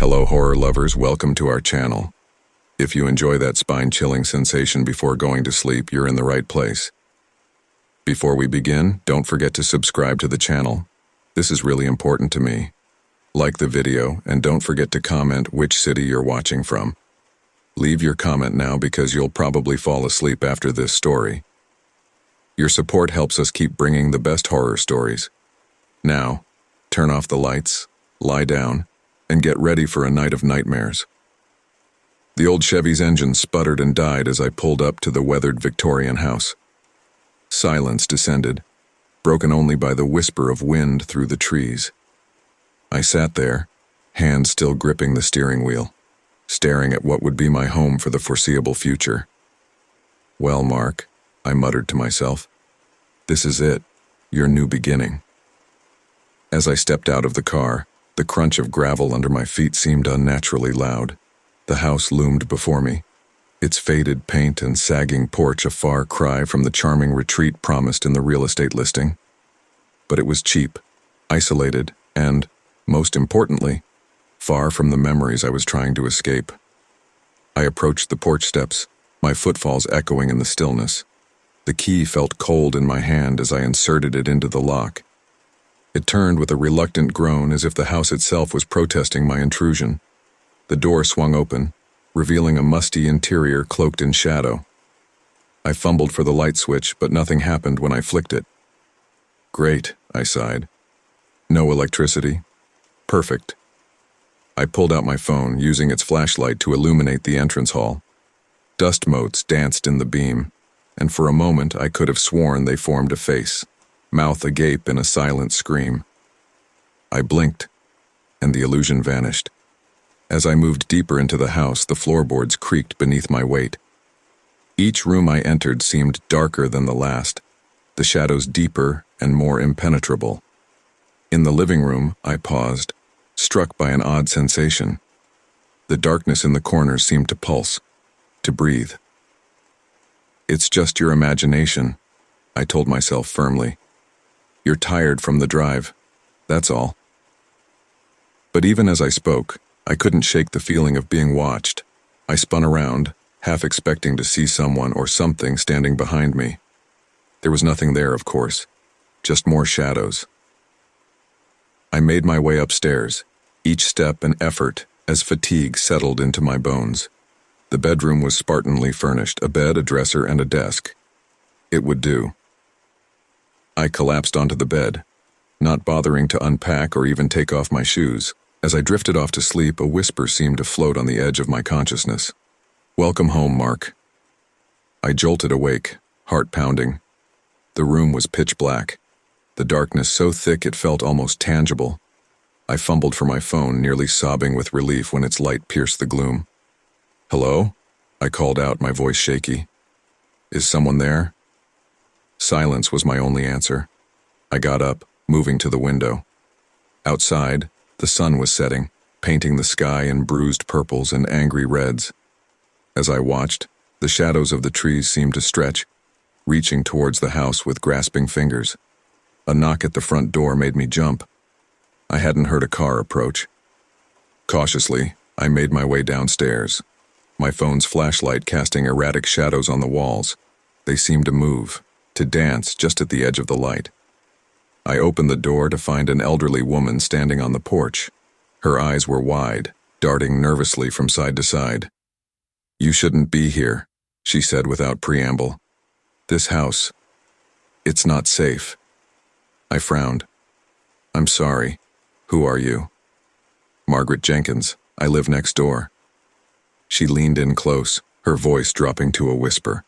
Hello horror lovers, welcome to our channel. If you enjoy that spine-chilling sensation before going to sleep, you're in the right place. Before we begin, don't forget to subscribe to the channel. This is really important to me. Like the video, and don't forget to comment which city you're watching from. Leave your comment now because you'll probably fall asleep after this story. Your support helps us keep bringing the best horror stories. Now, turn off the lights, lie down, and get ready for a night of nightmares. The old Chevy's engine sputtered and died as I pulled up to the weathered Victorian house. Silence descended, broken only by the whisper of wind through the trees. I sat there, hands still gripping the steering wheel, staring at what would be my home for the foreseeable future. Well, Mark, I muttered to myself, this is it, your new beginning. As I stepped out of the car, the crunch of gravel under my feet seemed unnaturally loud. The house loomed before me, its faded paint and sagging porch a far cry from the charming retreat promised in the real estate listing. But it was cheap, isolated, and, most importantly, far from the memories I was trying to escape. I approached the porch steps, my footfalls echoing in the stillness. The key felt cold in my hand as I inserted it into the lock. It turned with a reluctant groan as if the house itself was protesting my intrusion. The door swung open, revealing a musty interior cloaked in shadow. I fumbled for the light switch, but nothing happened when I flicked it. Great, I sighed. No electricity? Perfect. I pulled out my phone, using its flashlight to illuminate the entrance hall. Dust motes danced in the beam, and for a moment I could have sworn they formed a face, mouth agape in a silent scream. I blinked, and the illusion vanished. As I moved deeper into the house, the floorboards creaked beneath my weight. Each room I entered seemed darker than the last, the shadows deeper and more impenetrable. In the living room, I paused, struck by an odd sensation. The darkness in the corners seemed to pulse, to breathe. It's just your imagination, I told myself firmly. You're tired from the drive, that's all. But even as I spoke, I couldn't shake the feeling of being watched. I spun around, half expecting to see someone or something standing behind me. There was nothing there, of course, just more shadows. I made my way upstairs, each step an effort as fatigue settled into my bones. The bedroom was spartanly furnished, a bed, a dresser, and a desk. It would do. I collapsed onto the bed, not bothering to unpack or even take off my shoes. As I drifted off to sleep, a whisper seemed to float on the edge of my consciousness. Welcome home, Mark. I jolted awake, heart pounding. The room was pitch black, the darkness so thick it felt almost tangible. I fumbled for my phone, nearly sobbing with relief when its light pierced the gloom. Hello? I called out, my voice shaky. Is someone there? Silence was my only answer. I got up, moving to the window. Outside, the sun was setting, painting the sky in bruised purples and angry reds. As I watched, the shadows of the trees seemed to stretch, reaching towards the house with grasping fingers. A knock at the front door made me jump. I hadn't heard a car approach. Cautiously, I made my way downstairs, my phone's flashlight casting erratic shadows on the walls. They seemed to move, to dance just at the edge of the light. I opened the door to find an elderly woman standing on the porch. Her eyes were wide, darting nervously from side to side. You shouldn't be here, she said without preamble. This house, it's not safe. I frowned. I'm sorry. Who are you? Margaret Jenkins. I live next door. She leaned in close, her voice dropping to a whisper.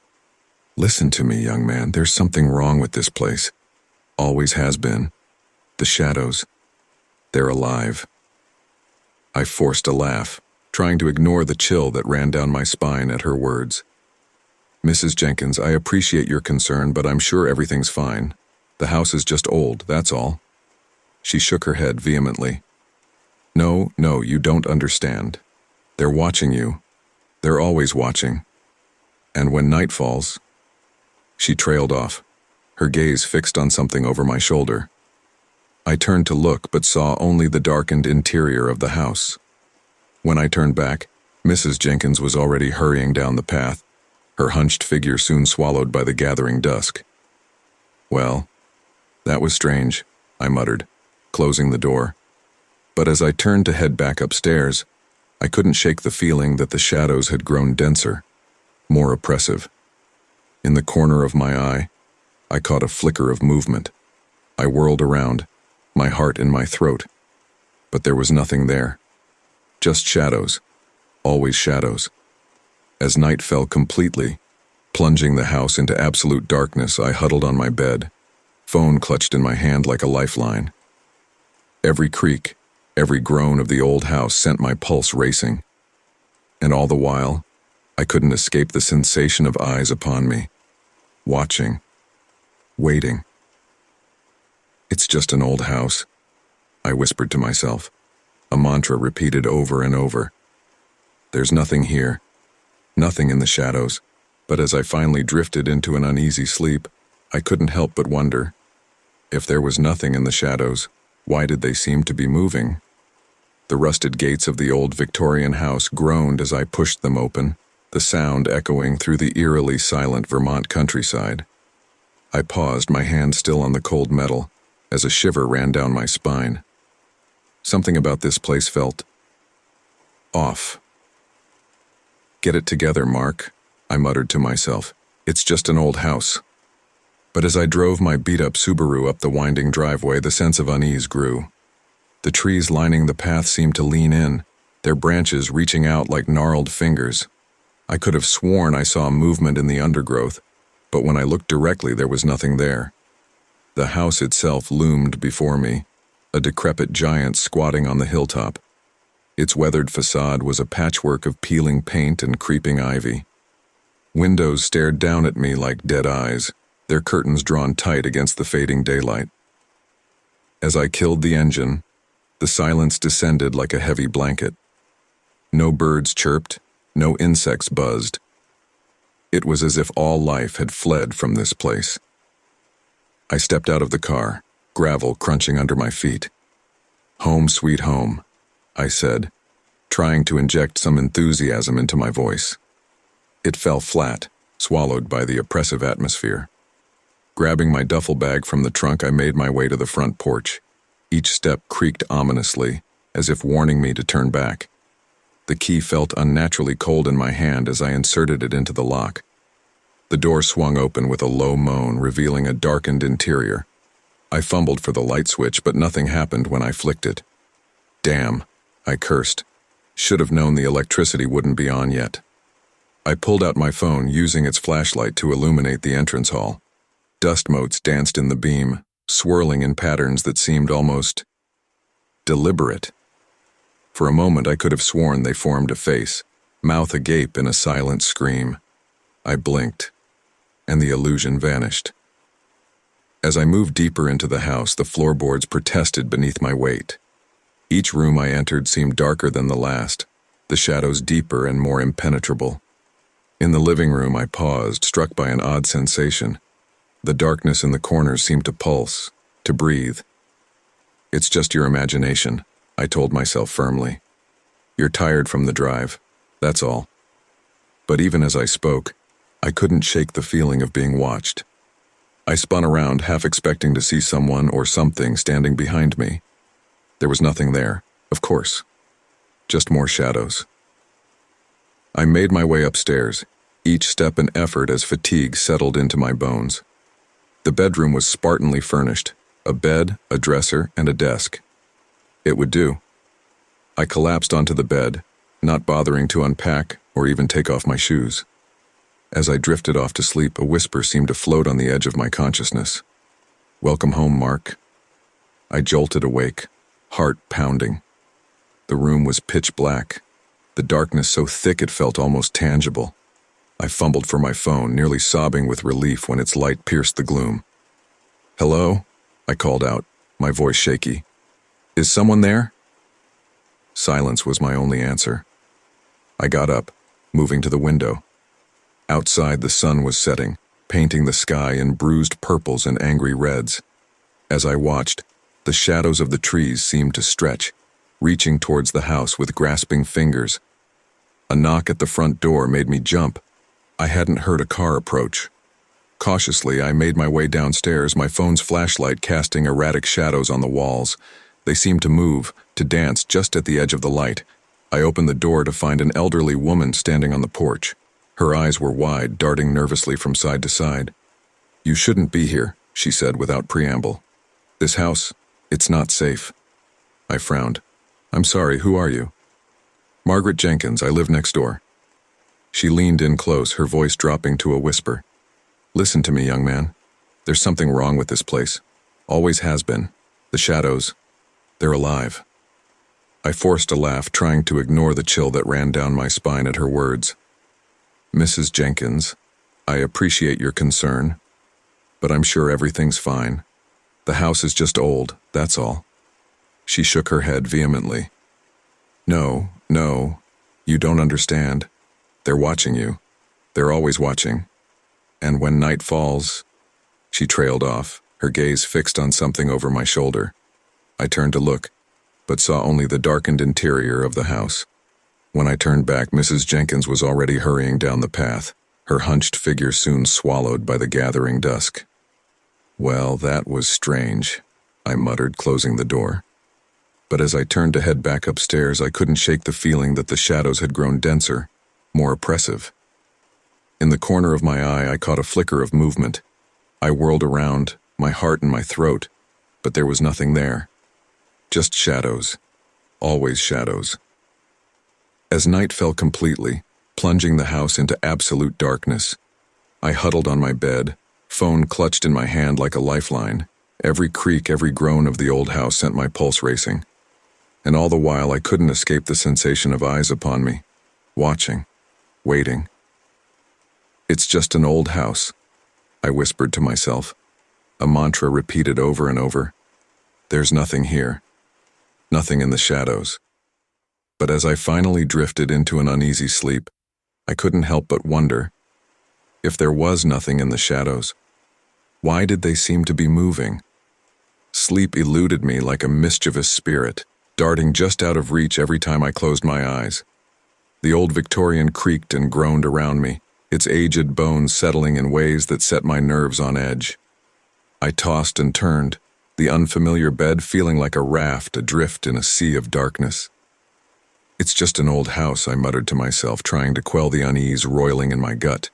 Listen to me, young man. There's something wrong with this place. Always has been. The shadows. They're alive. I forced a laugh, trying to ignore the chill that ran down my spine at her words. Mrs. Jenkins, I appreciate your concern, but I'm sure everything's fine. The house is just old, that's all. She shook her head vehemently. No, you don't understand. They're watching you. They're always watching. And when night falls... She trailed off, her gaze fixed on something over my shoulder. I turned to look, but saw only the darkened interior of the house. When I turned back, Mrs. Jenkins was already hurrying down the path, her hunched figure soon swallowed by the gathering dusk. Well, that was strange, I muttered, closing the door. But as I turned to head back upstairs, I couldn't shake the feeling that the shadows had grown denser, more oppressive. In the corner of my eye, I caught a flicker of movement. I whirled around, my heart in my throat. But there was nothing there. Just shadows, always shadows. As night fell completely, plunging the house into absolute darkness, I huddled on my bed, phone clutched in my hand like a lifeline. Every creak, every groan of the old house sent my pulse racing. And all the while, I couldn't escape the sensation of eyes upon me, watching, waiting. It's just an old house, I whispered to myself, a mantra repeated over and over. There's nothing here, nothing in the shadows, but as I finally drifted into an uneasy sleep, I couldn't help but wonder, if there was nothing in the shadows, why did they seem to be moving? The rusted gates of the old Victorian house groaned as I pushed them open, the sound echoing through the eerily silent Vermont countryside. I paused, my hand still on the cold metal, as a shiver ran down my spine. Something about this place felt off. Get it together, Mark, I muttered to myself. It's just an old house. But as I drove my beat-up Subaru up the winding driveway, the sense of unease grew. The trees lining the path seemed to lean in, their branches reaching out like gnarled fingers. I could have sworn I saw movement in the undergrowth, but when I looked directly, there was nothing there. The house itself loomed before me, a decrepit giant squatting on the hilltop. Its weathered facade was a patchwork of peeling paint and creeping ivy. Windows stared down at me like dead eyes, their curtains drawn tight against the fading daylight. As I killed the engine, the silence descended like a heavy blanket. No birds chirped, no insects buzzed. It was as if all life had fled from this place. I stepped out of the car, gravel crunching under my feet. Home sweet home, I said, trying to inject some enthusiasm into my voice. It fell flat, swallowed by the oppressive atmosphere. Grabbing my duffel bag from the trunk, I made my way to the front porch. Each step creaked ominously, as if warning me to turn back. The key felt unnaturally cold in my hand as I inserted it into the lock. The door swung open with a low moan, revealing a darkened interior. I fumbled for the light switch, but nothing happened when I flicked it. Damn, I cursed. Should have known the electricity wouldn't be on yet. I pulled out my phone, using its flashlight to illuminate the entrance hall. Dust motes danced in the beam, swirling in patterns that seemed almost deliberate. For a moment I could have sworn they formed a face, mouth agape in a silent scream. I blinked, and the illusion vanished. As I moved deeper into the house, the floorboards protested beneath my weight. Each room I entered seemed darker than the last, the shadows deeper and more impenetrable. In the living room I paused, struck by an odd sensation. The darkness in the corners seemed to pulse, to breathe. It's just your imagination, I told myself firmly. You're tired from the drive, that's all. But even as I spoke, I couldn't shake the feeling of being watched. I spun around, half expecting to see someone or something standing behind me. There was nothing there, of course. Just more shadows. I made my way upstairs, each step an effort as fatigue settled into my bones. The bedroom was spartanly furnished, a bed, a dresser, and a desk. It would do. I collapsed onto the bed, not bothering to unpack or even take off my shoes. As I drifted off to sleep, a whisper seemed to float on the edge of my consciousness. Welcome home, Mark. I jolted awake, heart pounding. The room was pitch black, the darkness so thick it felt almost tangible. I fumbled for my phone, nearly sobbing with relief when its light pierced the gloom. Hello? I called out, my voice shaky. Is someone there? Silence was my only answer. I got up, moving to the window. Outside, the sun was setting, painting the sky in bruised purples and angry reds. As I watched, the shadows of the trees seemed to stretch, reaching towards the house with grasping fingers. A knock at the front door made me jump. I hadn't heard a car approach. Cautiously, I made my way downstairs, my phone's flashlight casting erratic shadows on the walls. They seemed to move, to dance just at the edge of the light. I opened the door to find an elderly woman standing on the porch. Her eyes were wide, darting nervously from side to side. "You shouldn't be here," she said without preamble. "This house, it's not safe." I frowned. "I'm sorry, who are you?" "Margaret Jenkins, I live next door." She leaned in close, her voice dropping to a whisper. "Listen to me, young man. There's something wrong with this place. Always has been. The shadows, they're alive." I forced a laugh, trying to ignore the chill that ran down my spine at her words. "Mrs. Jenkins, I appreciate your concern, but I'm sure everything's fine. The house is just old, that's all." She shook her head vehemently. No, you don't understand. They're watching you. They're always watching. And when night falls..." She trailed off, her gaze fixed on something over my shoulder. I turned to look, but saw only the darkened interior of the house. When I turned back, Mrs. Jenkins was already hurrying down the path, her hunched figure soon swallowed by the gathering dusk. "Well, that was strange," I muttered, closing the door. But as I turned to head back upstairs, I couldn't shake the feeling that the shadows had grown denser, more oppressive. In the corner of my eye, I caught a flicker of movement. I whirled around, my heart in my throat, but there was nothing there. Just shadows. Always shadows. As night fell completely, plunging the house into absolute darkness, I huddled on my bed, phone clutched in my hand like a lifeline. Every creak, every groan of the old house sent my pulse racing. And all the while, I couldn't escape the sensation of eyes upon me, watching, waiting. "It's just an old house," I whispered to myself, a mantra repeated over and over. "There's nothing here. Nothing in the shadows." But as I finally drifted into an uneasy sleep, I couldn't help but wonder, if there was nothing in the shadows, why did they seem to be moving? Sleep eluded me like a mischievous spirit, darting just out of reach every time I closed my eyes. The old Victorian creaked and groaned around me, its aged bones settling in ways that set my nerves on edge. I tossed and turned, the unfamiliar bed feeling like a raft adrift in a sea of darkness. "It's just an old house," I muttered to myself, trying to quell the unease roiling in my gut.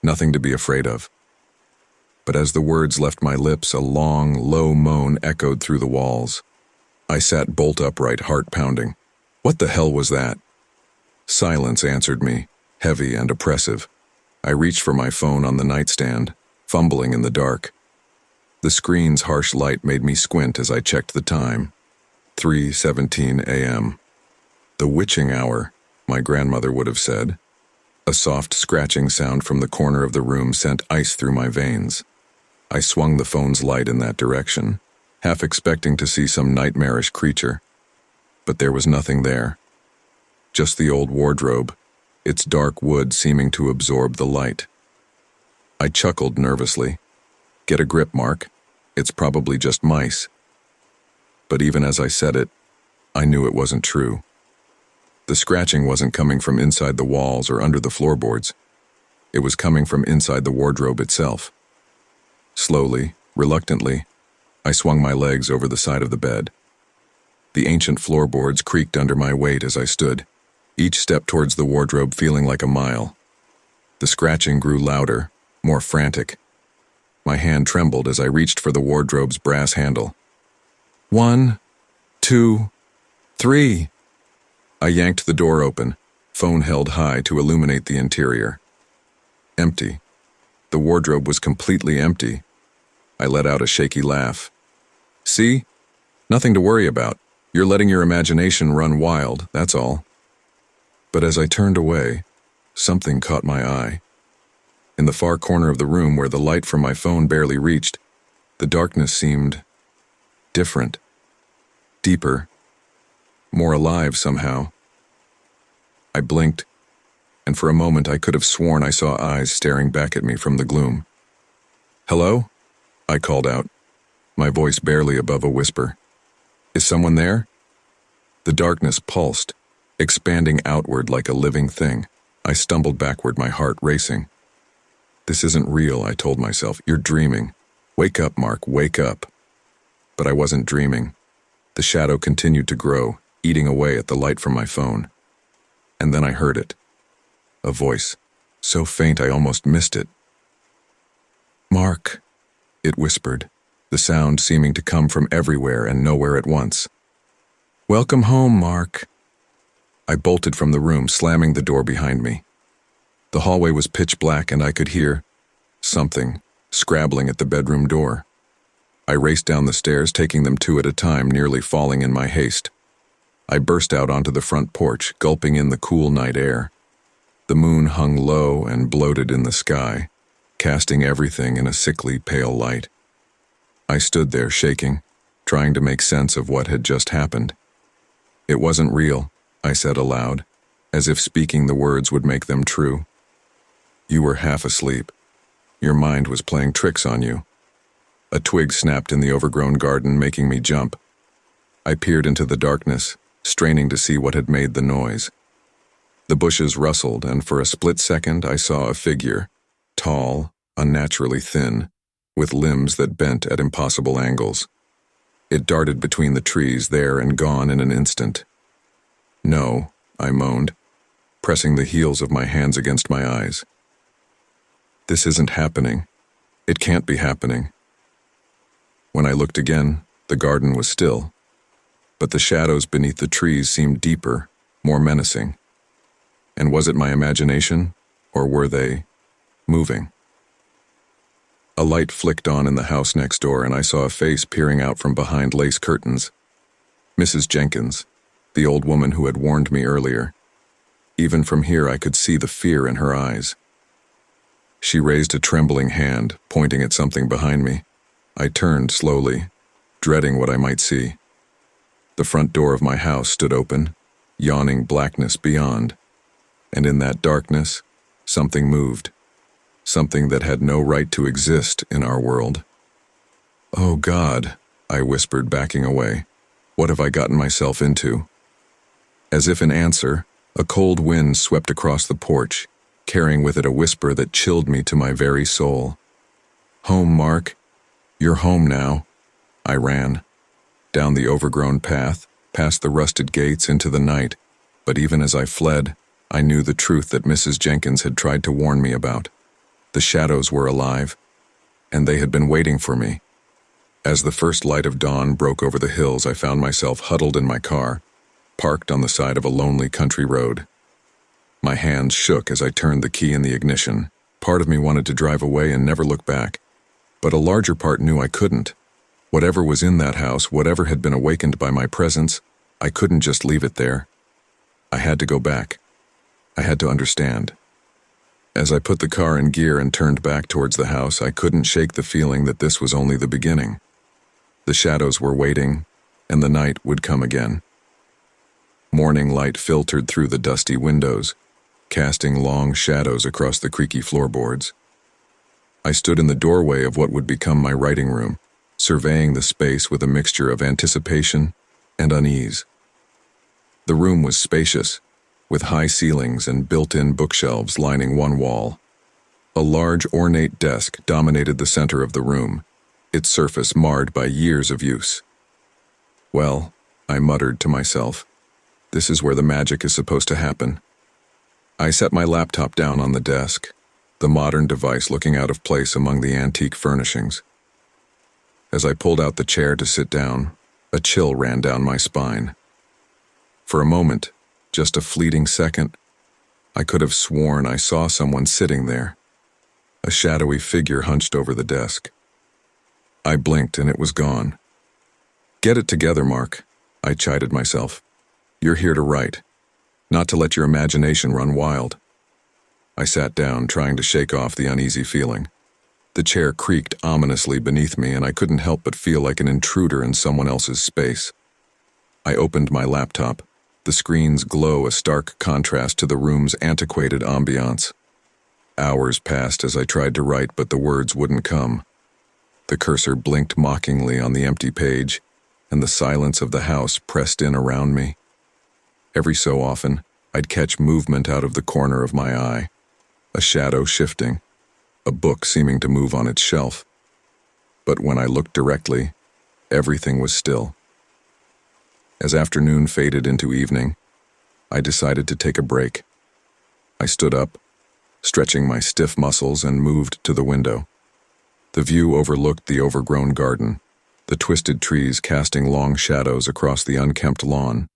"Nothing to be afraid of." But as the words left my lips, a long, low moan echoed through the walls. I sat bolt upright, heart pounding. What the hell was that? Silence answered me, heavy and oppressive. I reached for my phone on the nightstand, fumbling in the dark. The screen's harsh light made me squint as I checked the time. 3:17 a.m. The witching hour, my grandmother would have said. A soft scratching sound from the corner of the room sent ice through my veins. I swung the phone's light in that direction, half expecting to see some nightmarish creature. But there was nothing there. Just the old wardrobe, its dark wood seeming to absorb the light. I chuckled nervously. Get a grip, Mark. It's probably just mice. But even as I said it, I knew it wasn't true. The scratching wasn't coming from inside the walls or under the floorboards. It was coming from inside the wardrobe itself. Slowly, reluctantly, I swung my legs over the side of the bed. The ancient floorboards creaked under my weight as I stood, each step towards the wardrobe feeling like a mile. The scratching grew louder, more frantic. My hand trembled as I reached for the wardrobe's brass handle. 1, 2, 3. I yanked the door open, phone held high to illuminate the interior. Empty. The wardrobe was completely empty. I let out a shaky laugh. See? Nothing to worry about. You're letting your imagination run wild, that's all. But as I turned away, something caught my eye. In the far corner of the room where the light from my phone barely reached, the darkness seemed different, deeper, more alive somehow. I blinked, and for a moment I could have sworn I saw eyes staring back at me from the gloom. "Hello?" I called out, my voice barely above a whisper. "Is someone there?" The darkness pulsed, expanding outward like a living thing. I stumbled backward, my heart racing. This isn't real, I told myself. You're dreaming. Wake up, Mark, wake up. But I wasn't dreaming. The shadow continued to grow, eating away at the light from my phone. And then I heard it. A voice, so faint I almost missed it. Mark, it whispered, the sound seeming to come from everywhere and nowhere at once. Welcome home, Mark. I bolted from the room, slamming the door behind me. The hallway was pitch black and I could hear something scrabbling at the bedroom door. I raced down the stairs, taking them two at a time, nearly falling in my haste. I burst out onto the front porch, gulping in the cool night air. The moon hung low and bloated in the sky, casting everything in a sickly pale light. I stood there shaking, trying to make sense of what had just happened. It wasn't real, I said aloud, as if speaking the words would make them true. You were half asleep. Your mind was playing tricks on you. A twig snapped in the overgrown garden, making me jump. I peered into the darkness, straining to see what had made the noise. The bushes rustled, and for a split second I saw a figure, tall, unnaturally thin, with limbs that bent at impossible angles. It darted between the trees, there and gone in an instant. No, I moaned, pressing the heels of my hands against my eyes. This isn't happening. It can't be happening. When I looked again, the garden was still, but the shadows beneath the trees seemed deeper, more menacing. And was it my imagination, or were they moving? A light flicked on in the house next door, and I saw a face peering out from behind lace curtains. Mrs. Jenkins, the old woman who had warned me earlier. Even from here I could see the fear in her eyes. She raised a trembling hand, pointing at something behind me. I turned slowly, dreading what I might see. The front door of my house stood open, yawning blackness beyond. And in that darkness, something moved. Something that had no right to exist in our world. Oh God, I whispered, backing away. What have I gotten myself into? As if in answer, a cold wind swept across the porch, carrying with it a whisper that chilled me to my very soul. Home, Mark. You're home now. I ran. Down the overgrown path, past the rusted gates into the night, but even as I fled, I knew the truth that Mrs. Jenkins had tried to warn me about. The shadows were alive, and they had been waiting for me. As the first light of dawn broke over the hills, I found myself huddled in my car, parked on the side of a lonely country road. My hands shook as I turned the key in the ignition. Part of me wanted to drive away and never look back, but a larger part knew I couldn't. Whatever was in that house, whatever had been awakened by my presence, I couldn't just leave it there. I had to go back. I had to understand. As I put the car in gear and turned back towards the house, I couldn't shake the feeling that this was only the beginning. The shadows were waiting, and the night would come again. Morning light filtered through the dusty windows, casting long shadows across the creaky floorboards. I stood in the doorway of what would become my writing room, surveying the space with a mixture of anticipation and unease. The room was spacious, with high ceilings and built-in bookshelves lining one wall. A large, ornate desk dominated the center of the room, its surface marred by years of use. Well, I muttered to myself, this is where the magic is supposed to happen. I set my laptop down on the desk, the modern device looking out of place among the antique furnishings. As I pulled out the chair to sit down, a chill ran down my spine. For a moment, just a fleeting second, I could have sworn I saw someone sitting there, a shadowy figure hunched over the desk. I blinked and it was gone. Get it together, Mark, I chided myself. You're here to write, not to let your imagination run wild. I sat down, trying to shake off the uneasy feeling. The chair creaked ominously beneath me, and I couldn't help but feel like an intruder in someone else's space. I opened my laptop, the screen's glow a stark contrast to the room's antiquated ambiance. Hours passed as I tried to write, but the words wouldn't come. The cursor blinked mockingly on the empty page, and the silence of the house pressed in around me, Every so often, I'd catch movement out of the corner of my eye, a shadow shifting, a book seeming to move on its shelf. But when I looked directly, everything was still. As afternoon faded into evening, I decided to take a break. I stood up, stretching my stiff muscles, and moved to the window. The view overlooked the overgrown garden, the twisted trees casting long shadows across the unkempt lawn.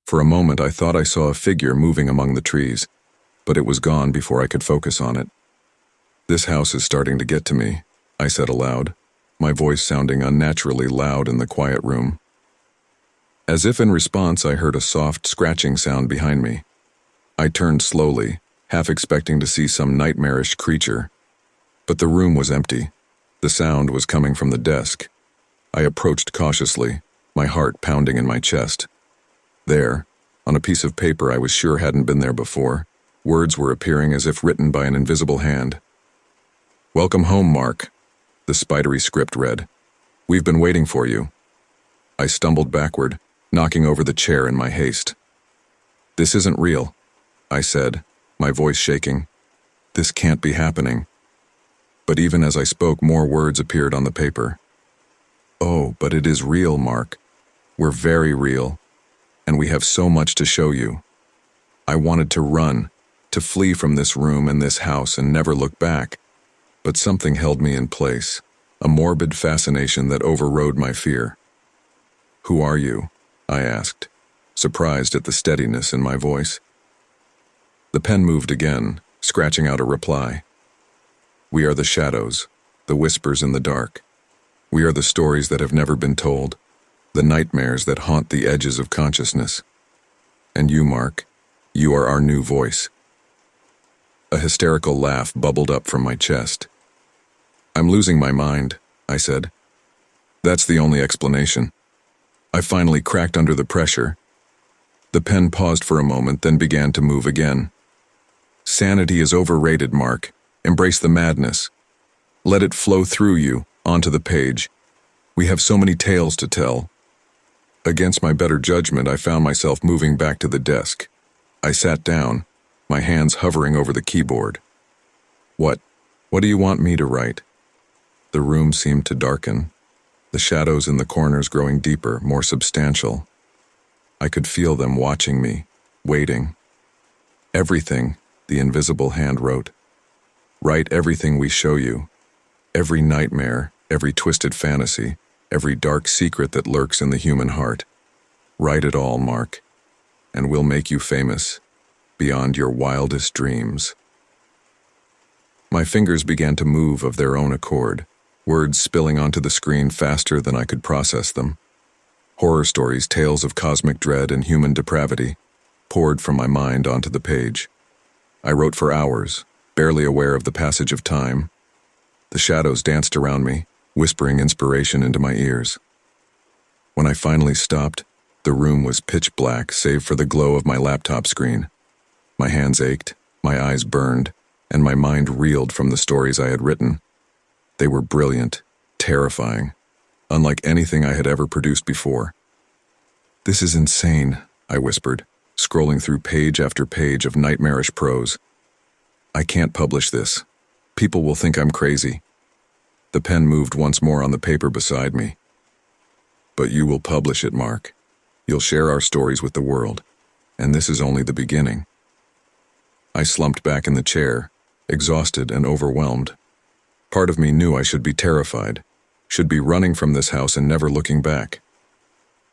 For a moment I thought I saw a figure moving among the trees, but it was gone before I could focus on it. "This house is starting to get to me," I said aloud, my voice sounding unnaturally loud in the quiet room. As if in response, I heard a soft scratching sound behind me. I turned slowly, half expecting to see some nightmarish creature. But the room was empty. The sound was coming from the desk. I approached cautiously, my heart pounding in my chest. There, on a piece of paper I was sure hadn't been there before, words were appearing as if written by an invisible hand. "Welcome home, Mark," the spidery script read. "We've been waiting for you." I stumbled backward, knocking over the chair in my haste. "This isn't real," I said, my voice shaking. "This can't be happening." But even as I spoke, more words appeared on the paper. "Oh, but it is real, Mark. We're very real, and we have so much to show you." I wanted to run, to flee from this room and this house and never look back, but something held me in place, a morbid fascination that overrode my fear. "Who are you?" I asked, surprised at the steadiness in my voice. The pen moved again, scratching out a reply. "We are the shadows, the whispers in the dark. We are the stories that have never been told, the nightmares that haunt the edges of consciousness. And you, Mark, you are our new voice." A hysterical laugh bubbled up from my chest. "I'm losing my mind," I said. "That's the only explanation. I finally cracked under the pressure." The pen paused for a moment, then began to move again. "Sanity is overrated, Mark. Embrace the madness. Let it flow through you, onto the page. We have so many tales to tell." Against my better judgment, I found myself moving back to the desk. I sat down, my hands hovering over the keyboard. What do you want me to write?" The room seemed to darken, the shadows in the corners growing deeper, more substantial. I could feel them watching me, waiting. "Everything," the invisible hand wrote. "Write everything we show you. Every nightmare, every twisted fantasy, every dark secret that lurks in the human heart. Write it all, Mark, and we'll make you famous, beyond your wildest dreams." My fingers began to move of their own accord, words spilling onto the screen faster than I could process them. Horror stories, tales of cosmic dread and human depravity, poured from my mind onto the page. I wrote for hours, barely aware of the passage of time. The shadows danced around me, whispering inspiration into my ears. When I finally stopped, the room was pitch black save for the glow of my laptop screen. My hands ached, my eyes burned, and my mind reeled from the stories I had written. They were brilliant, terrifying, unlike anything I had ever produced before. "This is insane," I whispered, scrolling through page after page of nightmarish prose. "I can't publish this. People will think I'm crazy." The pen moved once more on the paper beside me. "But you will publish it, Mark. You'll share our stories with the world, and this is only the beginning." I slumped back in the chair, exhausted and overwhelmed. Part of me knew I should be terrified, should be running from this house and never looking back.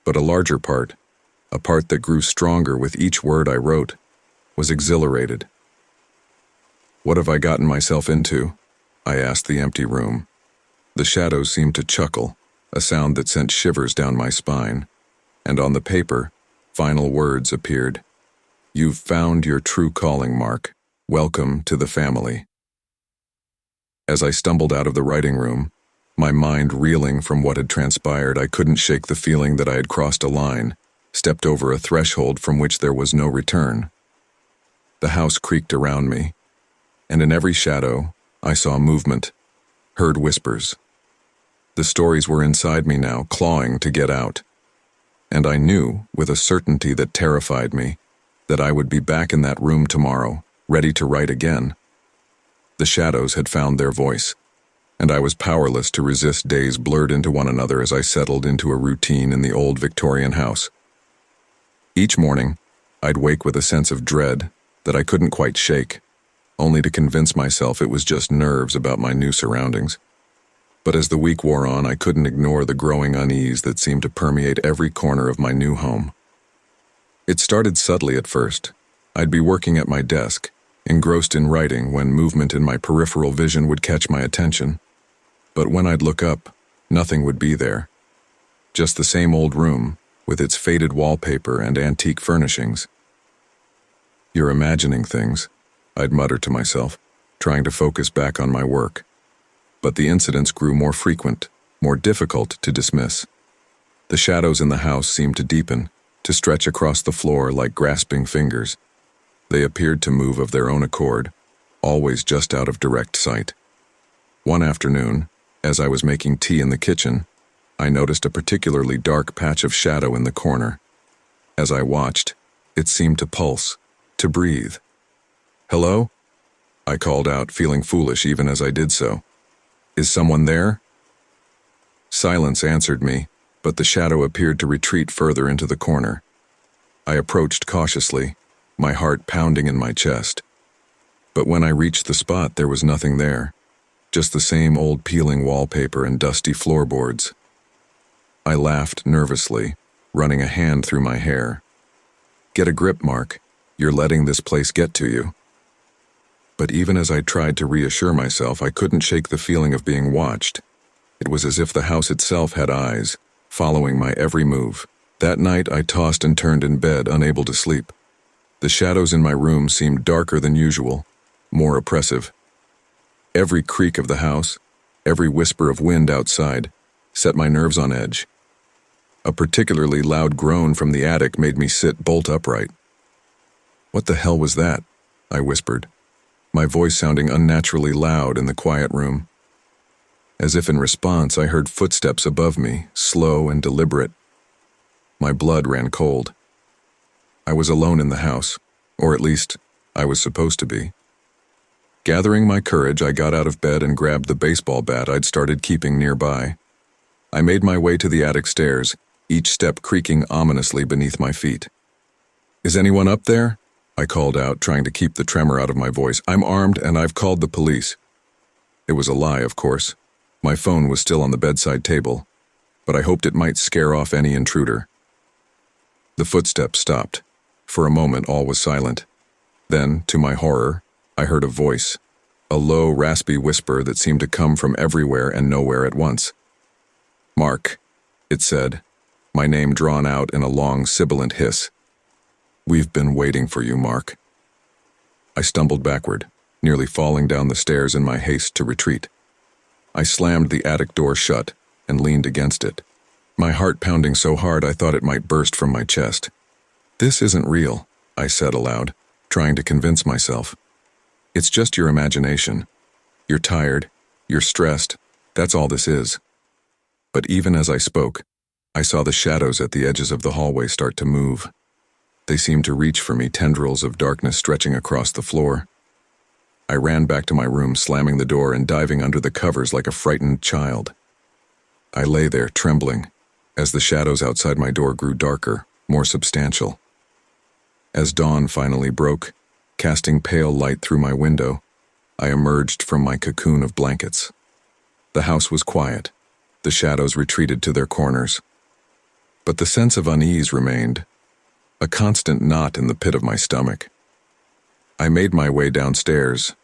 But a larger part, a part that grew stronger with each word I wrote, was exhilarated. "What have I gotten myself into?" I asked the empty room. The shadows seemed to chuckle, a sound that sent shivers down my spine, and on the paper, final words appeared. "You've found your true calling, Mark. Welcome to the family." As I stumbled out of the writing room, my mind reeling from what had transpired, I couldn't shake the feeling that I had crossed a line, stepped over a threshold from which there was no return. The house creaked around me, and in every shadow, I saw movement, heard whispers. The stories were inside me now, clawing to get out. and I knew, with a certainty that terrified me, that I would be back in that room tomorrow, ready to write again. The shadows had found their voice, and I was powerless to resist. Days blurred into one another as I settled into a routine in the old Victorian house. Each morning, I'd wake with a sense of dread that I couldn't quite shake, only to convince myself it was just nerves about my new surroundings. But as the week wore on, I couldn't ignore the growing unease that seemed to permeate every corner of my new home. It started subtly at first. I'd be working at my desk, engrossed in writing, when movement in my peripheral vision would catch my attention. But when I'd look up, nothing would be there. Just the same old room, with its faded wallpaper and antique furnishings. "You're imagining things," I'd mutter to myself, trying to focus back on my work. But the incidents grew more frequent, more difficult to dismiss. The shadows in the house seemed to deepen, to stretch across the floor like grasping fingers. They appeared to move of their own accord, always just out of direct sight. One afternoon, as I was making tea in the kitchen, I noticed a particularly dark patch of shadow in the corner. As I watched, it seemed to pulse, to breathe. "Hello?" I called out, feeling foolish even as I did so. "Is someone there?" Silence answered me, but the shadow appeared to retreat further into the corner. I approached cautiously, my heart pounding in my chest. But when I reached the spot, there was nothing there, just the same old peeling wallpaper and dusty floorboards. I laughed nervously, running a hand through my hair. "Get a grip, Mark. You're letting this place get to you." But even as I tried to reassure myself, I couldn't shake the feeling of being watched. It was as if the house itself had eyes, following my every move. That night, I tossed and turned in bed, unable to sleep. The shadows in my room seemed darker than usual, more oppressive. Every creak of the house, every whisper of wind outside, set my nerves on edge. A particularly loud groan from the attic made me sit bolt upright. "What the hell was that?" I whispered, my voice sounding unnaturally loud in the quiet room. As if in response, I heard footsteps above me, slow and deliberate. My blood ran cold. I was alone in the house, or at least, I was supposed to be. Gathering my courage, I got out of bed and grabbed the baseball bat I'd started keeping nearby. I made my way to the attic stairs, each step creaking ominously beneath my feet. "Is anyone up there?" I called out, trying to keep the tremor out of my voice. "I'm armed and I've called the police." It was a lie, of course. My phone was still on the bedside table, but I hoped it might scare off any intruder. The footsteps stopped. For a moment, all was silent. Then, to my horror, I heard a voice, a low, raspy whisper that seemed to come from everywhere and nowhere at once. "Mark," it said, my name drawn out in a long, sibilant hiss. "We've been waiting for you, Mark." I stumbled backward, nearly falling down the stairs in my haste to retreat. I slammed the attic door shut and leaned against it, my heart pounding so hard I thought it might burst from my chest. "This isn't real," I said aloud, trying to convince myself. "It's just your imagination. You're tired, you're stressed, that's all this is." But even as I spoke, I saw the shadows at the edges of the hallway start to move. They seemed to reach for me, tendrils of darkness stretching across the floor. I ran back to my room, slamming the door and diving under the covers like a frightened child. I lay there, trembling, as the shadows outside my door grew darker, more substantial. As dawn finally broke, casting pale light through my window, I emerged from my cocoon of blankets. The house was quiet. The shadows retreated to their corners. But the sense of unease remained, a constant knot in the pit of my stomach. I made my way downstairs,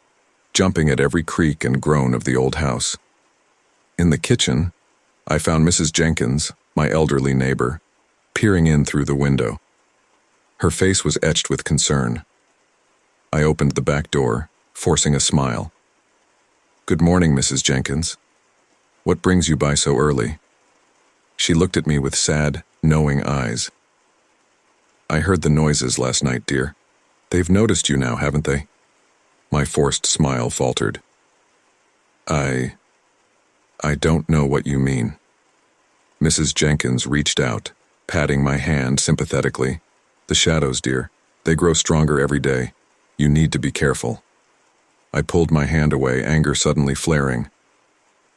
jumping at every creak and groan of the old house. In the kitchen, I found Mrs. Jenkins, my elderly neighbor, peering in through the window. Her face was etched with concern. I opened the back door, forcing a smile. "Good morning, Mrs. Jenkins. What brings you by so early?" She looked at me with sad, knowing eyes. "I heard the noises last night, dear. They've noticed you now, haven't they?" My forced smile faltered. I don't know what you mean." Mrs. Jenkins reached out, patting my hand sympathetically. The shadows, dear. They grow stronger every day. You need to be careful. I pulled my hand away, anger suddenly flaring.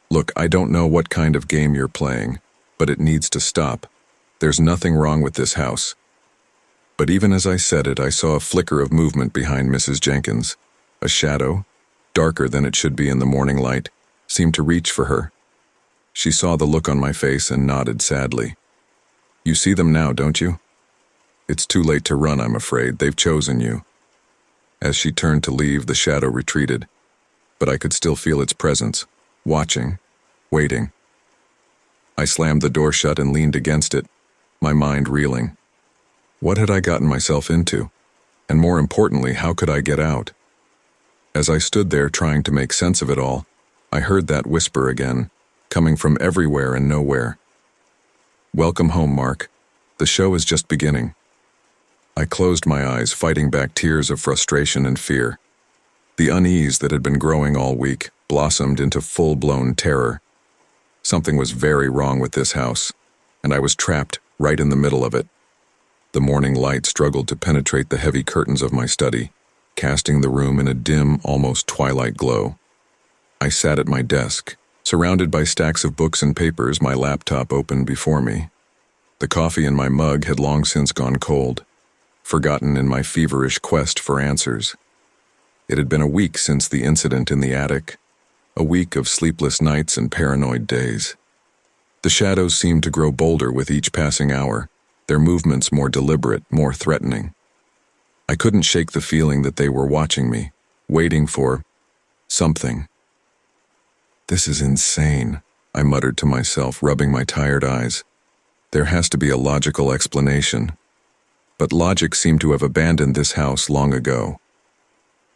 Look, I don't know what kind of game you're playing, but it needs to stop. There's nothing wrong with this house. But even as I said it, I saw a flicker of movement behind Mrs. Jenkins. A shadow, darker than it should be in the morning light, seemed to reach for her. She saw the look on my face and nodded sadly. You see them now, don't you? It's too late to run, I'm afraid. They've chosen you. As she turned to leave, the shadow retreated, but I could still feel its presence, watching, waiting. I slammed the door shut and leaned against it, my mind reeling. What had I gotten myself into? And more importantly, how could I get out? As I stood there trying to make sense of it all, I heard that whisper again, coming from everywhere and nowhere. Welcome home, Mark. The show is just beginning. I closed my eyes, fighting back tears of frustration and fear. The unease that had been growing all week blossomed into full-blown terror. Something was very wrong with this house, and I was trapped right in the middle of it. The morning light struggled to penetrate the heavy curtains of my study, casting the room in a dim, almost twilight glow. I sat at my desk, surrounded by stacks of books and papers, my laptop open before me. The coffee in my mug had long since gone cold, forgotten in my feverish quest for answers. It had been a week since the incident in the attic, a week of sleepless nights and paranoid days. The shadows seemed to grow bolder with each passing hour, their movements more deliberate, more threatening. I couldn't shake the feeling that they were watching me, waiting for something. This is insane, I muttered to myself, rubbing my tired eyes. There has to be a logical explanation. But logic seemed to have abandoned this house long ago.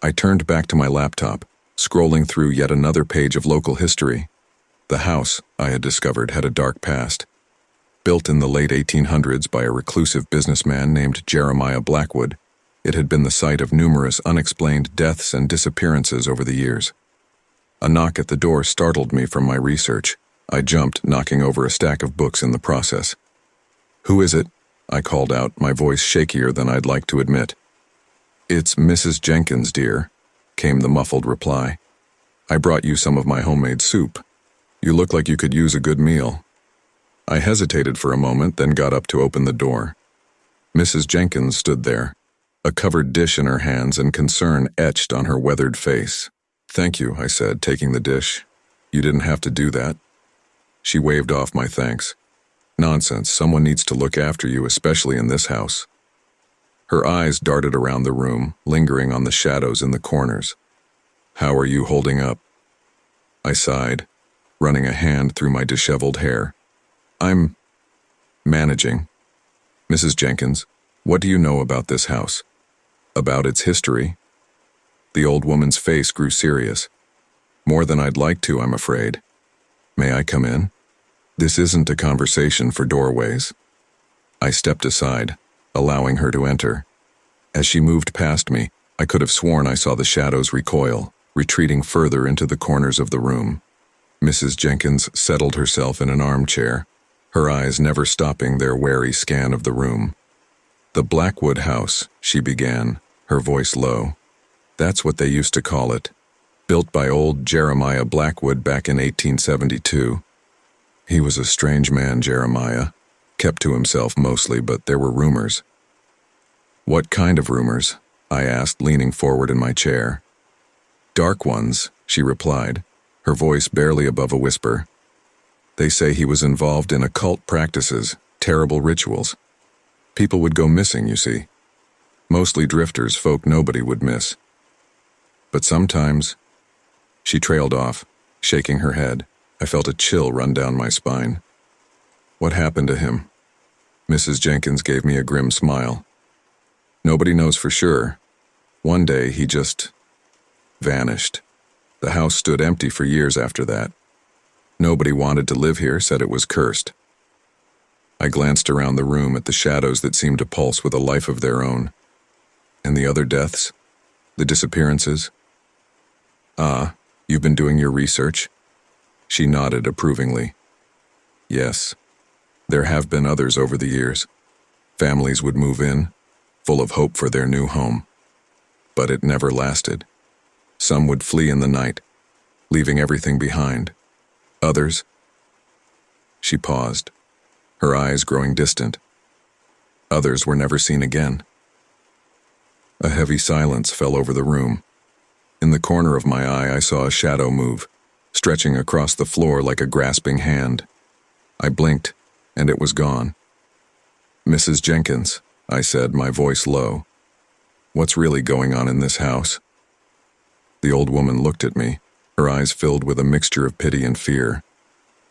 I turned back to my laptop, scrolling through yet another page of local history. The house, I had discovered, had a dark past. Built in the late 1800s by a reclusive businessman named Jeremiah Blackwood, it had been the site of numerous unexplained deaths and disappearances over the years. A knock at the door startled me from my research. I jumped, knocking over a stack of books in the process. "Who is it?" I called out, my voice shakier than I'd like to admit. "It's Mrs. Jenkins, dear," came the muffled reply. "I brought you some of my homemade soup. You look like you could use a good meal." I hesitated for a moment, then got up to open the door. Mrs. Jenkins stood there, a covered dish in her hands and concern etched on her weathered face. "Thank you," I said, taking the dish. "You didn't have to do that." She waved off my thanks. "Nonsense, someone needs to look after you, especially in this house." Her eyes darted around the room, lingering on the shadows in the corners. "How are you holding up?" I sighed, running a hand through my disheveled hair. "I'm managing. Mrs. Jenkins, what do you know about this house? About its history?" The old woman's face grew serious. "More than I'd like to, I'm afraid. May I come in? This isn't a conversation for doorways." I stepped aside, allowing her to enter. As she moved past me, I could have sworn I saw the shadows recoil, retreating further into the corners of the room. Mrs. Jenkins settled herself in an armchair, her eyes never stopping their wary scan of the room. "The Blackwood House," she began, her voice low. "That's what they used to call it. Built by old Jeremiah Blackwood back in 1872. He was a strange man, Jeremiah. Kept to himself mostly, but there were rumors." "What kind of rumors?" I asked, leaning forward in my chair. "Dark ones," she replied, her voice barely above a whisper. "They say he was involved in occult practices, terrible rituals. People would go missing, you see. Mostly drifters, folk nobody would miss. But sometimes..." She trailed off, shaking her head. I felt a chill run down my spine. "What happened to him?" Mrs. Jenkins gave me a grim smile. "Nobody knows for sure. One day he just vanished. The house stood empty for years after that. Nobody wanted to live here, said it was cursed." I glanced around the room at the shadows that seemed to pulse with a life of their own. "And the other deaths? The disappearances?" "Ah, you've been doing your research?" She nodded approvingly. "Yes, there have been others over the years. Families would move in, full of hope for their new home. But it never lasted. Some would flee in the night, leaving everything behind. Others... She paused, her eyes growing distant. Others were never seen again. A heavy silence fell over the room. In the corner of my eye, I saw a shadow move, stretching across the floor like a grasping hand. I blinked, and it was gone. "Mrs. Jenkins," I said, my voice low. "What's really going on in this house?" The old woman looked at me, her eyes filled with a mixture of pity and fear.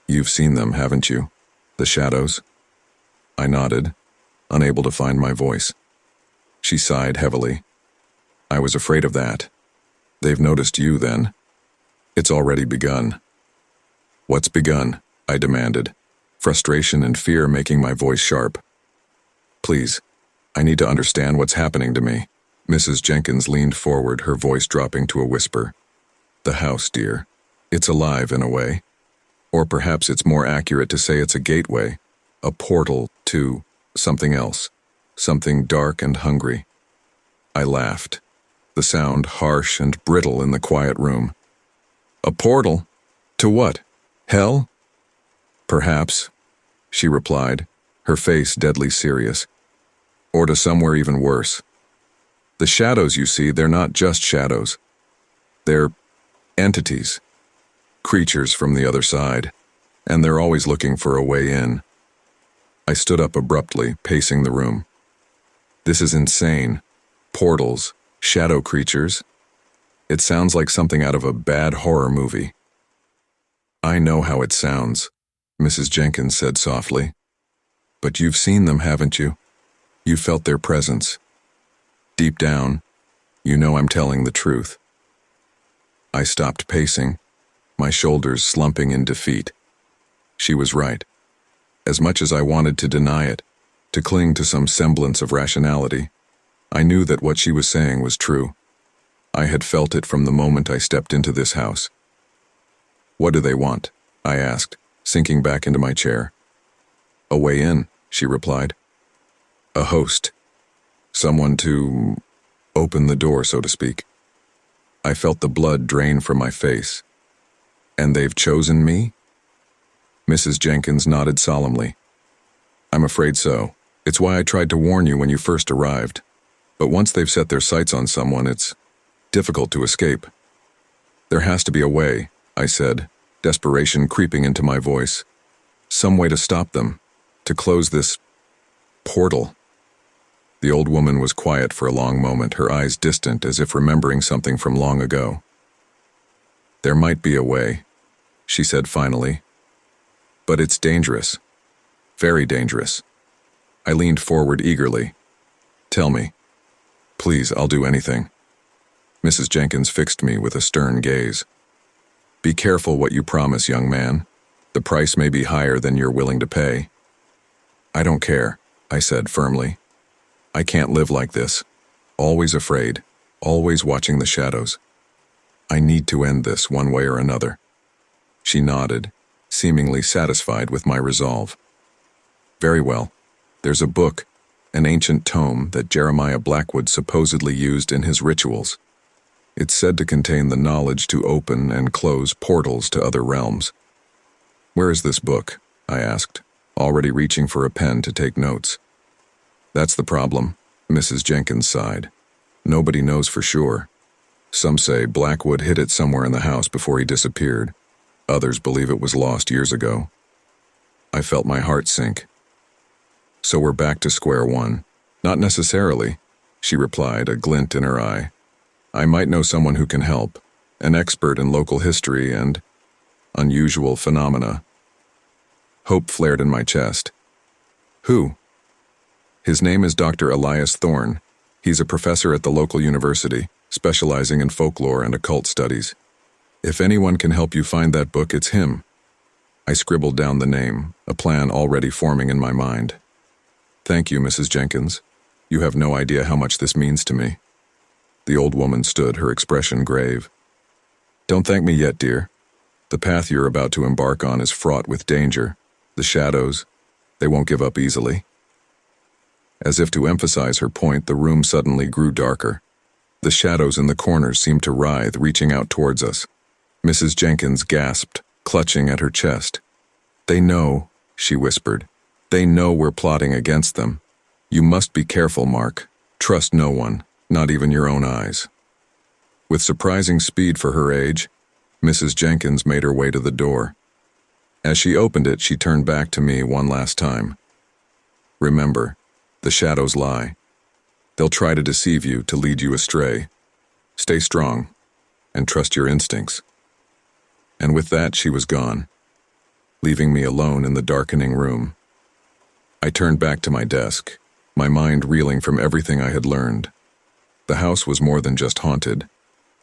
"You've seen them, haven't you? The shadows?" I nodded, unable to find my voice. She sighed heavily. "I was afraid of that. They've noticed you, then. It's already begun." "What's begun?" I demanded, frustration and fear making my voice sharp. "Please, I need to understand what's happening to me." Mrs. Jenkins leaned forward, her voice dropping to a whisper. "The house, dear. It's alive in a way. Or perhaps it's more accurate to say it's a gateway, a portal to something else, something dark and hungry." I laughed, the sound harsh and brittle in the quiet room. "A portal? To what? Hell?" "Perhaps," she replied, her face deadly serious. "Or to somewhere even worse. The shadows you see, they're not just shadows. They're entities, creatures from the other side, and they're always looking for a way in." I stood up abruptly, pacing the room. "This is insane. Portals, shadow creatures. It sounds like something out of a bad horror movie." "I know how it sounds," Mrs. Jenkins said softly. "But you've seen them, haven't you? You felt their presence. Deep down, you know I'm telling the truth." I stopped pacing, my shoulders slumping in defeat. She was right. As much as I wanted to deny it, to cling to some semblance of rationality, I knew that what she was saying was true. I had felt it from the moment I stepped into this house. "What do they want?" I asked, sinking back into my chair. "A way in," she replied. "A host. Someone to open the door, so to speak." I felt the blood drain from my face. "And they've chosen me?" Mrs. Jenkins nodded solemnly. "I'm afraid so. It's why I tried to warn you when you first arrived. But once they've set their sights on someone, it's difficult to escape." "There has to be a way," I said, desperation creeping into my voice. "Some way to stop them, to close this portal." The old woman was quiet for a long moment, her eyes distant as if remembering something from long ago. "There might be a way," she said finally. "But it's dangerous. Very dangerous." I leaned forward eagerly. "Tell me. Please, I'll do anything." Mrs. Jenkins fixed me with a stern gaze. "Be careful what you promise, young man. The price may be higher than you're willing to pay." "I don't care," I said firmly. "I can't live like this. Always afraid, always watching the shadows. I need to end this one way or another." She nodded, seemingly satisfied with my resolve. "Very well. There's a book, an ancient tome that Jeremiah Blackwood supposedly used in his rituals. It's said to contain the knowledge to open and close portals to other realms." "Where is this book?" I asked, already reaching for a pen to take notes. "That's the problem," Mrs. Jenkins sighed. "Nobody knows for sure. Some say Blackwood hid it somewhere in the house before he disappeared. Others believe it was lost years ago." I felt my heart sink. "So we're back to square one." "Not necessarily," she replied, a glint in her eye. "I might know someone who can help, an expert in local history and unusual phenomena." Hope flared in my chest. "Who?" "His name is Dr. Elias Thorne. He's a professor at the local university, specializing in folklore and occult studies. If anyone can help you find that book, it's him." I scribbled down the name, a plan already forming in my mind. "Thank you, Mrs. Jenkins. You have no idea how much this means to me." The old woman stood, her expression grave. "Don't thank me yet, dear. The path you're about to embark on is fraught with danger. The shadows, they won't give up easily." As if to emphasize her point, the room suddenly grew darker. The shadows in the corners seemed to writhe, reaching out towards us. Mrs. Jenkins gasped, clutching at her chest. "They know," she whispered. "They know we're plotting against them. You must be careful, Mark. Trust no one, not even your own eyes." With surprising speed for her age, Mrs. Jenkins made her way to the door. As she opened it, she turned back to me one last time. "Remember, the shadows lie. They'll try to deceive you, to lead you astray. Stay strong, and trust your instincts." And with that, she was gone, leaving me alone in the darkening room. I turned back to my desk, my mind reeling from everything I had learned. The house was more than just haunted.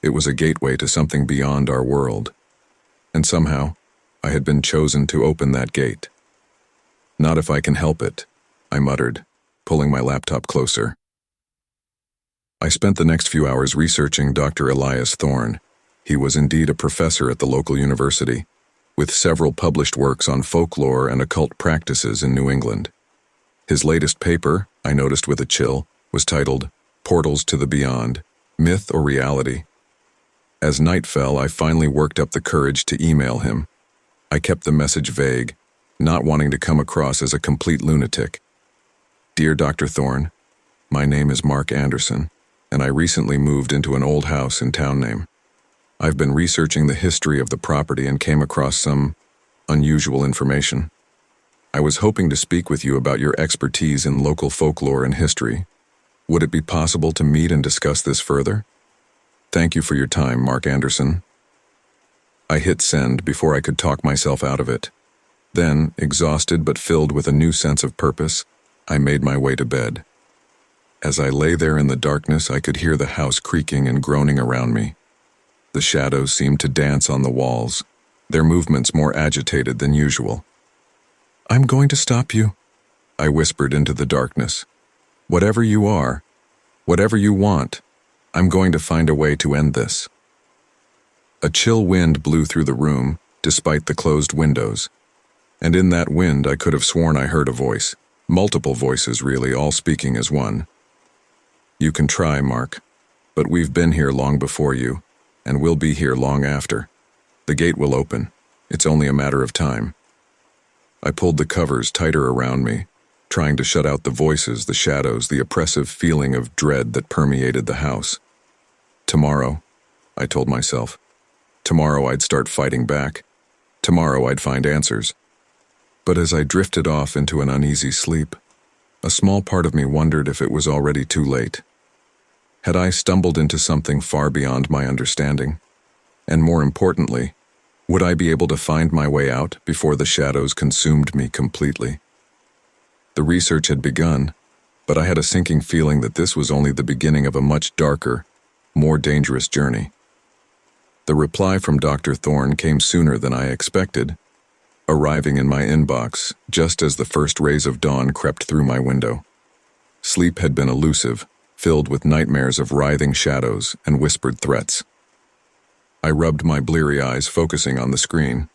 It was a gateway to something beyond our world. And somehow, I had been chosen to open that gate. "Not if I can help it," I muttered, pulling my laptop closer. I spent the next few hours researching Dr. Elias Thorne. He was indeed a professor at the local university, with several published works on folklore and occult practices in New England. His latest paper, I noticed with a chill, was titled Portals to the Beyond, Myth or Reality. As night fell, I finally worked up the courage to email him. I kept the message vague, not wanting to come across as a complete lunatic. "Dear Dr. Thorne, my name is Mark Anderson, and I recently moved into an old house in town name. I've been researching the history of the property and came across some unusual information. I was hoping to speak with you about your expertise in local folklore and history. Would it be possible to meet and discuss this further? Thank you for your time, Mark Anderson." I hit send before I could talk myself out of it. Then, exhausted but filled with a new sense of purpose, I made my way to bed. As I lay there in the darkness, I could hear the house creaking and groaning around me. The shadows seemed to dance on the walls, their movements more agitated than usual. "I'm going to stop you," I whispered into the darkness. "Whatever you are, whatever you want, I'm going to find a way to end this." A chill wind blew through the room, despite the closed windows. And in that wind, I could have sworn I heard a voice. Multiple voices, really, all speaking as one. "You can try, Mark, but we've been here long before you, and we'll be here long after. The gate will open. It's only a matter of time." I pulled the covers tighter around me, trying to shut out the voices, the shadows, the oppressive feeling of dread that permeated the house. Tomorrow, I told myself. Tomorrow I'd start fighting back. Tomorrow I'd find answers. But as I drifted off into an uneasy sleep, a small part of me wondered if it was already too late. Had I stumbled into something far beyond my understanding? And more importantly, would I be able to find my way out before the shadows consumed me completely? The research had begun, but I had a sinking feeling that this was only the beginning of a much darker, more dangerous journey. The reply from Dr. Thorne came sooner than I expected, arriving in my inbox just as the first rays of dawn crept through my window. Sleep had been elusive, filled with nightmares of writhing shadows and whispered threats. I rubbed my bleary eyes, focusing on the screen.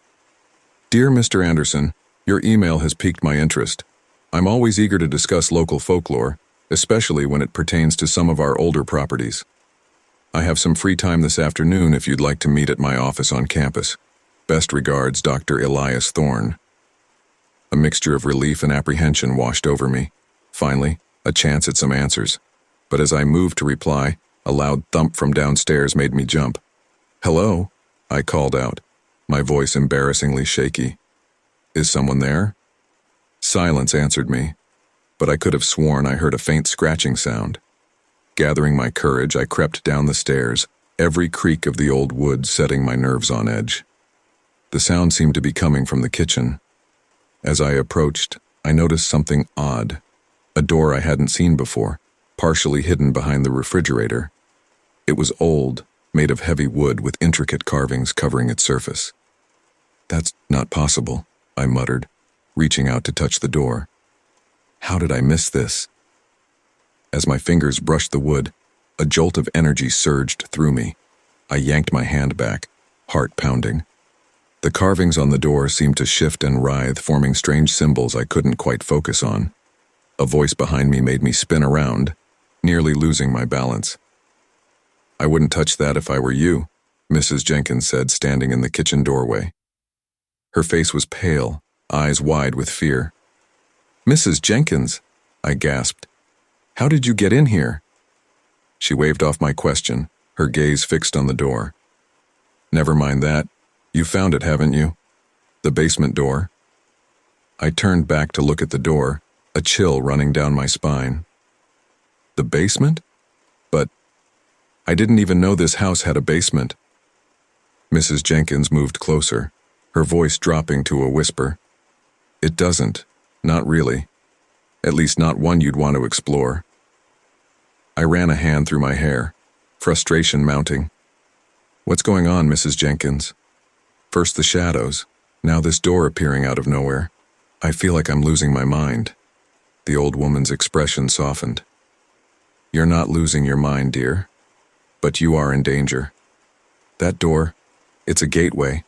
"Dear Mr. Anderson, your email has piqued my interest. I'm always eager to discuss local folklore, especially when it pertains to some of our older properties. I have some free time this afternoon if you'd like to meet at my office on campus. Best regards, Dr. Elias Thorne." A mixture of relief and apprehension washed over me. Finally, a chance at some answers. But as I moved to reply, a loud thump from downstairs made me jump. "Hello?" I called out, my voice embarrassingly shaky. "Is someone there?" Silence answered me, but I could have sworn I heard a faint scratching sound. Gathering my courage, I crept down the stairs, every creak of the old wood setting my nerves on edge. The sound seemed to be coming from the kitchen. As I approached, I noticed something odd. A door I hadn't seen before, partially hidden behind the refrigerator. It was old, made of heavy wood with intricate carvings covering its surface. "That's not possible," I muttered, reaching out to touch the door. How did I miss this? As my fingers brushed the wood, a jolt of energy surged through me. I yanked my hand back, heart pounding. The carvings on the door seemed to shift and writhe, forming strange symbols I couldn't quite focus on. A voice behind me made me spin around, nearly losing my balance. "I wouldn't touch that if I were you," Mrs. Jenkins said, standing in the kitchen doorway. Her face was pale, eyes wide with fear. "Mrs. Jenkins," I gasped. "How did you get in here?" She waved off my question, her gaze fixed on the door. "Never mind that. You found it, haven't you? The basement door." I turned back to look at the door, a chill running down my spine. The basement? But I didn't even know this house had a basement. Mrs. Jenkins moved closer, her voice dropping to a whisper. "It doesn't. Not really. At least not one you'd want to explore." I ran a hand through my hair, frustration mounting. "What's going on, Mrs. Jenkins? First the shadows, now this door appearing out of nowhere. I feel like I'm losing my mind." The old woman's expression softened. "You're not losing your mind, dear. But you are in danger. That door, it's a gateway,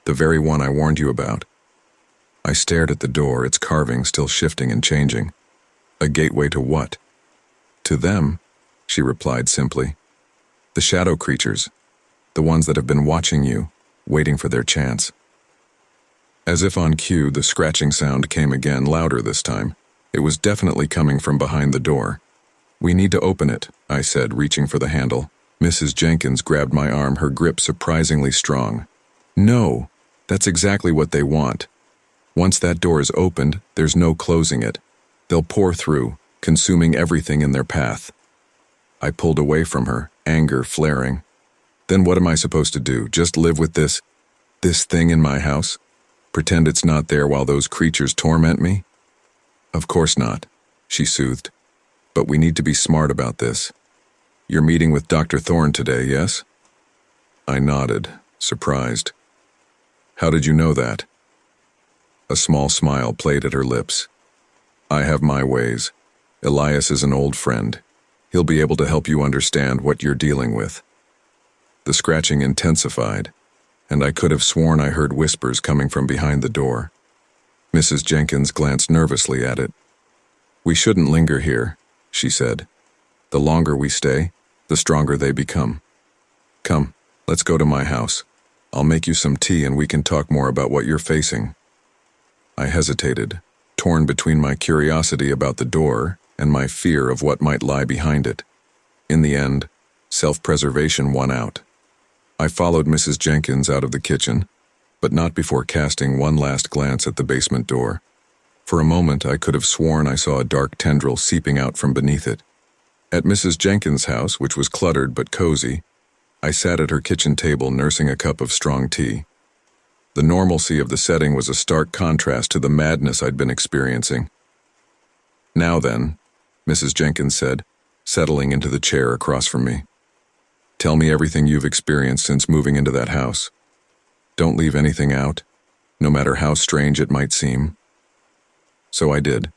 the very one I warned you about." I stared at the door, its carving still shifting and changing. "A gateway to what?" "To them," she replied simply. "The shadow creatures, the ones that have been watching you, waiting for their chance." As if on cue, the scratching sound came again, louder this time. It was definitely coming from behind the door. "We need to open it," I said, reaching for the handle. Mrs. Jenkins grabbed my arm, her grip surprisingly strong. "No, that's exactly what they want. Once that door is opened, there's no closing it. They'll pour through, consuming everything in their path." I pulled away from her, anger flaring. "Then what am I supposed to do? Just live with this thing in my house? Pretend it's not there while those creatures torment me?" "Of course not," she soothed. "But we need to be smart about this. You're meeting with Dr. Thorne today, yes?" I nodded, surprised. "How did you know that?" A small smile played at her lips. "I have my ways. Elias is an old friend. He'll be able to help you understand what you're dealing with." The scratching intensified, and I could have sworn I heard whispers coming from behind the door. Mrs. Jenkins glanced nervously at it. "We shouldn't linger here," she said. "The longer we stay, the stronger they become. Come, let's go to my house. I'll make you some tea and we can talk more about what you're facing." I hesitated, torn between my curiosity about the door and my fear of what might lie behind it. In the end, self-preservation won out. I followed Mrs. Jenkins out of the kitchen, but not before casting one last glance at the basement door. For a moment, I could have sworn I saw a dark tendril seeping out from beneath it. At Mrs. Jenkins' house, which was cluttered but cozy, I sat at her kitchen table nursing a cup of strong tea. The normalcy of the setting was a stark contrast to the madness I'd been experiencing. "Now then," Mrs. Jenkins said, settling into the chair across from me. "Tell me everything you've experienced since moving into that house. Don't leave anything out, no matter how strange it might seem." So I did.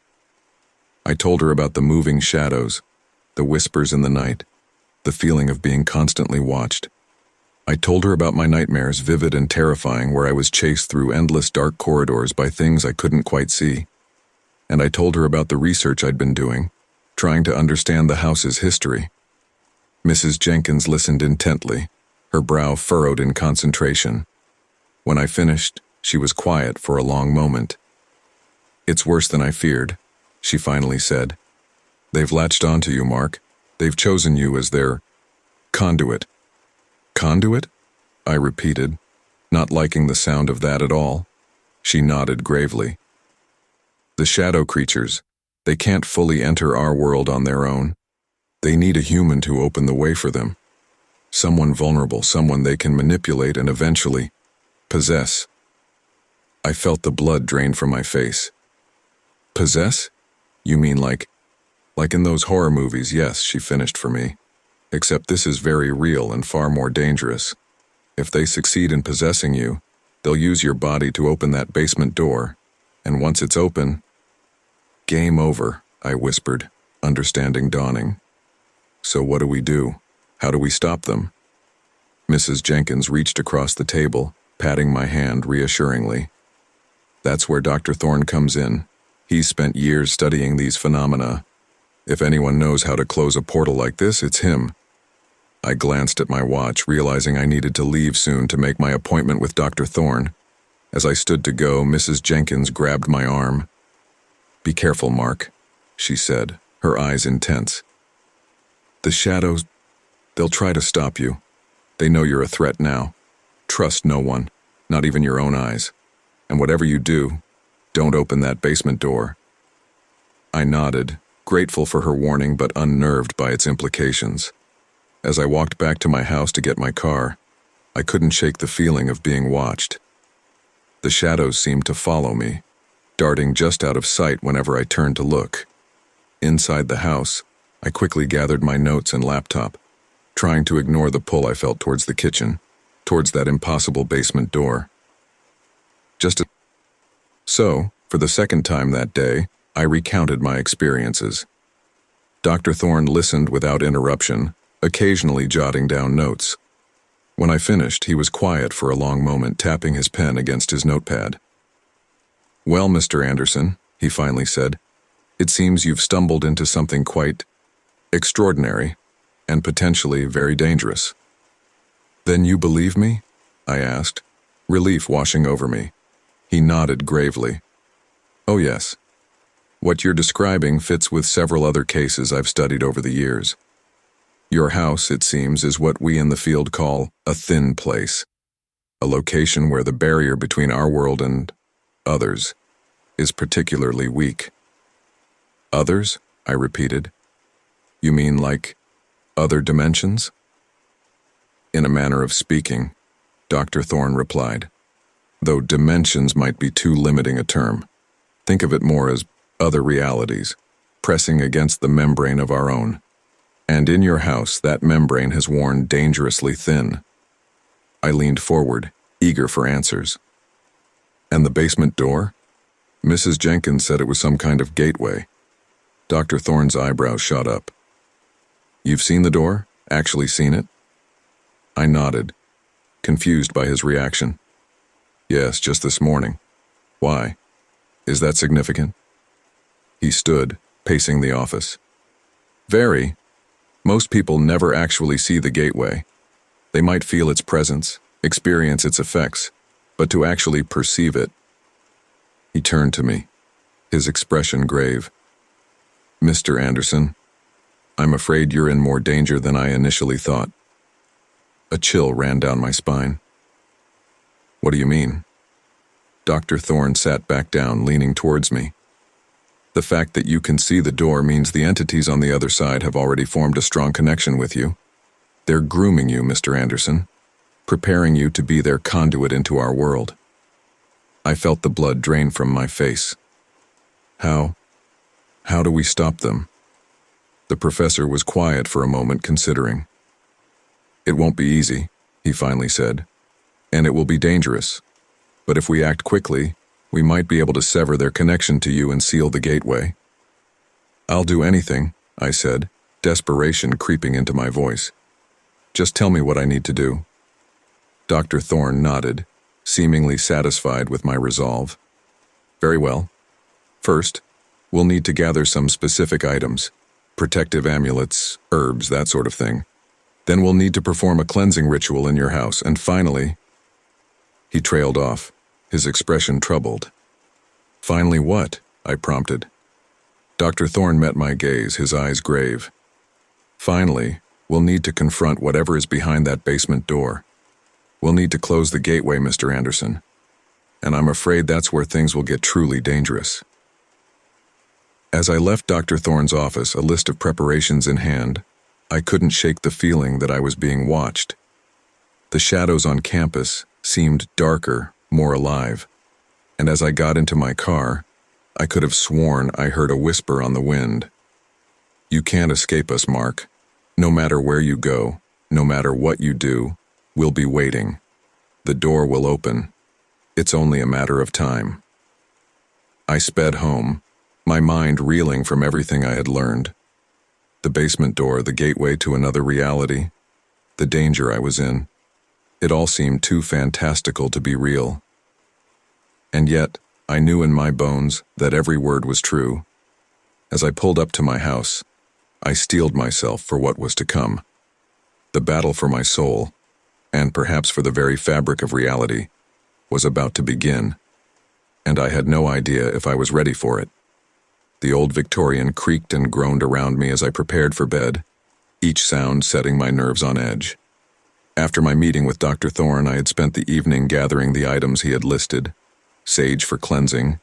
I told her about the moving shadows, the whispers in the night, the feeling of being constantly watched. I told her about my nightmares, vivid and terrifying, where I was chased through endless dark corridors by things I couldn't quite see. And I told her about the research I'd been doing, trying to understand the house's history. Mrs. Jenkins listened intently, her brow furrowed in concentration. When I finished, she was quiet for a long moment. "It's worse than I feared," she finally said. "They've latched onto you, Mark. They've chosen you as their conduit." "Conduit?" I repeated, not liking the sound of that at all. She nodded gravely. "The shadow creatures, they can't fully enter our world on their own. They need a human to open the way for them. Someone vulnerable, someone they can manipulate and eventually possess." I felt the blood drain from my face. "Possess? You mean like in those horror movies?" "Yes," she finished for me. "Except this is very real and far more dangerous. If they succeed in possessing you, they'll use your body to open that basement door, and once it's open—" "Game over," I whispered, understanding dawning. "So what do we do? How do we stop them?" Mrs. Jenkins reached across the table, patting my hand reassuringly. "That's where Dr. Thorne comes in. He's spent years studying these phenomena. If anyone knows how to close a portal like this, it's him. I glanced at my watch, realizing I needed to leave soon to make my appointment with Dr. Thorne. As I stood to go, Mrs. Jenkins grabbed my arm. "Be careful, Mark," she said, her eyes intense. "The shadows, they'll try to stop you. They know you're a threat now. Trust no one, not even your own eyes. And whatever you do, don't open that basement door." I nodded, grateful for her warning but unnerved by its implications. As I walked back to my house to get my car, I couldn't shake the feeling of being watched. The shadows seemed to follow me, darting just out of sight whenever I turned to look. Inside the house, I quickly gathered my notes and laptop, trying to ignore the pull I felt towards the kitchen, towards that impossible basement door. So, for the second time that day, I recounted my experiences. Dr. Thorne listened without interruption, occasionally jotting down notes. When I finished, he was quiet for a long moment, tapping his pen against his notepad. "Well, Mr. Anderson," he finally said, "it seems you've stumbled into something quite extraordinary and potentially very dangerous." "Then you believe me?" I asked, relief washing over me. He nodded gravely. "Oh yes. What you're describing fits with several other cases I've studied over the years. Your house, it seems, is what we in the field call a thin place, a location where the barrier between our world and others is particularly weak." "Others?" I repeated. "You mean like other dimensions?" "In a manner of speaking," Dr. Thorne replied, "though dimensions might be too limiting a term. Think of it more as other realities, pressing against the membrane of our own. And in your house, that membrane has worn dangerously thin." I leaned forward, eager for answers. "And the basement door?" Mrs. Jenkins said it was some kind of gateway. Dr. Thorne's eyebrows shot up. "You've seen the door? Actually seen it?" I nodded, confused by his reaction. "Yes, just this morning. Why? Is that significant?" He stood, pacing the office. "Very. Most people never actually see the gateway. They might feel its presence, experience its effects, but to actually perceive it." He turned to me, his expression grave. "Mr. Anderson, I'm afraid you're in more danger than I initially thought." A chill ran down my spine. "What do you mean?" Dr. Thorne sat back down, leaning towards me. "The fact that you can see the door means the entities on the other side have already formed a strong connection with you. They're grooming you, Mr. Anderson, preparing you to be their conduit into our world." I felt the blood drain from my face. How do we stop them?" The professor was quiet for a moment, considering. "It won't be easy," he finally said, "and it will be dangerous. But if we act quickly, we might be able to sever their connection to you and seal the gateway." "I'll do anything," I said, desperation creeping into my voice. "Just tell me what I need to do." Dr. Thorne nodded, seemingly satisfied with my resolve. "Very well. First, we'll need to gather some specific items, protective amulets, herbs, that sort of thing. Then we'll need to perform a cleansing ritual in your house, and finally—" He trailed off, his expression troubled. "Finally what?" I prompted. Dr. Thorne met my gaze, his eyes grave. "Finally, we'll need to confront whatever is behind that basement door. We'll need to close the gateway, Mr. Anderson. And I'm afraid that's where things will get truly dangerous." As I left Dr. Thorne's office, a list of preparations in hand, I couldn't shake the feeling that I was being watched. The shadows on campus seemed darker, more alive, and as I got into my car, I could have sworn I heard a whisper on the wind. "You can't escape us, Mark. No matter where you go, no matter what you do, we'll be waiting. The door will open. It's only a matter of time." I sped home, my mind reeling from everything I had learned. The basement door, the gateway to another reality, the danger I was in. It all seemed too fantastical to be real. And yet, I knew in my bones that every word was true. As I pulled up to my house, I steeled myself for what was to come. The battle for my soul, and perhaps for the very fabric of reality, was about to begin, and I had no idea if I was ready for it. The old Victorian creaked and groaned around me as I prepared for bed, each sound setting my nerves on edge. After my meeting with Dr. Thorne, I had spent the evening gathering the items he had listed: sage for cleansing,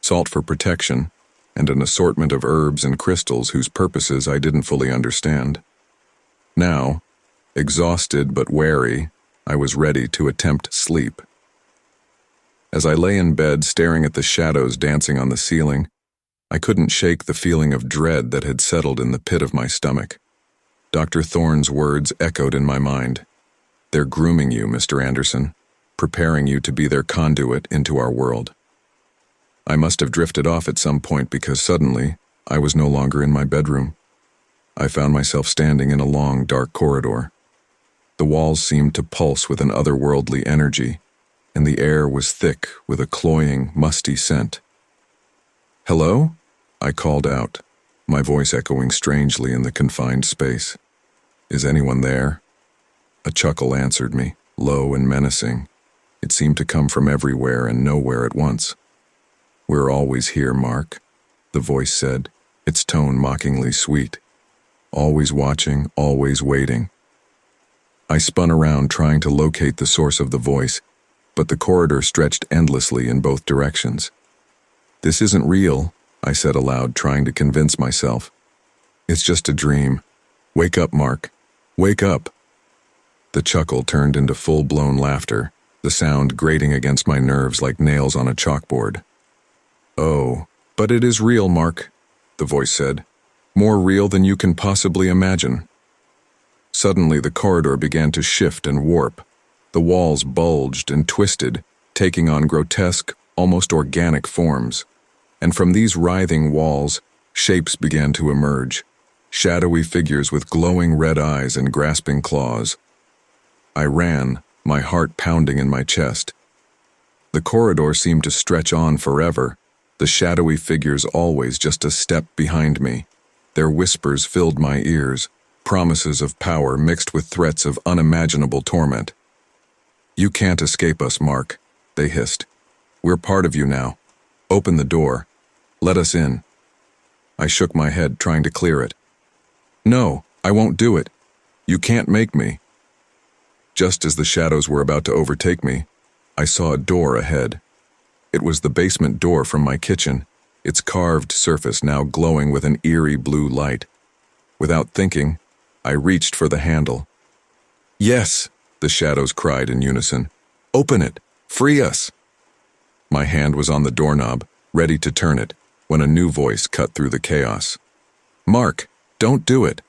salt for protection, and an assortment of herbs and crystals whose purposes I didn't fully understand. Now, exhausted but wary, I was ready to attempt sleep. As I lay in bed staring at the shadows dancing on the ceiling, I couldn't shake the feeling of dread that had settled in the pit of my stomach. Dr. Thorne's words echoed in my mind. "They're grooming you, Mr. Anderson, preparing you to be their conduit into our world." I must have drifted off at some point because suddenly I was no longer in my bedroom. I found myself standing in a long, dark corridor. The walls seemed to pulse with an otherworldly energy, and the air was thick with a cloying, musty scent. "Hello?" I called out, my voice echoing strangely in the confined space. "Is anyone there?" A chuckle answered me, low and menacing. It seemed to come from everywhere and nowhere at once. "We're always here, Mark," the voice said, its tone mockingly sweet. "Always watching, always waiting." I spun around trying to locate the source of the voice, but the corridor stretched endlessly in both directions. "This isn't real," I said aloud, trying to convince myself. "It's just a dream. Wake up, Mark. Wake up." The chuckle turned into full-blown laughter, the sound grating against my nerves like nails on a chalkboard. "Oh, but it is real, Mark," the voice said. "More real than you can possibly imagine." Suddenly, the corridor began to shift and warp. The walls bulged and twisted, taking on grotesque, almost organic forms. And from these writhing walls, shapes began to emerge, shadowy figures with glowing red eyes and grasping claws. I ran, my heart pounding in my chest. The corridor seemed to stretch on forever, the shadowy figures always just a step behind me. Their whispers filled my ears, promises of power mixed with threats of unimaginable torment. "You can't escape us, Mark," they hissed. "We're part of you now. Open the door. Let us in." I shook my head, trying to clear it. "No, I won't do it. You can't make me." Just as the shadows were about to overtake me, I saw a door ahead. It was the basement door from my kitchen, its carved surface now glowing with an eerie blue light. Without thinking, I reached for the handle. "Yes," the shadows cried in unison. "Open it! Free us!" My hand was on the doorknob, ready to turn it, when a new voice cut through the chaos. "Mark, don't do it!"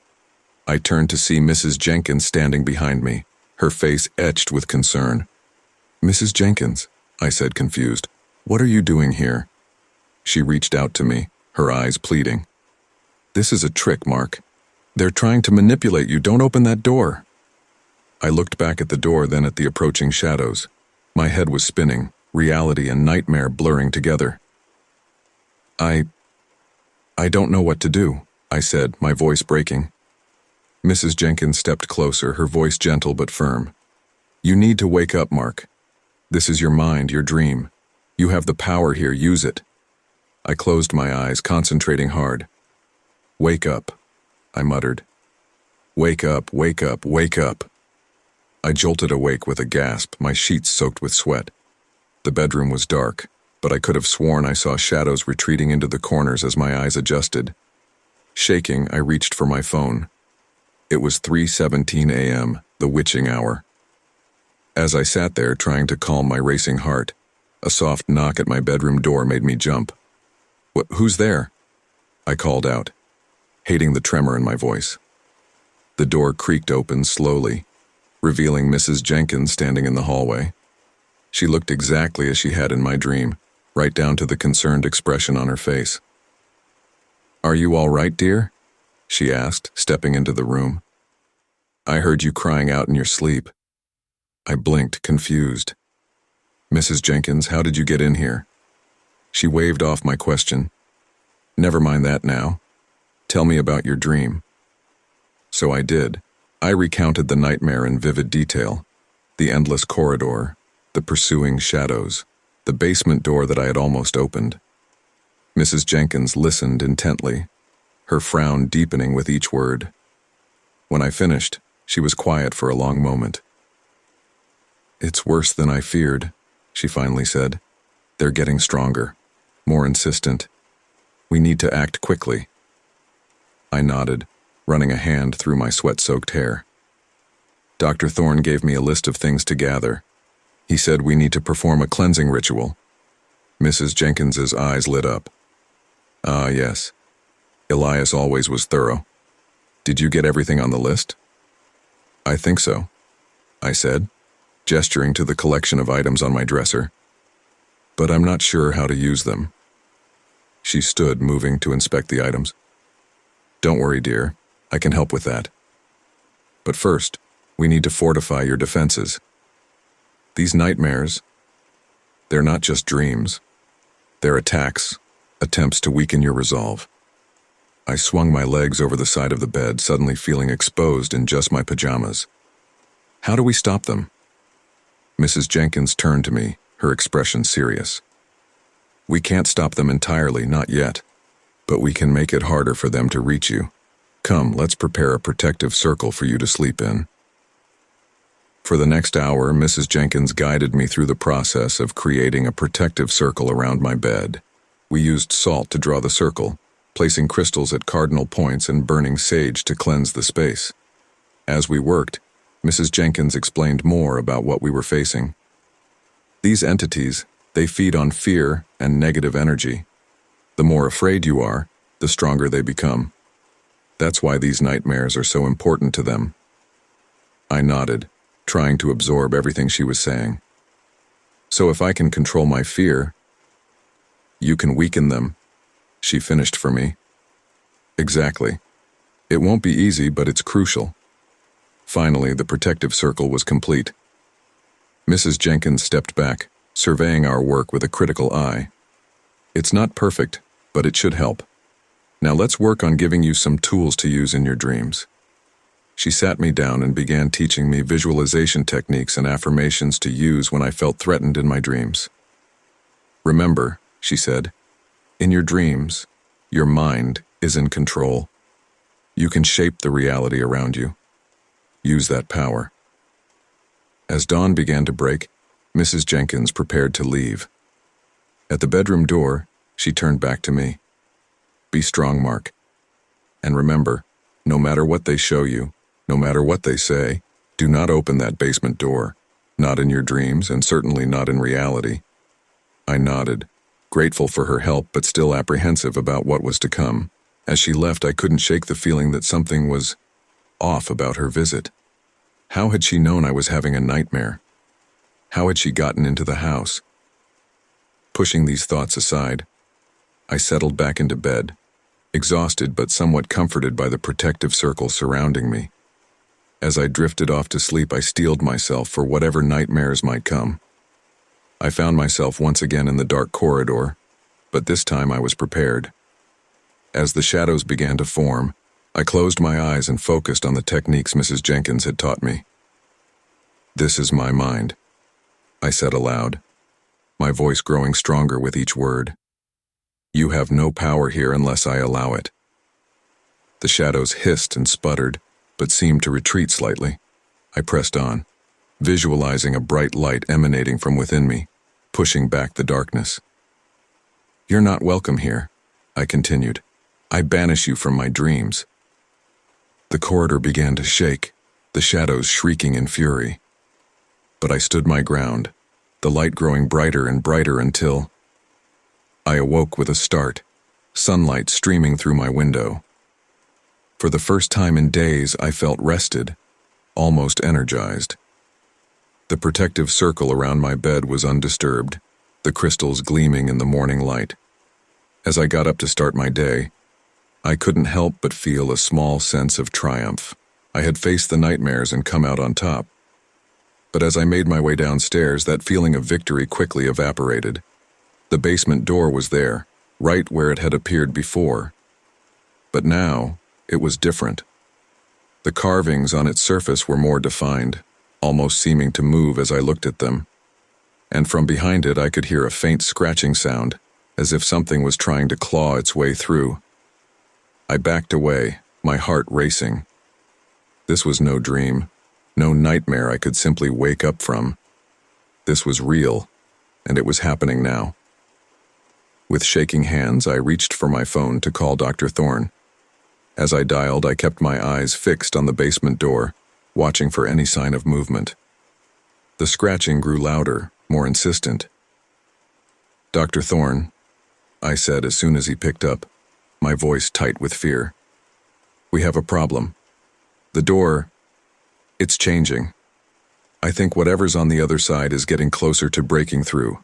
I turned to see Mrs. Jenkins standing behind me, her face etched with concern. "Mrs. Jenkins," I said, confused, "what are you doing here?" She reached out to me, her eyes pleading. "This is a trick, Mark. They're trying to manipulate you. Don't open that door." I looked back at the door, then at the approaching shadows. My head was spinning, reality and nightmare blurring together. I don't know what to do," I said, my voice breaking. Mrs. Jenkins stepped closer, her voice gentle but firm. "You need to wake up, Mark. This is your mind, your dream. You have the power here, use it." I closed my eyes, concentrating hard. "Wake up," I muttered. "Wake up, wake up, wake up." I jolted awake with a gasp, my sheets soaked with sweat. The bedroom was dark, but I could have sworn I saw shadows retreating into the corners as my eyes adjusted. Shaking, I reached for my phone. It was 3:17 a.m., the witching hour. As I sat there trying to calm my racing heart, a soft knock at my bedroom door made me jump. Who's there?" I called out, hating the tremor in my voice. The door creaked open slowly, revealing Mrs. Jenkins standing in the hallway. She looked exactly as she had in my dream, right down to the concerned expression on her face. "Are you all right, dear?" she asked, stepping into the room. "I heard you crying out in your sleep." I blinked, confused. "Mrs. Jenkins, how did you get in here?" She waved off my question. Never mind that now. Tell me about your dream. So I did. I recounted the nightmare in vivid detail. The endless corridor, the pursuing shadows, the basement door that I had almost opened. Mrs. Jenkins listened intently, her frown deepening with each word. When I finished, she was quiet for a long moment. "It's worse than I feared," she finally said. "They're getting stronger, more insistent. We need to act quickly." I nodded, running a hand through my sweat-soaked hair. Dr. Thorne gave me a list of things to gather. He said we need to perform a cleansing ritual. Mrs. Jenkins's eyes lit up. "Ah, yes. Elias always was thorough. Did you get everything on the list?" "I think so," I said, gesturing to the collection of items on my dresser. "But I'm not sure how to use them." She stood, moving to inspect the items. "Don't worry, dear. I can help with that. But first, we need to fortify your defenses. These nightmares, they're not just dreams. They're attacks, attempts to weaken your resolve." I swung my legs over the side of the bed, suddenly feeling exposed in just my pajamas. "How do we stop them?" Mrs. Jenkins turned to me, her expression serious. "We can't stop them entirely, not yet. But we can make it harder for them to reach you. Come, let's prepare a protective circle for you to sleep in." For the next hour, Mrs. Jenkins guided me through the process of creating a protective circle around my bed. We used salt to draw the circle, placing crystals at cardinal points and burning sage to cleanse the space. As we worked, Mrs. Jenkins explained more about what we were facing. These entities, they feed on fear and negative energy. The more afraid you are, the stronger they become. That's why these nightmares are so important to them. I nodded, trying to absorb everything she was saying. "So if I can control my fear, you can weaken them," she finished for me. "Exactly. It won't be easy, but it's crucial." Finally, the protective circle was complete. Mrs. Jenkins stepped back, surveying our work with a critical eye. "It's not perfect, but it should help. Now let's work on giving you some tools to use in your dreams." She sat me down and began teaching me visualization techniques and affirmations to use when I felt threatened in my dreams. "Remember," she said, "in your dreams, your mind is in control. You can shape the reality around you. Use that power." As dawn began to break, Mrs. Jenkins prepared to leave. At the bedroom door, she turned back to me. "Be strong, Mark. And remember, no matter what they show you, no matter what they say, do not open that basement door. Not in your dreams, and certainly not in reality." I nodded, grateful for her help but still apprehensive about what was to come. As she left, I couldn't shake the feeling that something was off about her visit. How had she known I was having a nightmare? How had she gotten into the house? Pushing these thoughts aside, I settled back into bed, exhausted but somewhat comforted by the protective circle surrounding me. As I drifted off to sleep, I steeled myself for whatever nightmares might come. I found myself once again in the dark corridor, but this time I was prepared. As the shadows began to form, I closed my eyes and focused on the techniques Mrs. Jenkins had taught me. "This is my mind," I said aloud, my voice growing stronger with each word. "You have no power here unless I allow it." The shadows hissed and sputtered, but seemed to retreat slightly. I pressed on, visualizing a bright light emanating from within me, pushing back the darkness. "You're not welcome here," I continued. "I banish you from my dreams." The corridor began to shake, the shadows shrieking in fury. But I stood my ground, the light growing brighter and brighter until I awoke with a start, sunlight streaming through my window. For the first time in days, I felt rested, almost energized. The protective circle around my bed was undisturbed, the crystals gleaming in the morning light. As I got up to start my day, I couldn't help but feel a small sense of triumph. I had faced the nightmares and come out on top. But as I made my way downstairs, that feeling of victory quickly evaporated. The basement door was there, right where it had appeared before. But now, it was different. The carvings on its surface were more defined, almost seeming to move as I looked at them. And from behind it I could hear a faint scratching sound, as if something was trying to claw its way through. I backed away, my heart racing. This was no dream, no nightmare I could simply wake up from. This was real, and it was happening now. With shaking hands, I reached for my phone to call Dr. Thorne. As I dialed, I kept my eyes fixed on the basement door, watching for any sign of movement. The scratching grew louder, more insistent. "Dr. Thorne," I said as soon as he picked up, my voice tight with fear. "We have a problem. The door, it's changing. I think whatever's on the other side is getting closer to breaking through."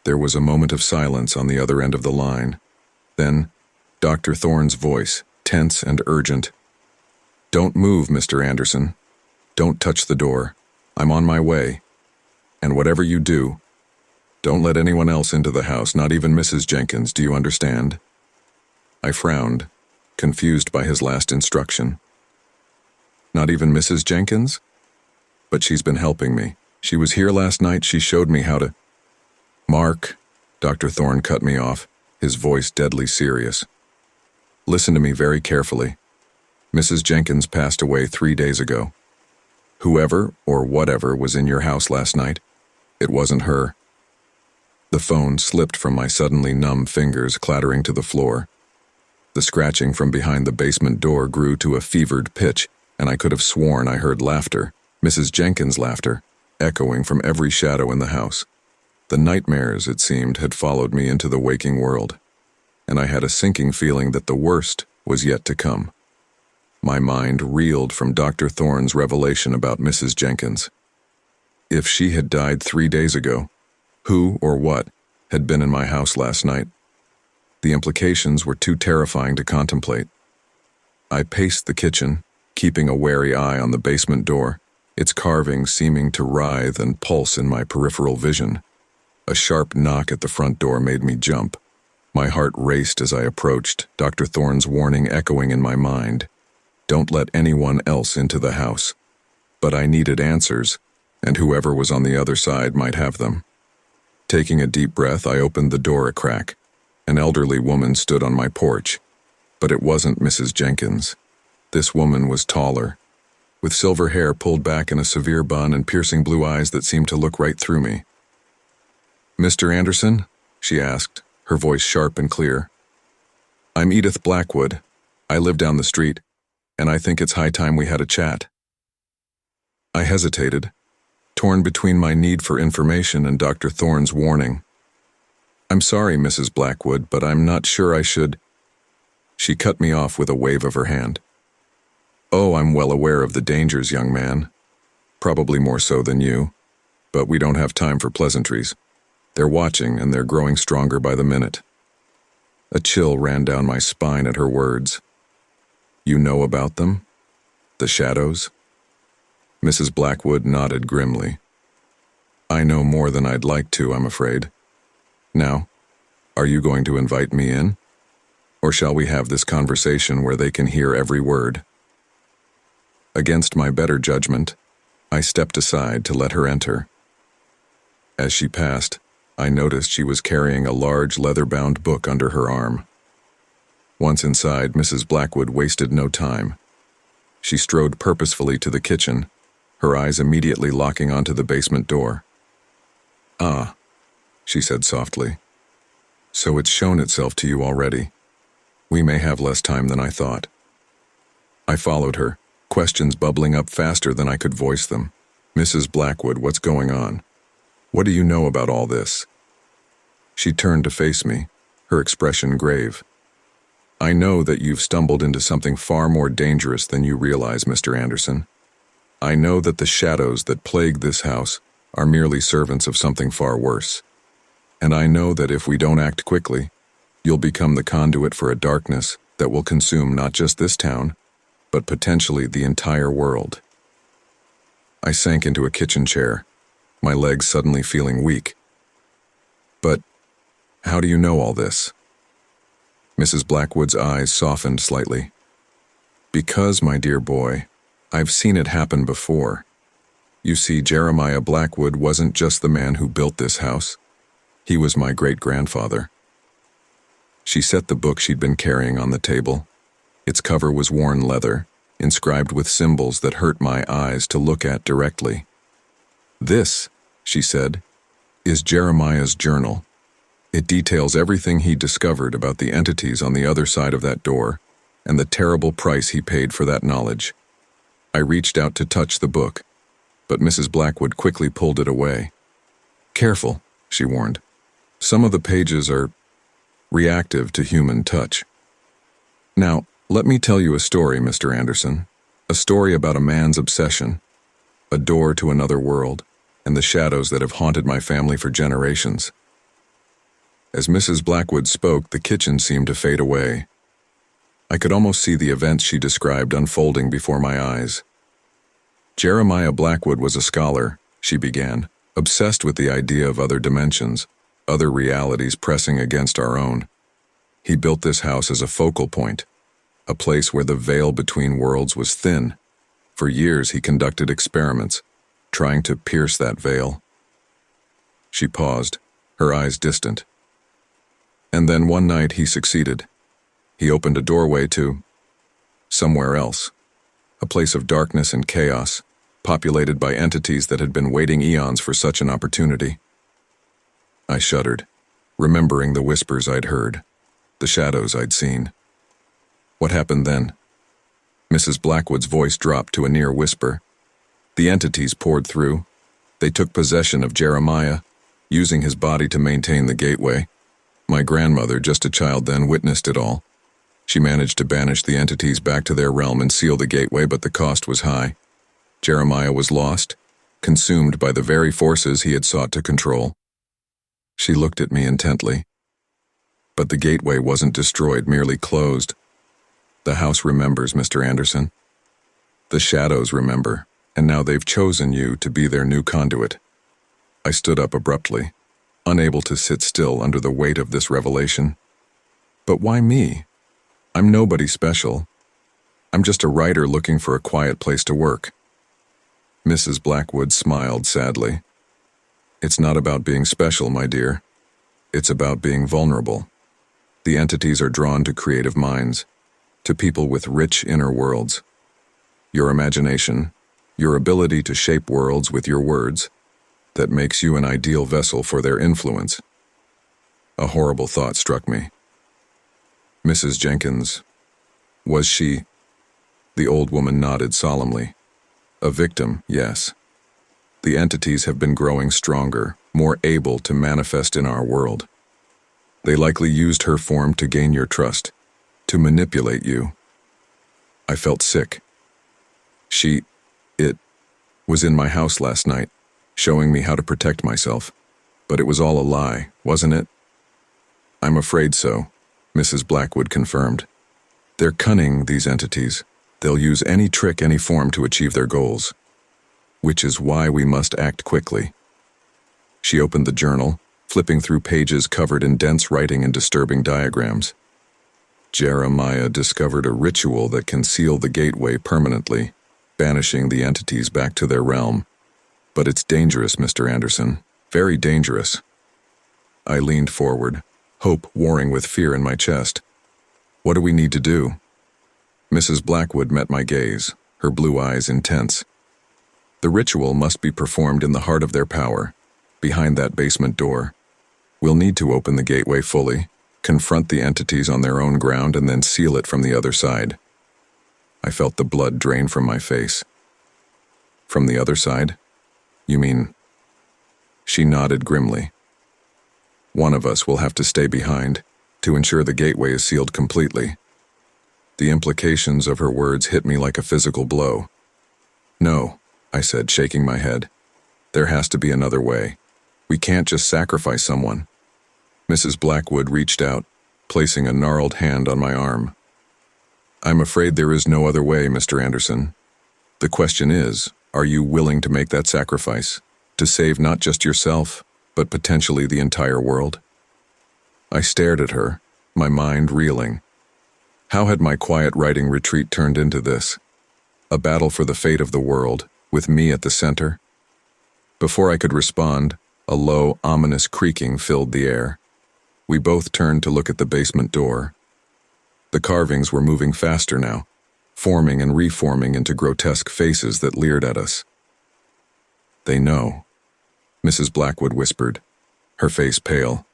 There was a moment of silence on the other end of the line. Then, Dr. Thorne's voice, tense and urgent. "Don't move, Mr. Anderson. Don't touch the door. I'm on my way. And whatever you do, don't let anyone else into the house, not even Mrs. Jenkins, do you understand?" I frowned, confused by his last instruction. "Not even Mrs. Jenkins? But she's been helping me. She was here last night, she showed me how to—" "Mark," Dr. Thorne cut me off, his voice deadly serious. "Listen to me very carefully. Mrs. Jenkins passed away 3 days ago. Whoever or whatever was in your house last night, it wasn't her." The phone slipped from my suddenly numb fingers, clattering to the floor. The scratching from behind the basement door grew to a fevered pitch, and I could have sworn I heard laughter, Mrs. Jenkins' laughter, echoing from every shadow in the house. The nightmares, it seemed, had followed me into the waking world, and I had a sinking feeling that the worst was yet to come. My mind reeled from Dr. Thorne's revelation about Mrs. Jenkins. If she had died 3 days ago, who or what had been in my house last night? The implications were too terrifying to contemplate. I paced the kitchen, keeping a wary eye on the basement door, its carvings seeming to writhe and pulse in my peripheral vision. A sharp knock at the front door made me jump. My heart raced as I approached, Dr. Thorne's warning echoing in my mind. Don't let anyone else into the house. But I needed answers, and whoever was on the other side might have them. Taking a deep breath, I opened the door a crack. An elderly woman stood on my porch, but it wasn't Mrs. Jenkins. This woman was taller, with silver hair pulled back in a severe bun and piercing blue eyes that seemed to look right through me. "Mr. Anderson?" she asked, her voice sharp and clear. "I'm Edith Blackwood. I live down the street, and I think it's high time we had a chat." I hesitated, torn between my need for information and Dr. Thorne's warning. "I'm sorry, Mrs. Blackwood, but I'm not sure I should—" She cut me off with a wave of her hand. "Oh, I'm well aware of the dangers, young man. Probably more so than you. But we don't have time for pleasantries. They're watching, and they're growing stronger by the minute." A chill ran down my spine at her words. "You know about them? The shadows?" Mrs. Blackwood nodded grimly. "I know more than I'd like to, I'm afraid. Now, are you going to invite me in? Or shall we have this conversation where they can hear every word?" Against my better judgment, I stepped aside to let her enter. As she passed, I noticed she was carrying a large leather-bound book under her arm. Once inside, Mrs. Blackwood wasted no time. She strode purposefully to the kitchen, her eyes immediately locking onto the basement door. "Ah," she said softly. "So it's shown itself to you already. We may have less time than I thought." I followed her, questions bubbling up faster than I could voice them. "Mrs. Blackwood, what's going on? What do you know about all this?" She turned to face me, her expression grave. "I know that you've stumbled into something far more dangerous than you realize, Mr. Anderson. I know that the shadows that plague this house are merely servants of something far worse. And I know that if we don't act quickly, you'll become the conduit for a darkness that will consume not just this town, but potentially the entire world." I sank into a kitchen chair, my legs suddenly feeling weak. "But How do you know all this? Mrs. Blackwood's eyes softened slightly. Because, my dear boy, I've seen it happen before. You see, Jeremiah Blackwood wasn't just the man who built this house. He was my great-grandfather. She set the book she'd been carrying on the table. Its cover was worn leather, inscribed with symbols that hurt my eyes to look at directly. This, she said, is Jeremiah's journal. It details everything he discovered about the entities on the other side of that door and the terrible price he paid for that knowledge. I reached out to touch the book, but Mrs. Blackwood quickly pulled it away. Careful, she warned. Some of the pages are reactive to human touch. Now, let me tell you a story, Mr. Anderson. A story about a man's obsession, a door to another world, and the shadows that have haunted my family for generations. As Mrs. Blackwood spoke, the kitchen seemed to fade away. I could almost see the events she described unfolding before my eyes. Jeremiah Blackwood was a scholar, she began, obsessed with the idea of other dimensions, other realities pressing against our own. He built this house as a focal point, a place where the veil between worlds was thin. For years he conducted experiments, trying to pierce that veil. She paused, her eyes distant. And then one night he succeeded. He opened a doorway to somewhere else, a place of darkness and chaos, populated by entities that had been waiting eons for such an opportunity. I shuddered, remembering the whispers I'd heard, the shadows I'd seen. What happened then? Mrs. Blackwood's voice dropped to a near whisper. The entities poured through. They took possession of Jeremiah, using his body to maintain the gateway. My grandmother, just a child then, witnessed it all. She managed to banish the entities back to their realm and seal the gateway, but the cost was high. Jeremiah was lost, consumed by the very forces he had sought to control. She looked at me intently. But the gateway wasn't destroyed, merely closed. The house remembers, Mr. Anderson. The shadows remember, and now they've chosen you to be their new conduit. I stood up abruptly, unable to sit still under the weight of this revelation. But why me? I'm nobody special. I'm just a writer looking for a quiet place to work. Mrs. Blackwood smiled sadly. It's not about being special, my dear. It's about being vulnerable. The entities are drawn to creative minds, to people with rich inner worlds. Your imagination, your ability to shape worlds with your words, that makes you an ideal vessel for their influence. A horrible thought struck me. Mrs. Jenkins, was she? The old woman nodded solemnly. A victim, yes. The entities have been growing stronger, more able to manifest in our world. They likely used her form to gain your trust, to manipulate you. I felt sick. It was in my house last night, showing me how to protect myself. But it was all a lie, wasn't it? I'm afraid so, Mrs. Blackwood confirmed. They're cunning, these entities. They'll use any trick, any form to achieve their goals. Which is why we must act quickly. She opened the journal, flipping through pages covered in dense writing and disturbing diagrams. Jeremiah discovered a ritual that can seal the gateway permanently, banishing the entities back to their realm. But it's dangerous, Mr. Anderson. Very dangerous. I leaned forward, hope warring with fear in my chest. What do we need to do? Mrs. Blackwood met my gaze, her blue eyes intense. The ritual must be performed in the heart of their power, behind that basement door. We'll need to open the gateway fully, confront the entities on their own ground, and then seal it from the other side. I felt the blood drain from my face. From the other side? You mean? She nodded grimly. One of us will have to stay behind, to ensure the gateway is sealed completely. The implications of her words hit me like a physical blow. No, I said, shaking my head. There has to be another way. We can't just sacrifice someone. Mrs. Blackwood reached out, placing a gnarled hand on my arm. I'm afraid there is no other way, Mr. Anderson. The question is, are you willing to make that sacrifice, to save not just yourself, but potentially the entire world? I stared at her, my mind reeling. How had my quiet writing retreat turned into this? A battle for the fate of the world, with me at the center? Before I could respond, a low, ominous creaking filled the air. We both turned to look at the basement door. The carvings were moving faster now, forming and reforming into grotesque faces that leered at us. "They know," Mrs. Blackwood whispered, her face pale.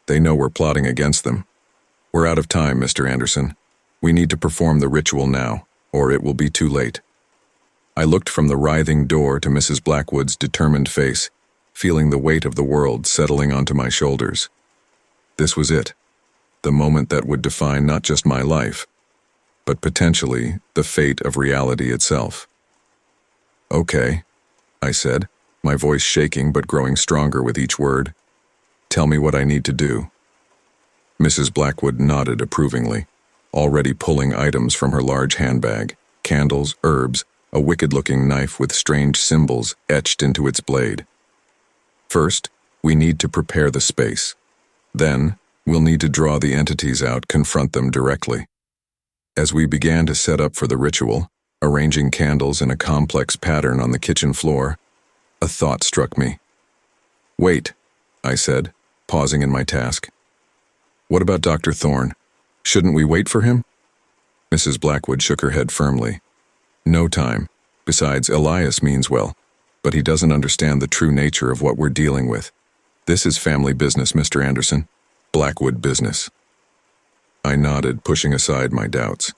"They know we're plotting against them. We're out of time, Mr. Anderson. We need to perform the ritual now, or it will be too late." I looked from the writhing door to Mrs. Blackwood's determined face, feeling the weight of the world settling onto my shoulders. This was it, the moment that would define not just my life, but potentially the fate of reality itself. "Okay," I said, my voice shaking but growing stronger with each word. "Tell me what I need to do." Mrs. Blackwood nodded approvingly, already pulling items from her large handbag, candles, herbs, a wicked-looking knife with strange symbols etched into its blade. "First, we need to prepare the space. Then, we'll need to draw the entities out, confront them directly." As we began to set up for the ritual, arranging candles in a complex pattern on the kitchen floor, a thought struck me. "Wait," I said, pausing in my task. "What about Dr. Thorne? Shouldn't we wait for him?" Mrs. Blackwood shook her head firmly. "No time. Besides, Elias means well, but he doesn't understand the true nature of what we're dealing with. This is family business, Mr. Anderson. Blackwood business." I nodded, pushing aside my doubts.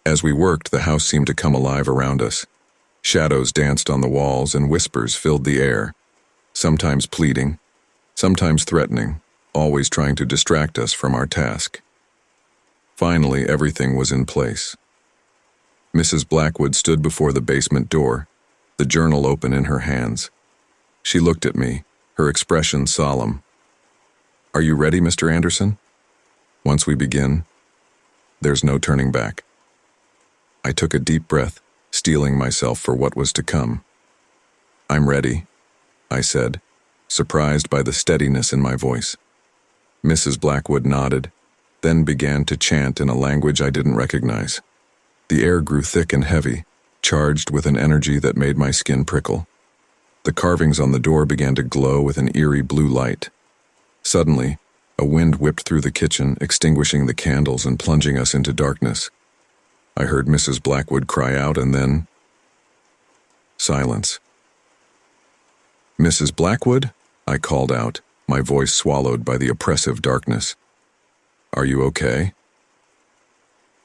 As we worked, the house seemed to come alive around us. Shadows danced on the walls and whispers filled the air, sometimes pleading, sometimes threatening, always trying to distract us from our task. Finally, everything was in place. Mrs. Blackwood stood before the basement door, the journal open in her hands. She looked at me, her expression solemn. "Are you ready, Mr. Anderson? Once we begin, there's no turning back." I took a deep breath, steeling myself for what was to come. "I'm ready," I said, surprised by the steadiness in my voice. Mrs. Blackwood nodded, then began to chant in a language I didn't recognize. The air grew thick and heavy, charged with an energy that made my skin prickle. The carvings on the door began to glow with an eerie blue light. Suddenly, a wind whipped through the kitchen, extinguishing the candles and plunging us into darkness. I heard Mrs. Blackwood cry out and then... silence. "Mrs. Blackwood?" I called out, my voice swallowed by the oppressive darkness. "Are you okay?"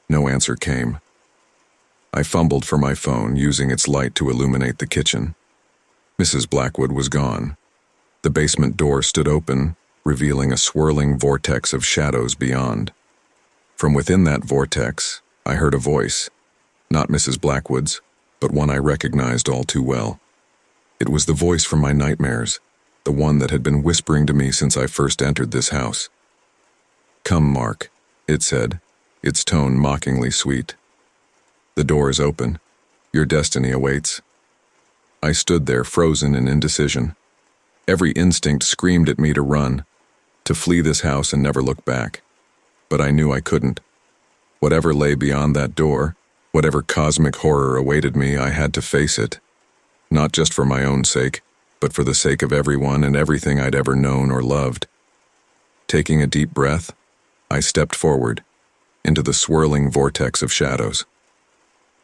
No answer came. I fumbled for my phone, using its light to illuminate the kitchen. Mrs. Blackwood was gone. The basement door stood open, revealing a swirling vortex of shadows beyond. From within that vortex, I heard a voice, not Mrs. Blackwood's, but one I recognized all too well. It was the voice from my nightmares, the one that had been whispering to me since I first entered this house. "Come, Mark," it said, its tone mockingly sweet. "The door is open. Your destiny awaits." I stood there, frozen in indecision. Every instinct screamed at me to run, to flee this house and never look back. But I knew I couldn't. Whatever lay beyond that door, whatever cosmic horror awaited me, I had to face it. Not just for my own sake, but for the sake of everyone and everything I'd ever known or loved. Taking a deep breath, I stepped forward, into the swirling vortex of shadows.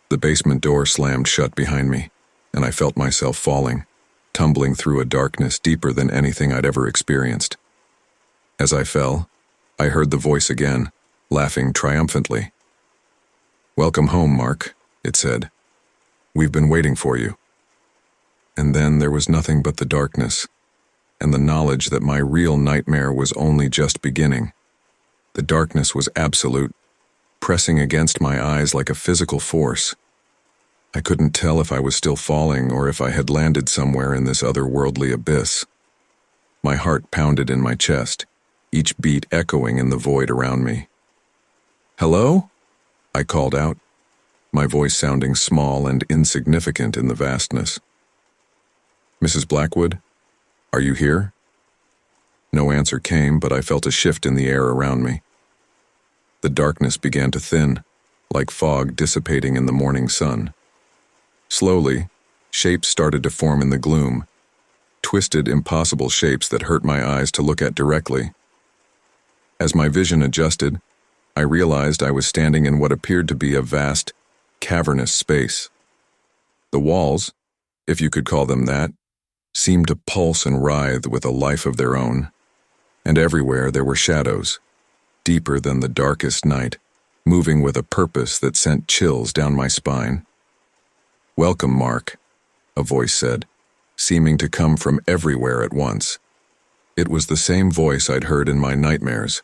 The basement door slammed shut behind me, and I felt myself falling, tumbling through a darkness deeper than anything I'd ever experienced. As I fell, I heard the voice again, laughing triumphantly. "Welcome home, Mark," it said. "We've been waiting for you." And then there was nothing but the darkness, and the knowledge that my real nightmare was only just beginning. The darkness was absolute, pressing against my eyes like a physical force. I couldn't tell if I was still falling or if I had landed somewhere in this otherworldly abyss. My heart pounded in my chest, each beat echoing in the void around me. "Hello?" I called out, my voice sounding small and insignificant in the vastness. "Mrs. Blackwood, are you here?" No answer came, but I felt a shift in the air around me. The darkness began to thin, like fog dissipating in the morning sun. Slowly, shapes started to form in the gloom, twisted, impossible shapes that hurt my eyes to look at directly. As my vision adjusted, I realized I was standing in what appeared to be a vast, cavernous space. The walls, if you could call them that, seemed to pulse and writhe with a life of their own, and everywhere there were shadows, deeper than the darkest night, moving with a purpose that sent chills down my spine. "Welcome, Mark," a voice said, seeming to come from everywhere at once. It was the same voice I'd heard in my nightmares,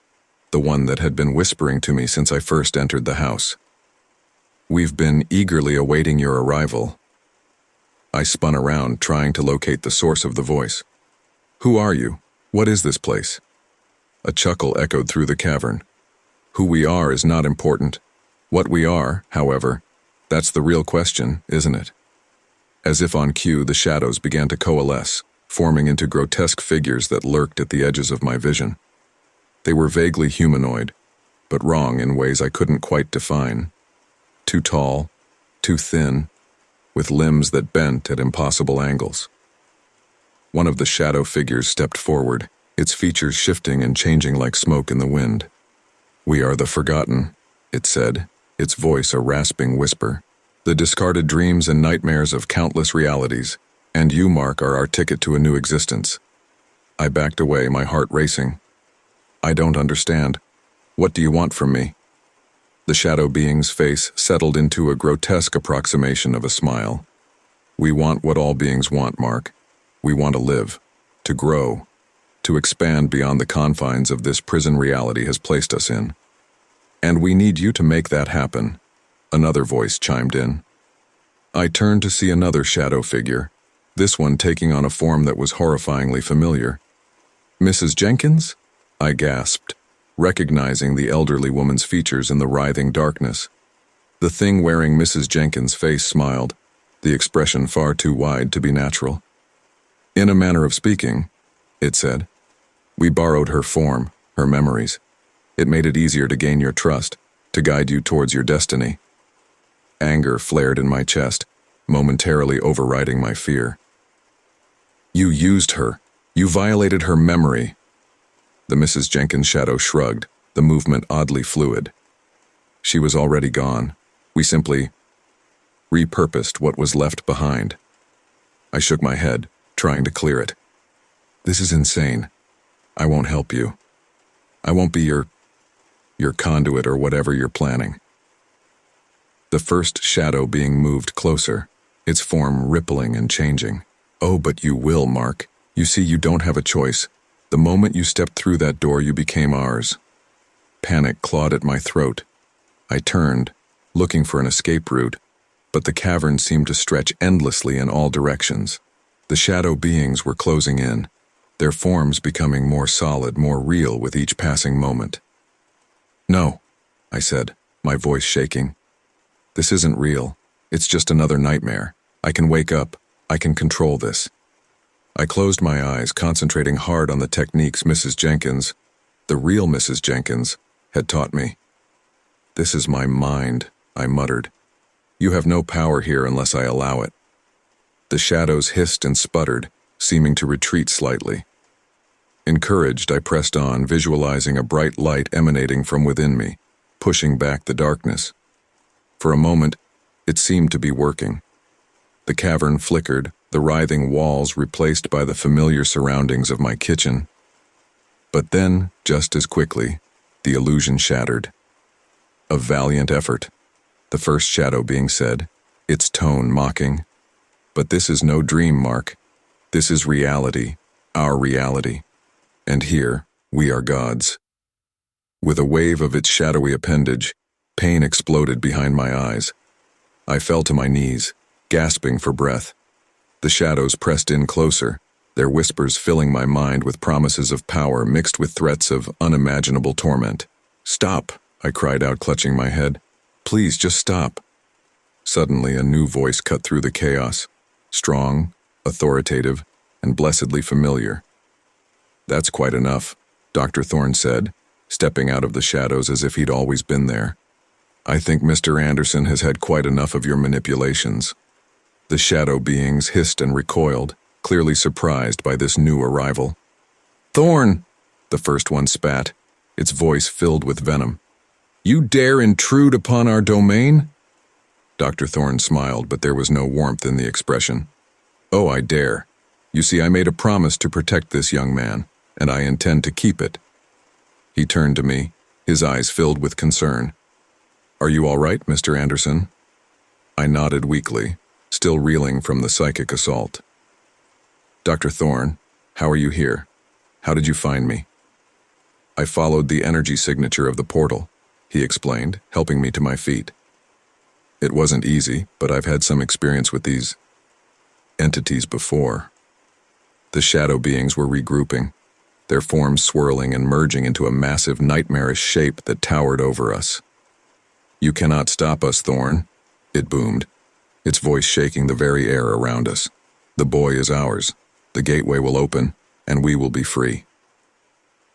the one that had been whispering to me since I first entered the house. "We've been eagerly awaiting your arrival." I spun around, trying to locate the source of the voice. "Who are you? What is this place?" A chuckle echoed through the cavern. "Who we are is not important. What we are, however, that's the real question, isn't it?" As if on cue, the shadows began to coalesce, forming into grotesque figures that lurked at the edges of my vision. They were vaguely humanoid, but wrong in ways I couldn't quite define. Too tall, too thin, with limbs that bent at impossible angles. One of the shadow figures stepped forward, its features shifting and changing like smoke in the wind. "We are the forgotten," it said, its voice a rasping whisper. "The discarded dreams and nightmares of countless realities, and you, Mark, are our ticket to a new existence." I backed away, my heart racing. "I don't understand. What do you want from me?" The shadow being's face settled into a grotesque approximation of a smile. "We want what all beings want, Mark. We want to live, to grow, to expand beyond the confines of this prison reality has placed us in. And we need you to make that happen," another voice chimed in. I turned to see another shadow figure, this one taking on a form that was horrifyingly familiar. "Mrs. Jenkins?" I gasped, recognizing the elderly woman's features in the writhing darkness. The thing wearing Mrs. Jenkins' face smiled, the expression far too wide to be natural. "In a manner of speaking," it said. "We borrowed her form, her memories. It made it easier to gain your trust, to guide you towards your destiny." Anger flared in my chest, momentarily overriding my fear. "You used her. You violated her memory." The Mrs. Jenkins shadow shrugged, the movement oddly fluid. "She was already gone. We simply repurposed what was left behind." I shook my head, trying to clear it. "This is insane. I won't help you. I won't be your conduit or whatever you're planning." The first shadow being moved closer, its form rippling and changing. "Oh, but you will, Mark. You see, you don't have a choice. The moment you stepped through that door, you became ours." Panic clawed at my throat. I turned, looking for an escape route, but the cavern seemed to stretch endlessly in all directions. The shadow beings were closing in, their forms becoming more solid, more real with each passing moment. "No," I said, my voice shaking. "This isn't real. It's just another nightmare. I can wake up. I can control this." I closed my eyes, concentrating hard on the techniques Mrs. Jenkins, the real Mrs. Jenkins, had taught me. "This is my mind," I muttered. "You have no power here unless I allow it." The shadows hissed and sputtered, seeming to retreat slightly. Encouraged, I pressed on, visualizing a bright light emanating from within me, pushing back the darkness. For a moment, it seemed to be working. The cavern flickered, the writhing walls replaced by the familiar surroundings of my kitchen. But then, just as quickly, the illusion shattered. "A valiant effort," the first shadow being said, its tone mocking. "But this is no dream, Mark. This is reality, our reality. And here, we are gods." With a wave of its shadowy appendage, pain exploded behind my eyes. I fell to my knees, gasping for breath. The shadows pressed in closer, their whispers filling my mind with promises of power mixed with threats of unimaginable torment. "Stop," I cried out, clutching my head. "Please, just stop." Suddenly, a new voice cut through the chaos, strong, authoritative, and blessedly familiar. That's quite enough, Dr. Thorne said, stepping out of the shadows as if he'd always been there. I think Mr. Anderson has had quite enough of your manipulations. The shadow beings hissed and recoiled, clearly surprised by this new arrival. Thorne, the first one spat, its voice filled with venom. You dare intrude upon our domain? Dr. Thorne smiled, but there was no warmth in the expression. Oh, I dare. You see, I made a promise to protect this young man, and I intend to keep it. He turned to me, his eyes filled with concern. Are you all right, Mr. Anderson? I nodded weakly, still reeling from the psychic assault. Dr. Thorne, how are you here? How did you find me? I followed the energy signature of the portal, he explained, helping me to my feet. It wasn't easy, but I've had some experience with these entities before. The shadow beings were regrouping, their forms swirling and merging into a massive nightmarish shape that towered over us. You cannot stop us, Thorne, it boomed, its voice shaking the very air around us. The boy is ours. The gateway will open, and we will be free.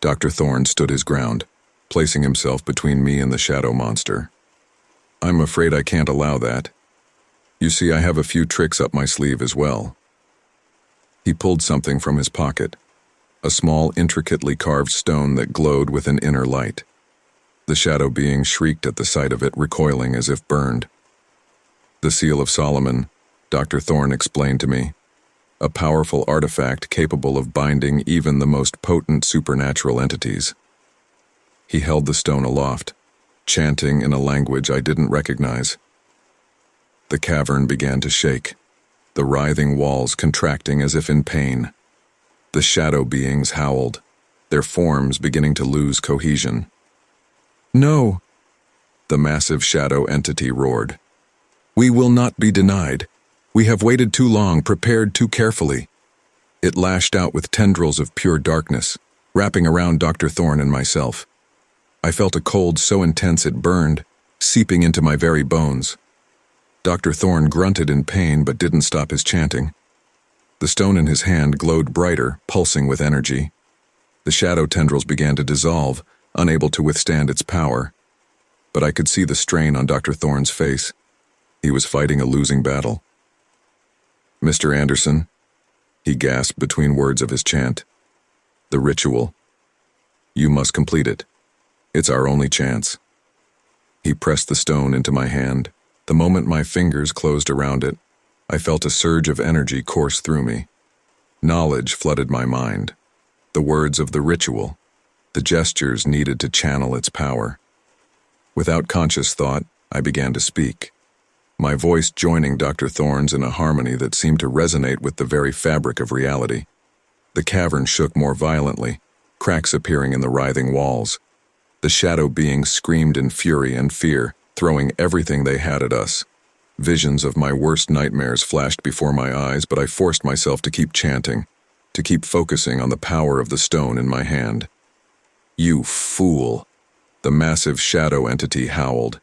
Dr. Thorne stood his ground, placing himself between me and the shadow monster. I'm afraid I can't allow that. You see, I have a few tricks up my sleeve as well. He pulled something from his pocket, a small, intricately carved stone that glowed with an inner light. The shadow being shrieked at the sight of it, recoiling as if burned. The Seal of Solomon, Dr. Thorne explained to me, a powerful artifact capable of binding even the most potent supernatural entities. He held the stone aloft, chanting in a language I didn't recognize. The cavern began to shake, the writhing walls contracting as if in pain. The shadow beings howled, their forms beginning to lose cohesion. No, the massive shadow entity roared. We will not be denied. We have waited too long, prepared too carefully. It lashed out with tendrils of pure darkness, wrapping around Dr. Thorne and myself. I felt a cold so intense it burned, seeping into my very bones. Dr. Thorne grunted in pain but didn't stop his chanting. The stone in his hand glowed brighter, pulsing with energy. The shadow tendrils began to dissolve, unable to withstand its power. But I could see the strain on Dr. Thorne's face. He was fighting a losing battle. Mr. Anderson, he gasped between words of his chant. The ritual. You must complete it. It's our only chance. He pressed the stone into my hand. The moment my fingers closed around it, I felt a surge of energy course through me. Knowledge flooded my mind. The words of the ritual, the gestures needed to channel its power. Without conscious thought, I began to speak, my voice joining Dr. Thorne's in a harmony that seemed to resonate with the very fabric of reality. The cavern shook more violently, cracks appearing in the writhing walls. The shadow beings screamed in fury and fear, throwing everything they had at us. Visions of my worst nightmares flashed before my eyes, but I forced myself to keep chanting, to keep focusing on the power of the stone in my hand. You fool! The massive shadow entity howled.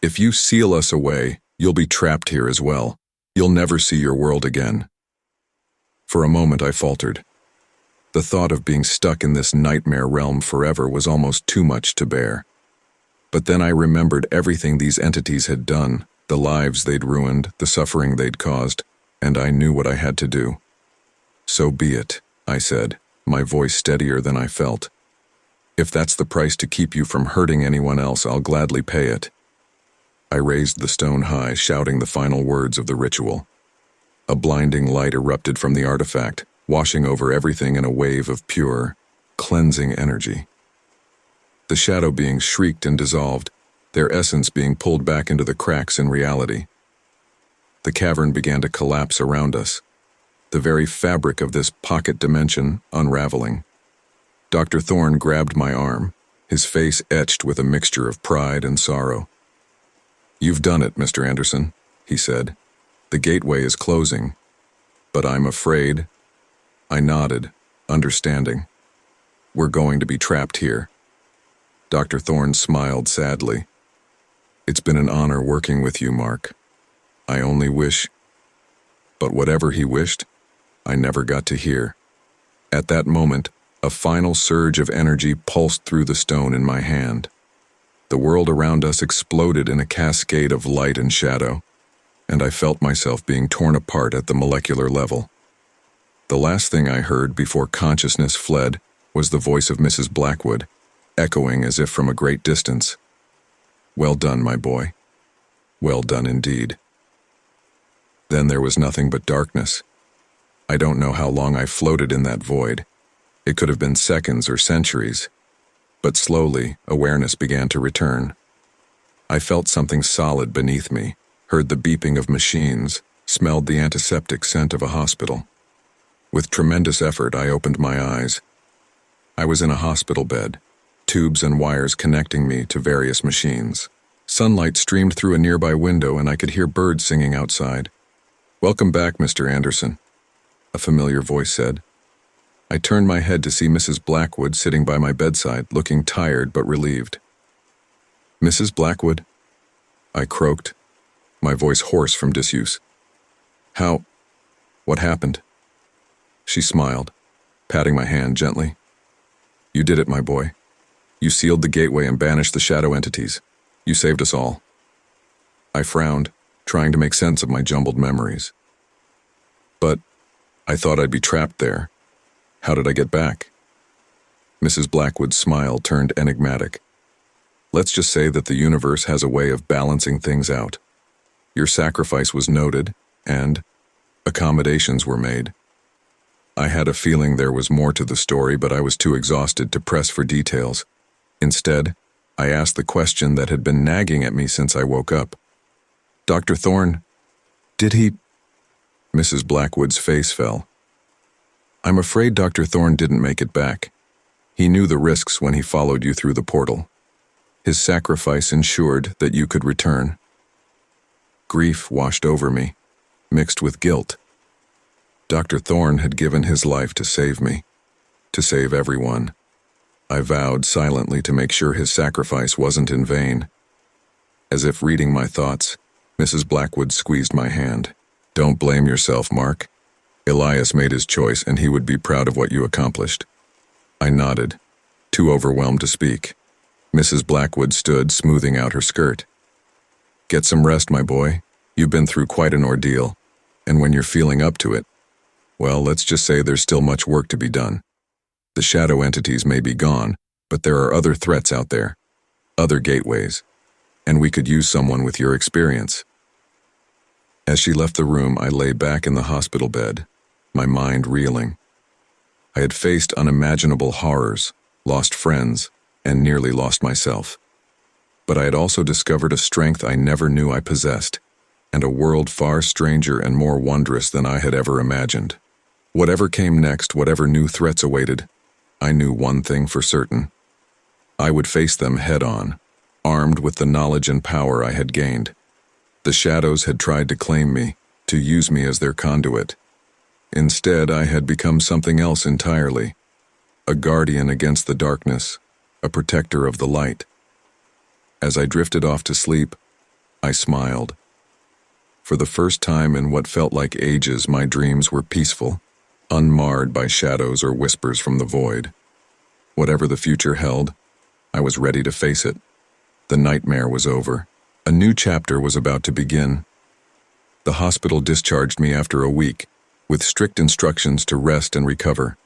If you seal us away, you'll be trapped here as well. You'll never see your world again. For a moment I faltered. The thought of being stuck in this nightmare realm forever was almost too much to bear. But then I remembered everything these entities had done, the lives they'd ruined, the suffering they'd caused, and I knew what I had to do. So be it, I said, my voice steadier than I felt. If that's the price to keep you from hurting anyone else, I'll gladly pay it. I raised the stone high, shouting the final words of the ritual. A blinding light erupted from the artifact, washing over everything in a wave of pure, cleansing energy. The shadow beings shrieked and dissolved, their essence being pulled back into the cracks in reality. The cavern began to collapse around us, the very fabric of this pocket dimension unraveling. Dr. Thorne grabbed my arm, his face etched with a mixture of pride and sorrow. You've done it, Mr. Anderson, he said. The gateway is closing, but I'm afraid. I nodded, understanding. We're going to be trapped here. Dr. Thorne smiled sadly. It's been an honor working with you, Mark. I only wish. But whatever he wished, I never got to hear. At that moment, A final surge of energy pulsed through the stone in my hand. The world around us exploded in a cascade of light and shadow, and I felt myself being torn apart at the molecular level. The last thing I heard before consciousness fled was the voice of Mrs. Blackwood, echoing as if from a great distance. "Well done, my boy. Well done indeed." Then there was nothing but darkness. I don't know how long I floated in that void. It could have been seconds or centuries. But slowly, awareness began to return. I felt something solid beneath me, heard the beeping of machines, smelled the antiseptic scent of a hospital. With tremendous effort, I opened my eyes. I was in a hospital bed, tubes and wires connecting me to various machines. Sunlight streamed through a nearby window and I could hear birds singing outside. "Welcome back, Mr. Anderson," a familiar voice said. I turned my head to see Mrs. Blackwood sitting by my bedside, looking tired but relieved. "Mrs. Blackwood?" I croaked, my voice hoarse from disuse. What happened?" She smiled, patting my hand gently. "You did it, my boy. You sealed the gateway and banished the shadow entities. You saved us all." I frowned, trying to make sense of my jumbled memories. "But I thought I'd be trapped there. How did I get back?" Mrs. Blackwood's smile turned enigmatic. "Let's just say that the universe has a way of balancing things out. Your sacrifice was noted, and accommodations were made." I had a feeling there was more to the story, but I was too exhausted to press for details. Instead, I asked the question that had been nagging at me since I woke up. "Dr. Thorne, did he—" Mrs. Blackwood's face fell. "I'm afraid Dr. Thorne didn't make it back. He knew the risks when he followed you through the portal. His sacrifice ensured that you could return." Grief washed over me, mixed with guilt. Dr. Thorne had given his life to save me, to save everyone. I vowed silently to make sure his sacrifice wasn't in vain. As if reading my thoughts, Mrs. Blackwood squeezed my hand. "Don't blame yourself, Mark. Elias made his choice and he would be proud of what you accomplished." I nodded, too overwhelmed to speak. Mrs. Blackwood stood, smoothing out her skirt. "Get some rest, my boy. You've been through quite an ordeal, and when you're feeling up to it, well, let's just say there's still much work to be done. The shadow entities may be gone, but there are other threats out there, other gateways, and we could use someone with your experience." As she left the room, I lay back in the hospital bed, my mind reeling. I had faced unimaginable horrors, lost friends, and nearly lost myself. But I had also discovered a strength I never knew I possessed, and a world far stranger and more wondrous than I had ever imagined. Whatever came next, whatever new threats awaited, I knew one thing for certain. I would face them head-on, armed with the knowledge and power I had gained. The shadows had tried to claim me, to use me as their conduit. Instead, I had become something else entirely, a guardian against the darkness, a protector of the light. As I drifted off to sleep, I smiled. For the first time in what felt like ages, my dreams were peaceful, unmarred by shadows or whispers from the void. Whatever the future held, I was ready to face it. The nightmare was over. A new chapter was about to begin. The hospital discharged me after a week, with strict instructions to rest and recover.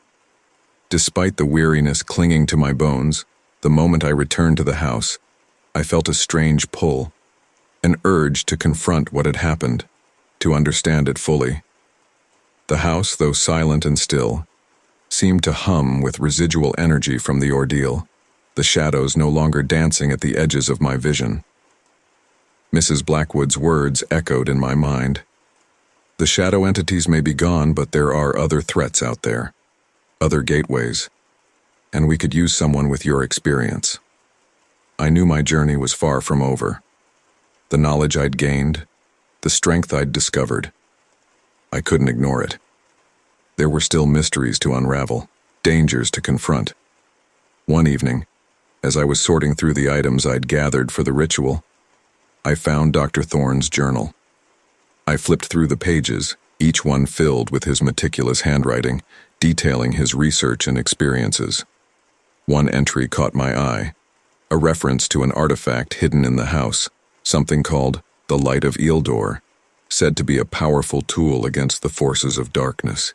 Despite the weariness clinging to my bones, the moment I returned to the house, I felt a strange pull, an urge to confront what had happened, to understand it fully. The house, though silent and still, seemed to hum with residual energy from the ordeal, the shadows no longer dancing at the edges of my vision. Mrs. Blackwood's words echoed in my mind. "The shadow entities may be gone, but there are other threats out there, other gateways, and we could use someone with your experience." I knew my journey was far from over. The knowledge I'd gained, the strength I'd discovered, I couldn't ignore it. There were still mysteries to unravel, dangers to confront. One evening, as I was sorting through the items I'd gathered for the ritual, I found Dr. Thorne's journal. I flipped through the pages, each one filled with his meticulous handwriting, detailing his research and experiences. One entry caught my eye, a reference to an artifact hidden in the house, something called the Light of Eildor, said to be a powerful tool against the forces of darkness.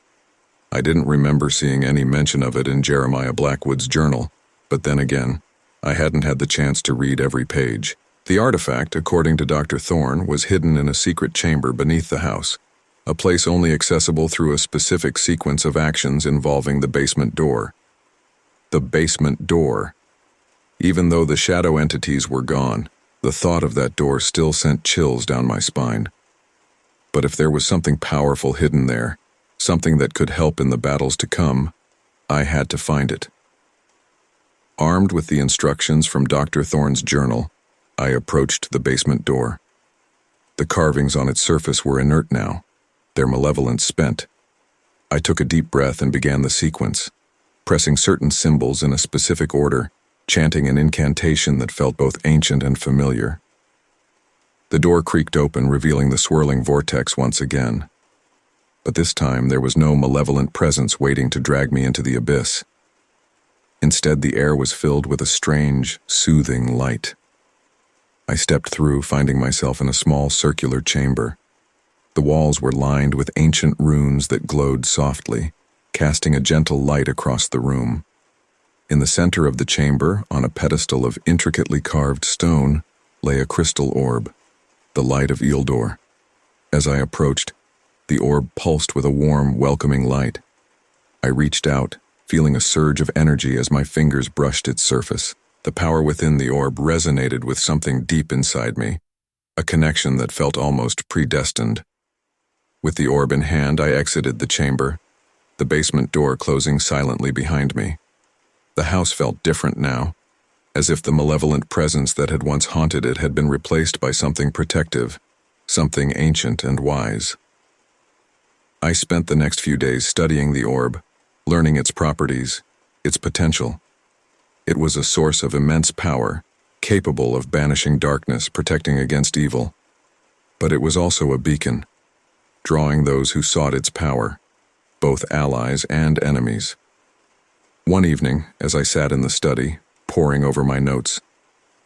I didn't remember seeing any mention of it in Jeremiah Blackwood's journal, but then again, I hadn't had the chance to read every page. The artifact, according to Dr. Thorne, was hidden in a secret chamber beneath the house, a place only accessible through a specific sequence of actions involving the basement door. The basement door. Even though the shadow entities were gone, the thought of that door still sent chills down my spine. But if there was something powerful hidden there, something that could help in the battles to come, I had to find it. Armed with the instructions from Dr. Thorne's journal, I approached the basement door. The carvings on its surface were inert now, their malevolence spent. I took a deep breath and began the sequence, pressing certain symbols in a specific order, chanting an incantation that felt both ancient and familiar. The door creaked open, revealing the swirling vortex once again. But this time there was no malevolent presence waiting to drag me into the abyss. Instead, the air was filled with a strange, soothing light. I stepped through, finding myself in a small circular chamber. The walls were lined with ancient runes that glowed softly, casting a gentle light across the room. In the center of the chamber, on a pedestal of intricately carved stone, lay a crystal orb, the Light of Eildor. As I approached, the orb pulsed with a warm, welcoming light. I reached out, feeling a surge of energy as my fingers brushed its surface. The power within the orb resonated with something deep inside me, a connection that felt almost predestined. With the orb in hand, I exited the chamber, the basement door closing silently behind me. The house felt different now, as if the malevolent presence that had once haunted it had been replaced by something protective, something ancient and wise. I spent the next few days studying the orb, learning its properties, its potential. It was a source of immense power, capable of banishing darkness, protecting against evil. But it was also a beacon, drawing those who sought its power, both allies and enemies. One evening, as I sat in the study, poring over my notes,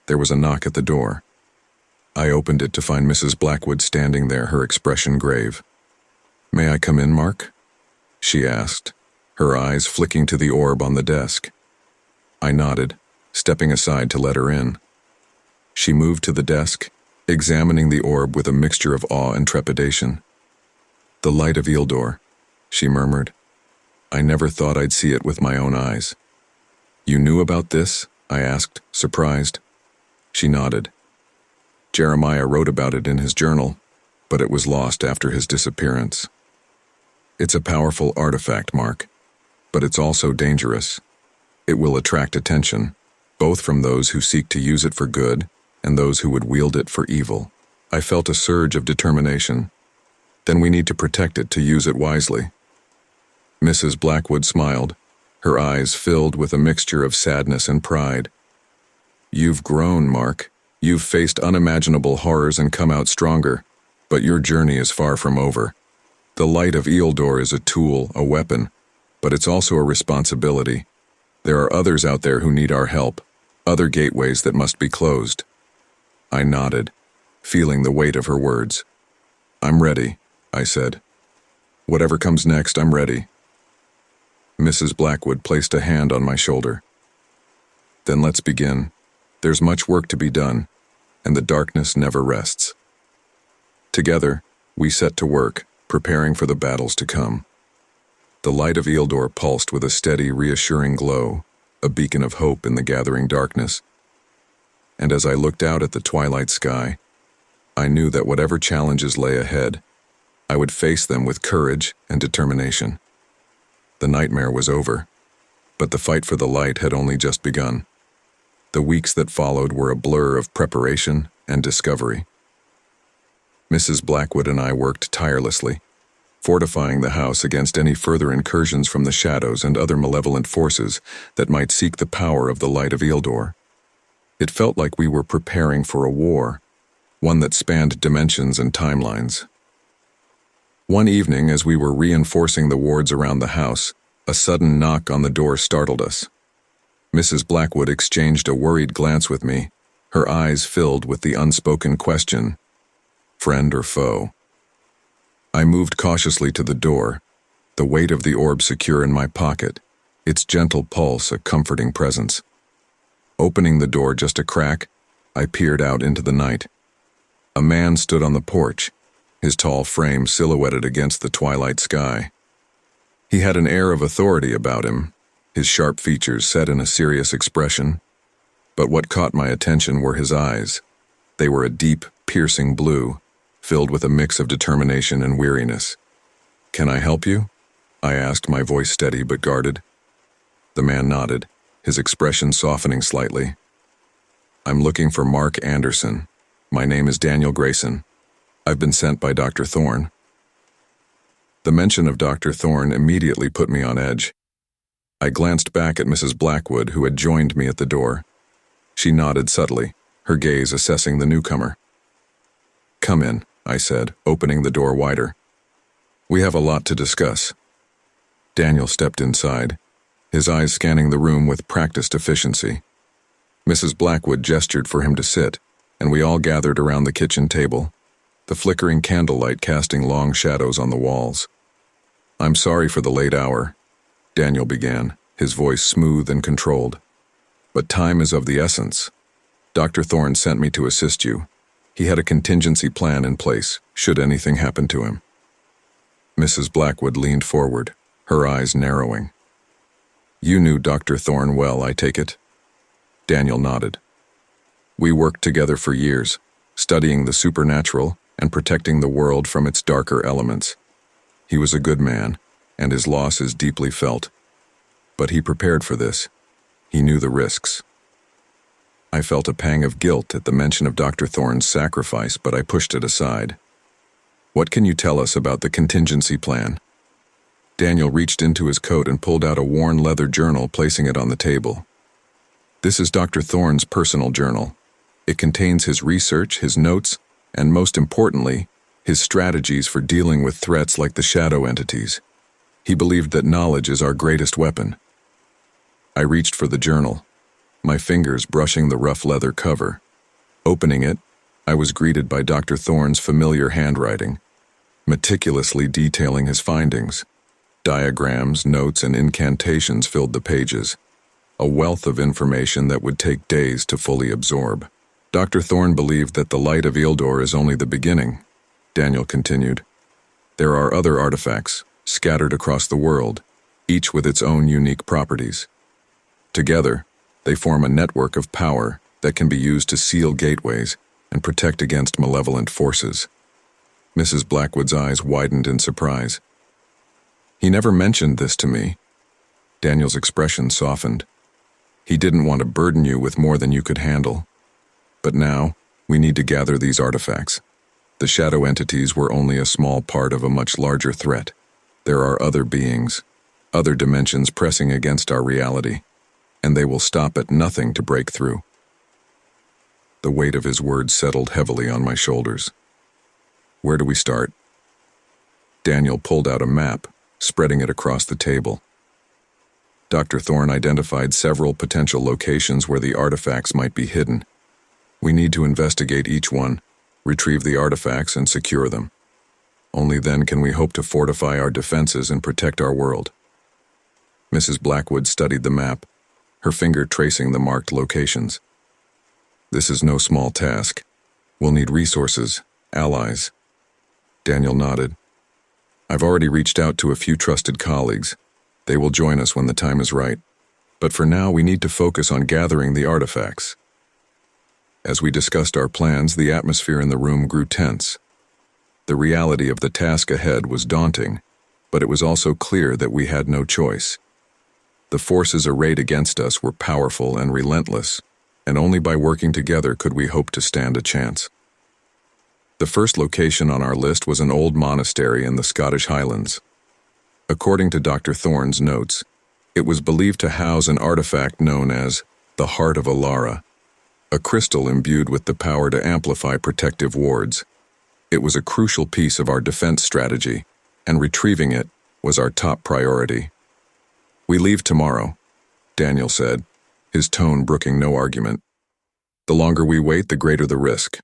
there was a knock at the door. I opened it to find Mrs. Blackwood standing there, her expression grave. "May I come in, Mark?" she asked, her eyes flicking to the orb on the desk. I nodded, stepping aside to let her in. She moved to the desk, examining the orb with a mixture of awe and trepidation. "The Light of Eildor," she murmured. "I never thought I'd see it with my own eyes." "You knew about this?" I asked, surprised. She nodded. "Jeremiah wrote about it in his journal, but it was lost after his disappearance. It's a powerful artifact, Mark, but it's also dangerous. It will attract attention, both from those who seek to use it for good and those who would wield it for evil." I felt a surge of determination. "Then we need to protect it to use it wisely." Mrs. Blackwood smiled, her eyes filled with a mixture of sadness and pride. "You've grown, Mark. You've faced unimaginable horrors and come out stronger, but your journey is far from over. The Light of Eildor is a tool, a weapon, but it's also a responsibility. There are others out there who need our help, other gateways that must be closed." I nodded, feeling the weight of her words. "I'm ready," I said. "Whatever comes next, I'm ready." Mrs. Blackwood placed a hand on my shoulder. "Then let's begin. There's much work to be done, and the darkness never rests." Together, we set to work, preparing for the battles to come. The Light of Eildor pulsed with a steady, reassuring glow, a beacon of hope in the gathering darkness. And as I looked out at the twilight sky, I knew that whatever challenges lay ahead, I would face them with courage and determination. The nightmare was over, but the fight for the light had only just begun. The weeks that followed were a blur of preparation and discovery. Mrs. Blackwood and I worked tirelessly, fortifying the house against any further incursions from the shadows and other malevolent forces that might seek the power of the Light of Eildor. It felt like we were preparing for a war, one that spanned dimensions and timelines. One evening, as we were reinforcing the wards around the house, A sudden knock on the door startled us. Mrs. Blackwood exchanged a worried glance with me, her eyes filled with the unspoken question, friend or foe? I moved cautiously to the door, the weight of the orb secure in my pocket, its gentle pulse a comforting presence. Opening the door just a crack, I peered out into the night. A man stood on the porch, his tall frame silhouetted against the twilight sky. He had an air of authority about him, his sharp features set in a serious expression. But what caught my attention were his eyes. They were a deep, piercing blue, filled with a mix of determination and weariness. "Can I help you?" I asked, my voice steady but guarded. The man nodded, his expression softening slightly. "I'm looking for Mark Anderson. My name is Daniel Grayson. I've been sent by Dr. Thorne." The mention of Dr. Thorne immediately put me on edge. I glanced back at Mrs. Blackwood, who had joined me at the door. She nodded subtly, her gaze assessing the newcomer. "Come in," I said, opening the door wider. "We have a lot to discuss." Daniel stepped inside, his eyes scanning the room with practiced efficiency. Mrs. Blackwood gestured for him to sit, and we all gathered around the kitchen table, the flickering candlelight casting long shadows on the walls. "I'm sorry for the late hour," Daniel began, his voice smooth and controlled. "But time is of the essence. Dr. Thorne sent me to assist you. He had a contingency plan in place, should anything happen to him." Mrs. Blackwood leaned forward, her eyes narrowing. "You knew Dr. Thorne well, I take it?" Daniel nodded. "We worked together for years, studying the supernatural and protecting the world from its darker elements. He was a good man, and his loss is deeply felt. But he prepared for this. He knew the risks." I felt a pang of guilt at the mention of Dr. Thorne's sacrifice, but I pushed it aside. "What can you tell us about the contingency plan?" Daniel reached into his coat and pulled out a worn leather journal, placing it on the table. "This is Dr. Thorne's personal journal. It contains his research, his notes, and most importantly, his strategies for dealing with threats like the shadow entities. He believed that knowledge is our greatest weapon." I reached for the journal, my fingers brushing the rough leather cover. Opening it, I was greeted by Dr. Thorne's familiar handwriting, meticulously detailing his findings. Diagrams, notes, and incantations filled the pages, a wealth of information that would take days to fully absorb. "Dr. Thorne believed that the light of Ildor is only the beginning," Daniel continued. "There are other artifacts, scattered across the world, each with its own unique properties. Together, they form a network of power that can be used to seal gateways and protect against malevolent forces." Mrs. Blackwood's eyes widened in surprise. "He never mentioned this to me." Daniel's expression softened. "He didn't want to burden you with more than you could handle. But now, we need to gather these artifacts. The shadow entities were only a small part of a much larger threat. There are other beings, other dimensions pressing against our reality, and they will stop at nothing to break through." The weight of his words settled heavily on my shoulders. "Where do we start?" Daniel pulled out a map, spreading it across the table. Dr. Thorne identified several potential locations where the artifacts might be hidden. We need to investigate each one, retrieve the artifacts, and secure them. Only then can we hope to fortify our defenses and protect our world. Mrs. Blackwood studied the map, her finger tracing the marked locations. "This is no small task. We'll need resources, allies." Daniel nodded. "I've already reached out to a few trusted colleagues. They will join us when the time is right. But for now, we need to focus on gathering the artifacts." As we discussed our plans, the atmosphere in the room grew tense. The reality of the task ahead was daunting, but it was also clear that we had no choice. The forces arrayed against us were powerful and relentless, and only by working together could we hope to stand a chance. The first location on our list was an old monastery in the Scottish Highlands. According to Dr. Thorne's notes, it was believed to house an artifact known as the Heart of Alara, a crystal imbued with the power to amplify protective wards. It was a crucial piece of our defense strategy, and retrieving it was our top priority. We leave tomorrow, Daniel said, his tone brooking no argument. The longer we wait, the greater the risk.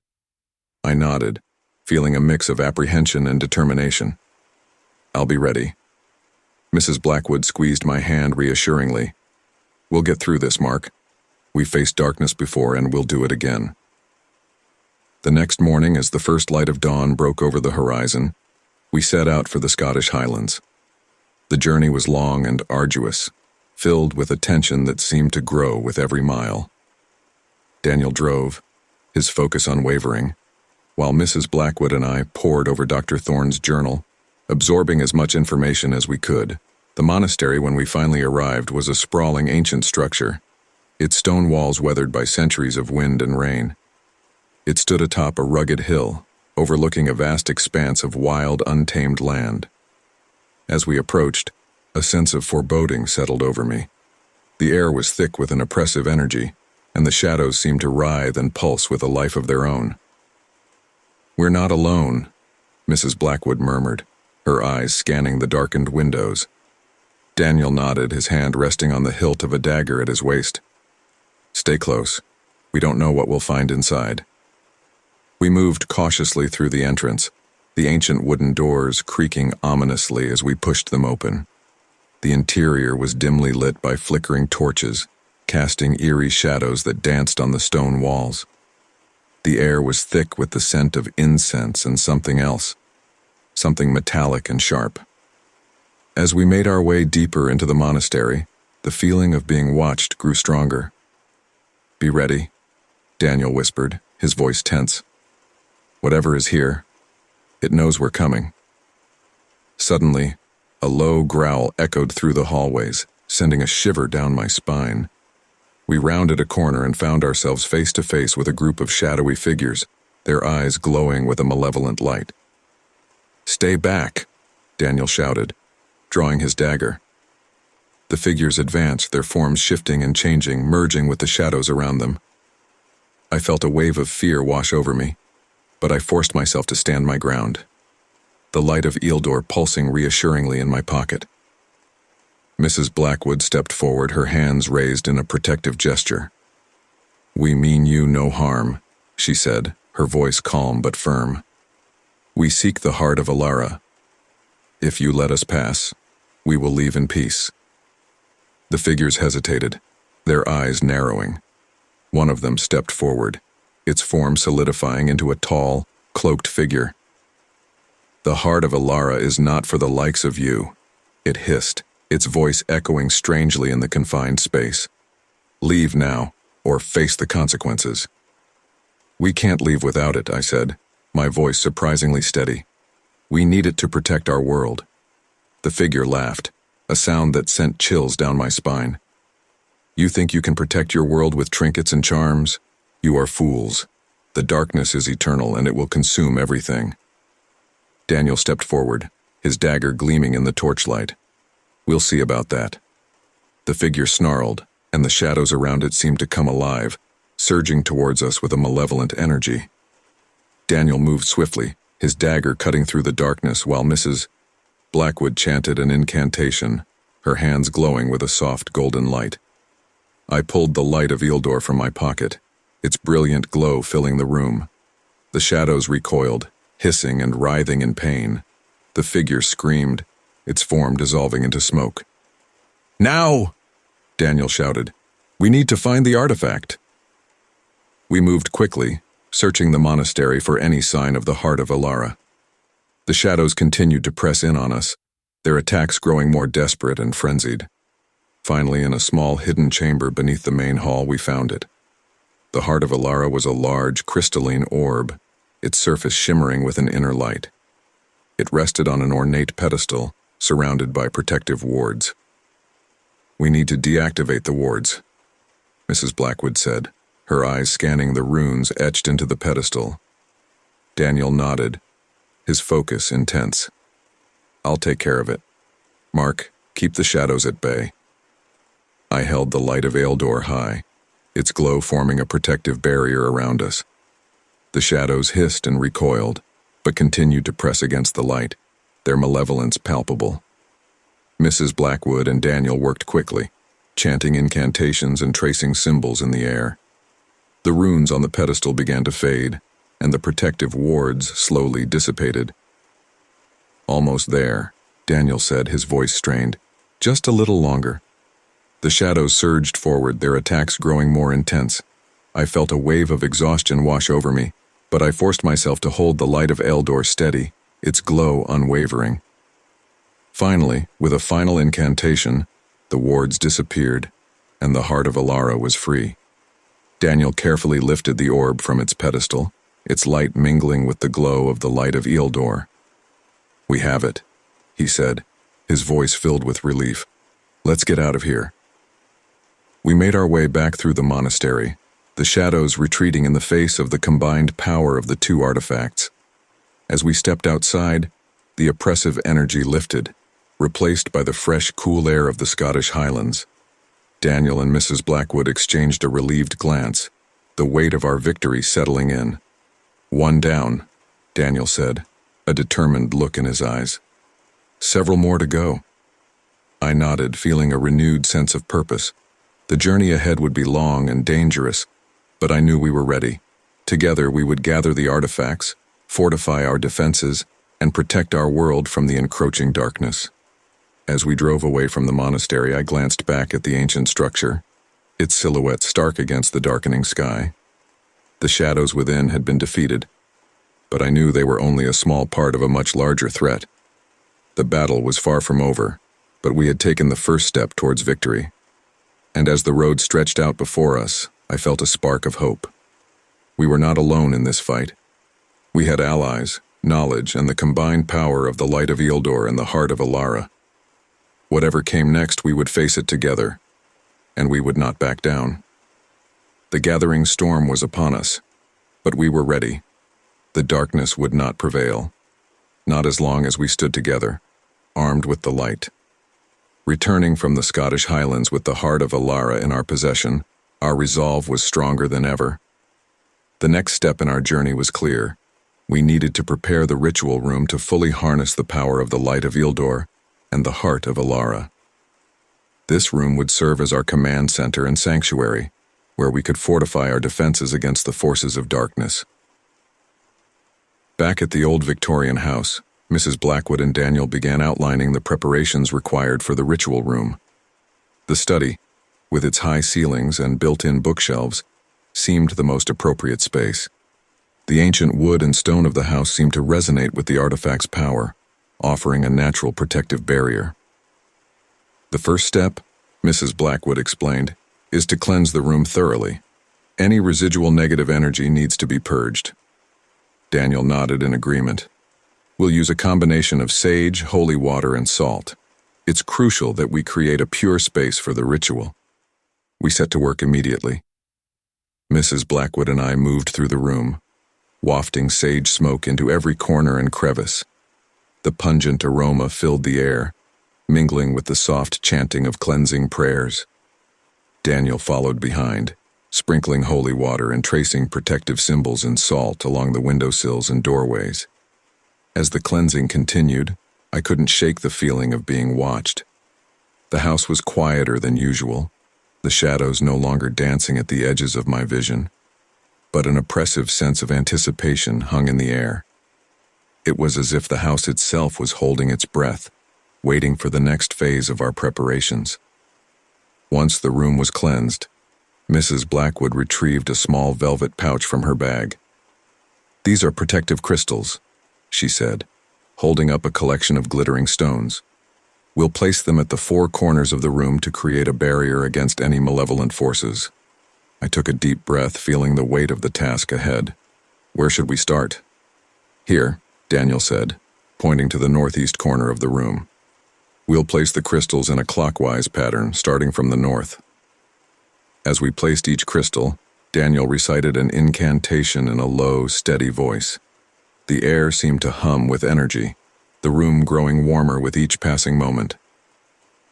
I nodded, feeling a mix of apprehension and determination. I'll be ready. Mrs. Blackwood squeezed my hand reassuringly. We'll get through this, Mark. We faced darkness before and we'll do it again. The next morning, as the first light of dawn broke over the horizon, we set out for the Scottish Highlands. The journey was long and arduous, filled with a tension that seemed to grow with every mile. Daniel drove, his focus unwavering, while Mrs. Blackwood and I pored over Dr. Thorne's journal, absorbing as much information as we could. The monastery, when we finally arrived, was a sprawling ancient structure, its stone walls weathered by centuries of wind and rain. It stood atop a rugged hill, overlooking a vast expanse of wild, untamed land. As we approached, a sense of foreboding settled over me. The air was thick with an oppressive energy, and the shadows seemed to writhe and pulse with a life of their own. We're not alone, Mrs. Blackwood murmured, her eyes scanning the darkened windows. Daniel nodded, his hand resting on the hilt of a dagger at his waist. Stay close. We don't know what we'll find inside. We moved cautiously through the entrance, the ancient wooden doors creaking ominously as we pushed them open. The interior was dimly lit by flickering torches, casting eerie shadows that danced on the stone walls. The air was thick with the scent of incense and something else, something metallic and sharp. As we made our way deeper into the monastery, the feeling of being watched grew stronger. Be ready, Daniel whispered, his voice tense. Whatever is here, it knows we're coming. Suddenly, a low growl echoed through the hallways, sending a shiver down my spine. We rounded a corner and found ourselves face to face with a group of shadowy figures, their eyes glowing with a malevolent light. Stay back, Daniel shouted, drawing his dagger. The figures advanced, their forms shifting and changing, merging with the shadows around them. I felt a wave of fear wash over me, but I forced myself to stand my ground, the light of Eildor pulsing reassuringly in my pocket. Mrs. Blackwood stepped forward, her hands raised in a protective gesture. We mean you no harm, she said, her voice calm but firm. We seek the heart of Alara. If you let us pass, we will leave in peace. The figures hesitated, their eyes narrowing. One of them stepped forward, its form solidifying into a tall, cloaked figure. The heart of Alara is not for the likes of you, it hissed, its voice echoing strangely in the confined space. Leave now, or face the consequences. We can't leave without it, I said, my voice surprisingly steady. We need it to protect our world. The figure laughed, a sound that sent chills down my spine. You think you can protect your world with trinkets and charms? You are fools. The darkness is eternal and it will consume everything. Daniel stepped forward, his dagger gleaming in the torchlight. We'll see about that. The figure snarled, and the shadows around it seemed to come alive, surging towards us with a malevolent energy. Daniel moved swiftly, his dagger cutting through the darkness while Mrs. Blackwood chanted an incantation, her hands glowing with a soft golden light. I pulled the light of Eildor from my pocket, its brilliant glow filling the room. The shadows recoiled, hissing and writhing in pain. The figure screamed, its form dissolving into smoke. Now! Daniel shouted. We need to find the artifact. We moved quickly, searching the monastery for any sign of the heart of Alara. The shadows continued to press in on us, their attacks growing more desperate and frenzied. Finally, in a small hidden chamber beneath the main hall, we found it. The heart of Alara was a large, crystalline orb, its surface shimmering with an inner light. It rested on an ornate pedestal, surrounded by protective wards. We need to deactivate the wards, Mrs. Blackwood said, her eyes scanning the runes etched into the pedestal. Daniel nodded, his focus intense. I'll take care of it. Mark, keep the shadows at bay. I held the light of Eildor high, its glow forming a protective barrier around us. The shadows hissed and recoiled, but continued to press against the light, their malevolence palpable. Mrs. Blackwood and Daniel worked quickly, chanting incantations and tracing symbols in the air. The runes on the pedestal began to fade, and the protective wards slowly dissipated. "Almost there," Daniel said, his voice strained. "Just a little longer." The shadows surged forward, their attacks growing more intense. I felt a wave of exhaustion wash over me, but I forced myself to hold the light of Eldor steady, its glow unwavering. Finally, with a final incantation, the wards disappeared, and the heart of Alara was free. Daniel carefully lifted the orb from its pedestal, its light mingling with the glow of the light of Eldor. "We have it," he said, his voice filled with relief. "Let's get out of here." We made our way back through the monastery, the shadows retreating in the face of the combined power of the two artifacts. As we stepped outside, the oppressive energy lifted, replaced by the fresh, cool air of the Scottish Highlands. Daniel and Mrs. Blackwood exchanged a relieved glance, the weight of our victory settling in. "One down," Daniel said, a determined look in his eyes. "Several more to go." I nodded, feeling a renewed sense of purpose. The journey ahead would be long and dangerous, but I knew we were ready. Together we would gather the artifacts, fortify our defenses, and protect our world from the encroaching darkness. As we drove away from the monastery, I glanced back at the ancient structure, its silhouette stark against the darkening sky. The shadows within had been defeated, but I knew they were only a small part of a much larger threat. The battle was far from over, but we had taken the first step towards victory. And as the road stretched out before us, I felt a spark of hope. We were not alone in this fight. We had allies, knowledge, and the combined power of the light of Eldor and the heart of Alara. Whatever came next, we would face it together, and we would not back down. The gathering storm was upon us, but we were ready. The darkness would not prevail, not as long as we stood together, armed with the light. Returning from the Scottish Highlands with the heart of Alara in our possession, our resolve was stronger than ever. The next step in our journey was clear. We needed to prepare the ritual room to fully harness the power of the light of Eldor and the heart of Alara. This room would serve as our command center and sanctuary, where we could fortify our defenses against the forces of darkness. Back at the old Victorian house, Mrs. Blackwood and Daniel began outlining the preparations required for the ritual room. The study, with its high ceilings and built-in bookshelves, seemed the most appropriate space. The ancient wood and stone of the house seemed to resonate with the artifact's power, offering a natural protective barrier. "The first step," Mrs. Blackwood explained, "is to cleanse the room thoroughly. Any residual negative energy needs to be purged." Daniel nodded in agreement. "We'll use a combination of sage, holy water, and salt. It's crucial that we create a pure space for the ritual." We set to work immediately. Mrs. Blackwood and I moved through the room, wafting sage smoke into every corner and crevice. The pungent aroma filled the air, mingling with the soft chanting of cleansing prayers. Daniel followed behind, sprinkling holy water and tracing protective symbols in salt along the windowsills and doorways. As the cleansing continued, I couldn't shake the feeling of being watched. The house was quieter than usual, the shadows no longer dancing at the edges of my vision, but an oppressive sense of anticipation hung in the air. It was as if the house itself was holding its breath, waiting for the next phase of our preparations. Once the room was cleansed, Mrs. Blackwood retrieved a small velvet pouch from her bag. "These are protective crystals," she said, holding up a collection of glittering stones. "We'll place them at the four corners of the room to create a barrier against any malevolent forces." I took a deep breath, feeling the weight of the task ahead. "Where should we start?" "Here," Daniel said, pointing to the northeast corner of the room. "We'll place the crystals in a clockwise pattern, starting from the north." As we placed each crystal, Daniel recited an incantation in a low, steady voice. The air seemed to hum with energy, the room growing warmer with each passing moment.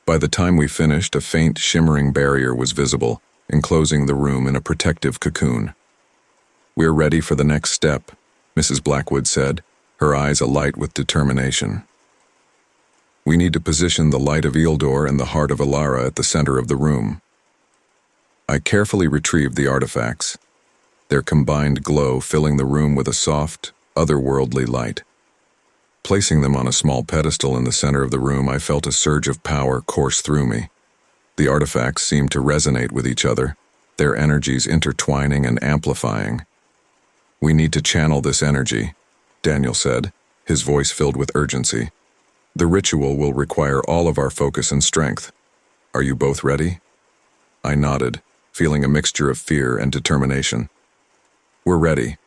By the time we finished, a faint, shimmering barrier was visible, enclosing the room in a protective cocoon. "We're ready for the next step," Mrs. Blackwood said, her eyes alight with determination. We need to position the light of Eildor and the heart of Alara at the center of the room. I carefully retrieved the artifacts, their combined glow filling the room with a soft, otherworldly light. Placing them on a small pedestal in the center of the room, I felt a surge of power course through me. The artifacts seemed to resonate with each other, their energies intertwining and amplifying. "We need to channel this energy," Daniel said, his voice filled with urgency. "The ritual will require all of our focus and strength. Are you both ready?" I nodded, feeling a mixture of fear and determination. "We're ready."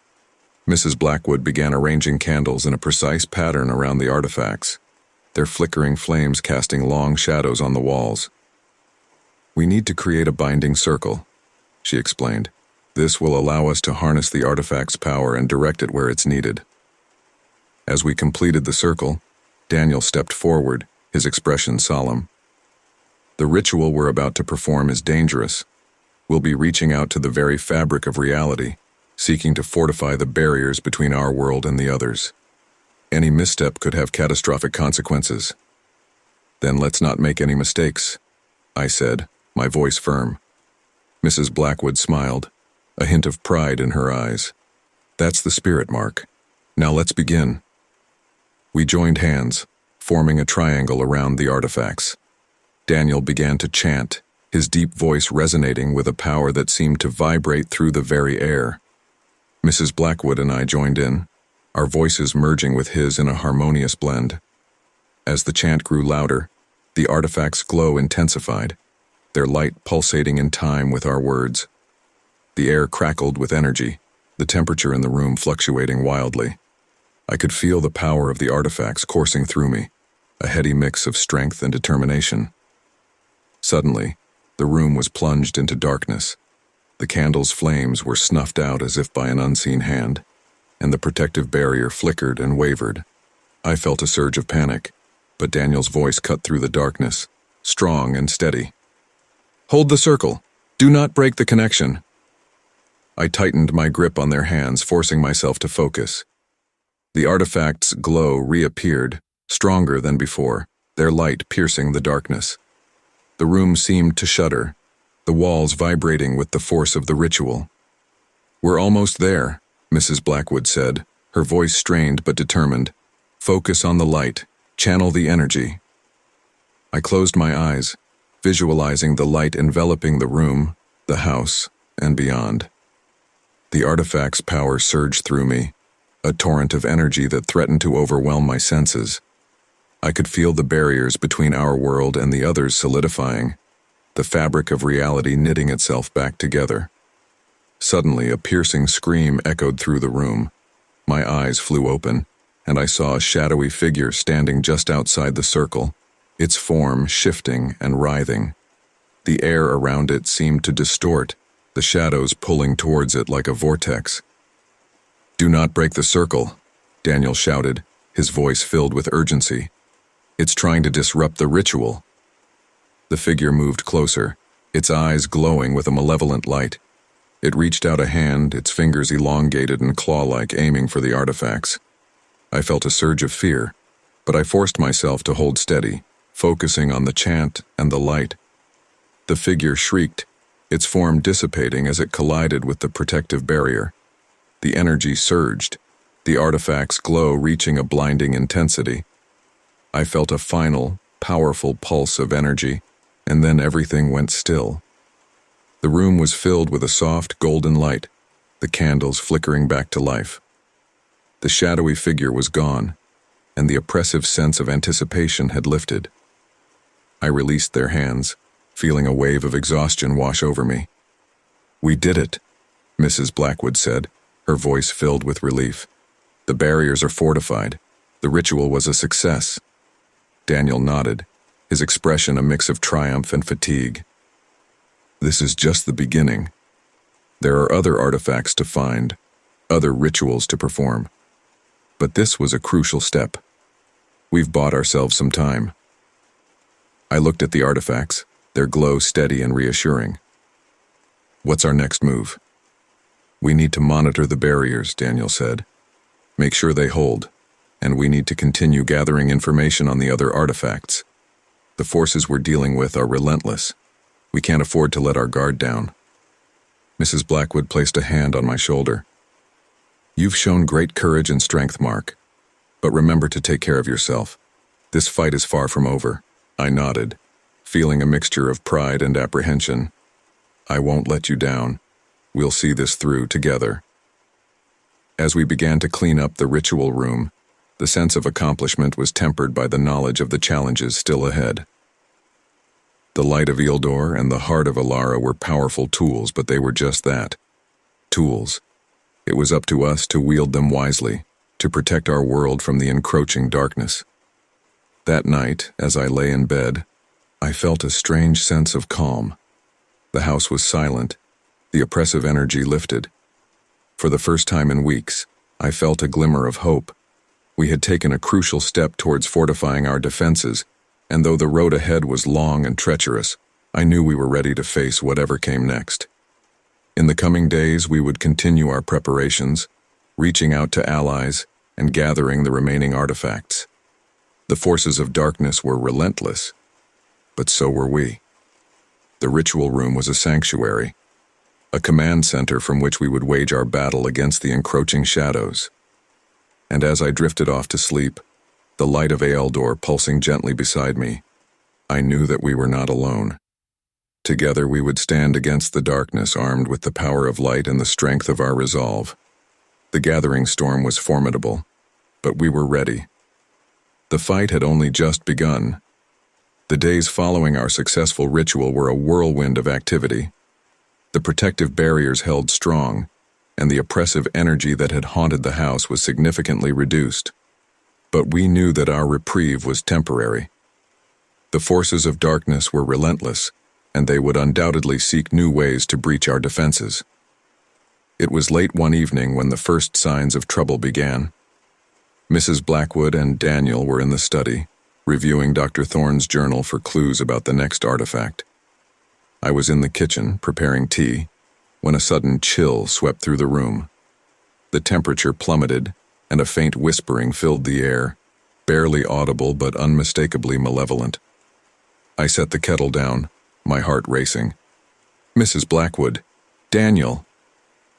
Mrs. Blackwood began arranging candles in a precise pattern around the artifacts, their flickering flames casting long shadows on the walls. "We need to create a binding circle," she explained. "This will allow us to harness the artifact's power and direct it where it's needed." As we completed the circle, Daniel stepped forward, his expression solemn. "The ritual we're about to perform is dangerous. We'll be reaching out to the very fabric of reality, seeking to fortify the barriers between our world and the others. Any misstep could have catastrophic consequences." "Then let's not make any mistakes," I said, my voice firm. Mrs. Blackwood smiled, a hint of pride in her eyes. "That's the spirit, Mark. Now let's begin." We joined hands, forming a triangle around the artifacts. Daniel began to chant, his deep voice resonating with a power that seemed to vibrate through the very air. Mrs. Blackwood and I joined in, our voices merging with his in a harmonious blend. As the chant grew louder, the artifact's glow intensified, their light pulsating in time with our words. The air crackled with energy, the temperature in the room fluctuating wildly. I could feel the power of the artifacts coursing through me, a heady mix of strength and determination. Suddenly, the room was plunged into darkness. The candle's flames were snuffed out as if by an unseen hand, and the protective barrier flickered and wavered. I felt a surge of panic, but Daniel's voice cut through the darkness, strong and steady. "Hold the circle. Do not break the connection." I tightened my grip on their hands, forcing myself to focus. The artifact's glow reappeared, stronger than before, their light piercing the darkness. The room seemed to shudder, the walls vibrating with the force of the ritual. "We're almost there," Mrs. Blackwood said, her voice strained but determined. "Focus on the light, channel the energy." I closed my eyes, visualizing the light enveloping the room, the house, and beyond. The artifact's power surged through me, a torrent of energy that threatened to overwhelm my senses. I could feel the barriers between our world and the others solidifying, the fabric of reality knitting itself back together. Suddenly, a piercing scream echoed through the room. My eyes flew open, and I saw a shadowy figure standing just outside the circle, its form shifting and writhing. The air around it seemed to distort, the shadows pulling towards it like a vortex. "Do not break the circle," Daniel shouted, his voice filled with urgency. "It's trying to disrupt the ritual." The figure moved closer, its eyes glowing with a malevolent light. It reached out a hand, its fingers elongated and claw-like, aiming for the artifacts. I felt a surge of fear, but I forced myself to hold steady, focusing on the chant and the light. The figure shrieked, its form dissipating as it collided with the protective barrier. The energy surged, the artifact's glow reaching a blinding intensity. I felt a final, powerful pulse of energy, and then everything went still. The room was filled with a soft, golden light, the candles flickering back to life. The shadowy figure was gone, and the oppressive sense of anticipation had lifted. I released their hands, feeling a wave of exhaustion wash over me. "We did it," Mrs. Blackwood said, her voice filled with relief. "The barriers are fortified. The ritual was a success." Daniel nodded, his expression a mix of triumph and fatigue. "This is just the beginning. There are other artifacts to find, other rituals to perform. But this was a crucial step. We've bought ourselves some time." I looked at the artifacts, their glow steady and reassuring. "What's our next move?" "We need to monitor the barriers," Daniel said. "Make sure they hold, and we need to continue gathering information on the other artifacts. The forces we're dealing with are relentless. We can't afford to let our guard down. Mrs. Blackwood placed a hand on my shoulder. You've shown great courage and strength, Mark. But remember to take care of yourself. This fight is far from over. I nodded, feeling a mixture of pride and apprehension. I won't let you down. We'll see this through together. As we began to clean up the ritual room, the sense of accomplishment was tempered by the knowledge of the challenges still ahead. The light of Eildor and the heart of Alara were powerful tools, but they were just that. Tools. It was up to us to wield them wisely, to protect our world from the encroaching darkness. That night, as I lay in bed, I felt a strange sense of calm. The house was silent, the oppressive energy lifted. For the first time in weeks, I felt a glimmer of hope. We had taken a crucial step towards fortifying our defenses, and though the road ahead was long and treacherous, I knew we were ready to face whatever came next. In the coming days, we would continue our preparations, reaching out to allies and gathering the remaining artifacts. The forces of darkness were relentless, but so were we. The ritual room was a sanctuary, a command center from which we would wage our battle against the encroaching shadows. And as I drifted off to sleep, the light of Eildor pulsing gently beside me, I knew that we were not alone. Together we would stand against the darkness, armed with the power of light and the strength of our resolve. The gathering storm was formidable, but we were ready. The fight had only just begun. The days following our successful ritual were a whirlwind of activity. The protective barriers held strong, and the oppressive energy that had haunted the house was significantly reduced. But we knew that our reprieve was temporary. The forces of darkness were relentless, and they would undoubtedly seek new ways to breach our defenses. It was late one evening when the first signs of trouble began. Mrs. Blackwood and Daniel were in the study, reviewing Dr. Thorne's journal for clues about the next artifact. I was in the kitchen, preparing tea, when a sudden chill swept through the room. The temperature plummeted, and a faint whispering filled the air, barely audible but unmistakably malevolent. I set the kettle down, my heart racing. Mrs. Blackwood, Daniel.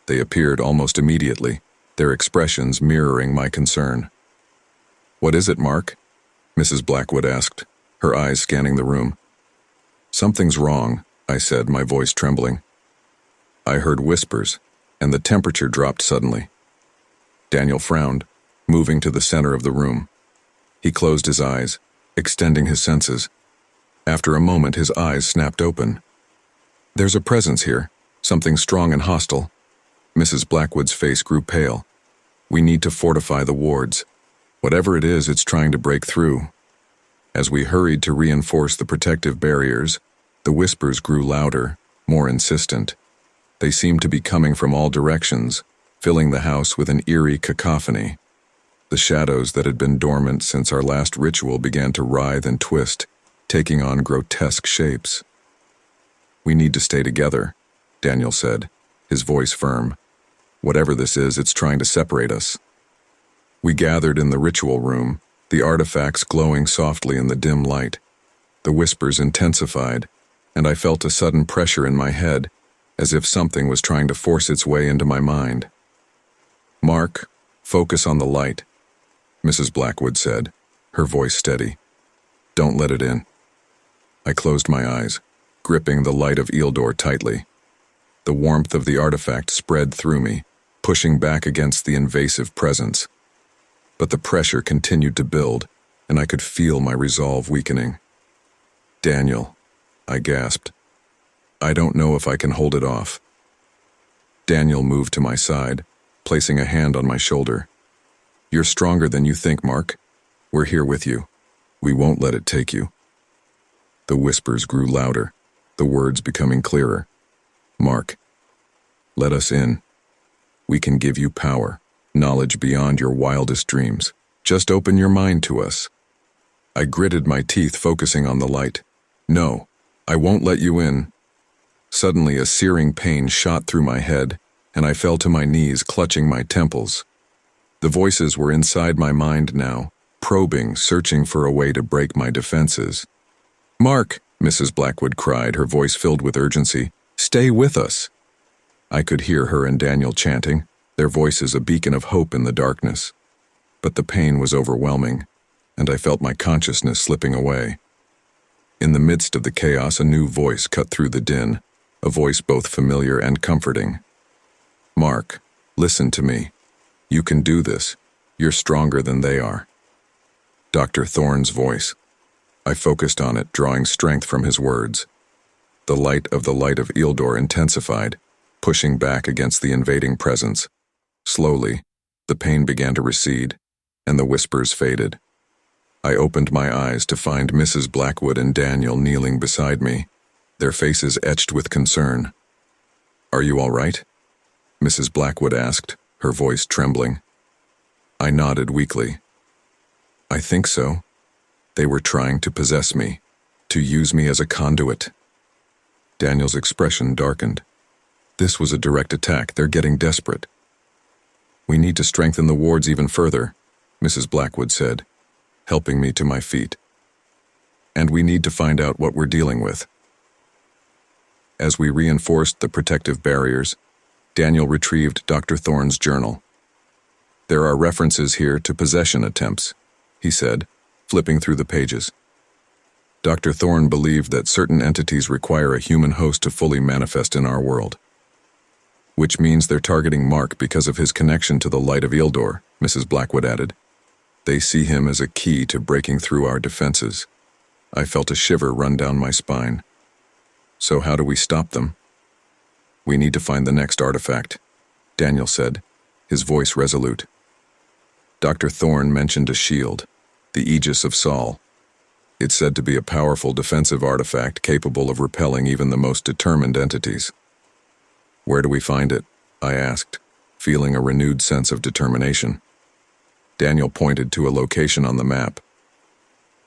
They appeared almost immediately, their expressions mirroring my concern. What is it, Mark? Mrs. Blackwood asked, her eyes scanning the room. Something's wrong, I said, my voice trembling. I heard whispers, and the temperature dropped suddenly. Daniel frowned, moving to the center of the room. He closed his eyes, extending his senses. After a moment, his eyes snapped open. There's a presence here, something strong and hostile. Mrs. Blackwood's face grew pale. We need to fortify the wards. Whatever it is, it's trying to break through. As we hurried to reinforce the protective barriers, the whispers grew louder, more insistent. They seemed to be coming from all directions, filling the house with an eerie cacophony. The shadows that had been dormant since our last ritual began to writhe and twist, taking on grotesque shapes. We need to stay together, Daniel said, his voice firm. Whatever this is, it's trying to separate us. We gathered in the ritual room, the artifacts glowing softly in the dim light. The whispers intensified, and I felt a sudden pressure in my head, as if something was trying to force its way into my mind. Mark, focus on the light, Mrs. Blackwood said, her voice steady. Don't let it in. I closed my eyes, gripping the light of Eildor tightly. The warmth of the artifact spread through me, pushing back against the invasive presence. But the pressure continued to build, and I could feel my resolve weakening. Daniel, I gasped. I don't know if I can hold it off. Daniel moved to my side, placing a hand on my shoulder. You're stronger than you think, Mark. We're here with you. We won't let it take you. The whispers grew louder, the words becoming clearer. Mark, let us in. We can give you power, knowledge beyond your wildest dreams. Just open your mind to us. I gritted my teeth, focusing on the light. No, I won't let you in. Suddenly, a searing pain shot through my head, and I fell to my knees, clutching my temples. The voices were inside my mind now, probing, searching for a way to break my defenses. "Mark," Mrs. Blackwood cried, her voice filled with urgency, "stay with us." I could hear her and Daniel chanting, their voices a beacon of hope in the darkness. But the pain was overwhelming, and I felt my consciousness slipping away. In the midst of the chaos, a new voice cut through the din, a voice both familiar and comforting. "Mark, listen to me. You can do this. You're stronger than they are." Dr. Thorne's voice. I focused on it, drawing strength from his words. The light of Eildor intensified, pushing back against the invading presence. Slowly, the pain began to recede, and the whispers faded. I opened my eyes to find Mrs. Blackwood and Daniel kneeling beside me, their faces etched with concern. "Are you all right?" Mrs. Blackwood asked, her voice trembling. I nodded weakly. "I think so. They were trying to possess me, to use me as a conduit." Daniel's expression darkened. "This was a direct attack. They're getting desperate." "We need to strengthen the wards even further," Mrs. Blackwood said, helping me to my feet. "And we need to find out what we're dealing with." As we reinforced the protective barriers, Daniel retrieved Dr. Thorne's journal. "There are references here to possession attempts," he said, flipping through the pages. Dr. Thorne believed that certain entities require a human host to fully manifest in our world. "Which means they're targeting Mark because of his connection to the light of Eildor," Mrs. Blackwood added. "They see him as a key to breaking through our defenses." I felt a shiver run down my spine. "So how do we stop them?" "We need to find the next artifact," Daniel said, his voice resolute. Dr. Thorne mentioned a shield, the Aegis of Sol. It's said to be a powerful defensive artifact capable of repelling even the most determined entities. "Where do we find it?" I asked, feeling a renewed sense of determination. Daniel pointed to a location on the map.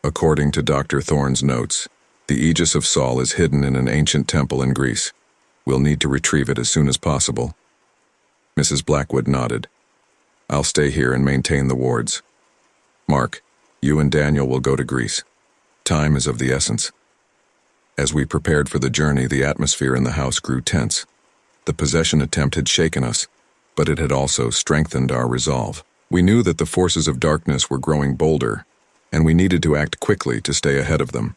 According to Dr. Thorne's notes, the Aegis of Sol is hidden in an ancient temple in Greece. We'll need to retrieve it as soon as possible. Mrs. Blackwood nodded. "I'll stay here and maintain the wards. Mark, you and Daniel will go to Greece. Time is of the essence." As we prepared for the journey, the atmosphere in the house grew tense. The possession attempt had shaken us, but it had also strengthened our resolve. We knew that the forces of darkness were growing bolder, and we needed to act quickly to stay ahead of them.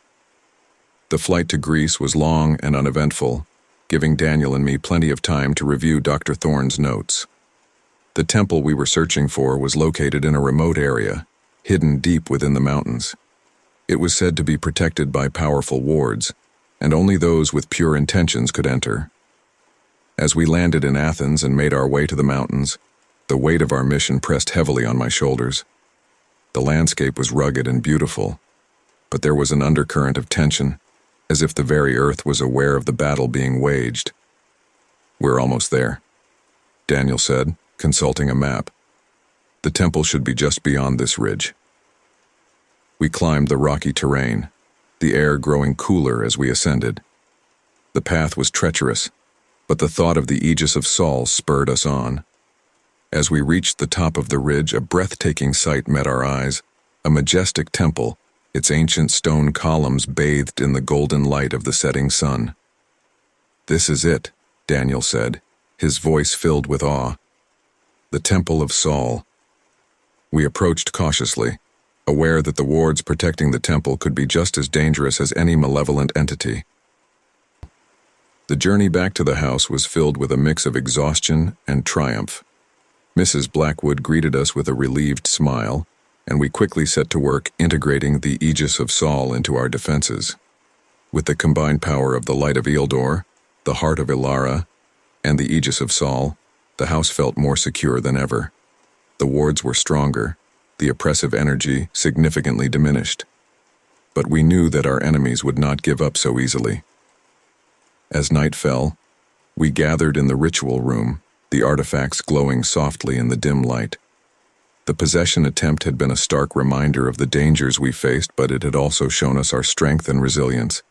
The flight to Greece was long and uneventful, giving Daniel and me plenty of time to review Dr. Thorne's notes. The temple we were searching for was located in a remote area, hidden deep within the mountains. It was said to be protected by powerful wards, and only those with pure intentions could enter. As we landed in Athens and made our way to the mountains, the weight of our mission pressed heavily on my shoulders. The landscape was rugged and beautiful, but there was an undercurrent of tension, as if the very earth was aware of the battle being waged. "We're almost there," Daniel said, consulting a map. "The temple should be just beyond this ridge." We climbed the rocky terrain, the air growing cooler as we ascended. The path was treacherous, but the thought of the Aegis of Sol spurred us on. As we reached the top of the ridge, a breathtaking sight met our eyes, a majestic temple, its ancient stone columns bathed in the golden light of the setting sun. "This is it," Daniel said, his voice filled with awe. "The Temple of Sol." We approached cautiously, aware that the wards protecting the temple could be just as dangerous as any malevolent entity. The journey back to the house was filled with a mix of exhaustion and triumph. Mrs. Blackwood greeted us with a relieved smile, and we quickly set to work integrating the Aegis of Sol into our defenses. With the combined power of the light of Eildor, the heart of Ilara, and the Aegis of Sol, the house felt more secure than ever. The wards were stronger, the oppressive energy significantly diminished. But we knew that our enemies would not give up so easily. As night fell, we gathered in the ritual room, the artifacts glowing softly in the dim light. The possession attempt had been a stark reminder of the dangers we faced, but it had also shown us our strength and resilience.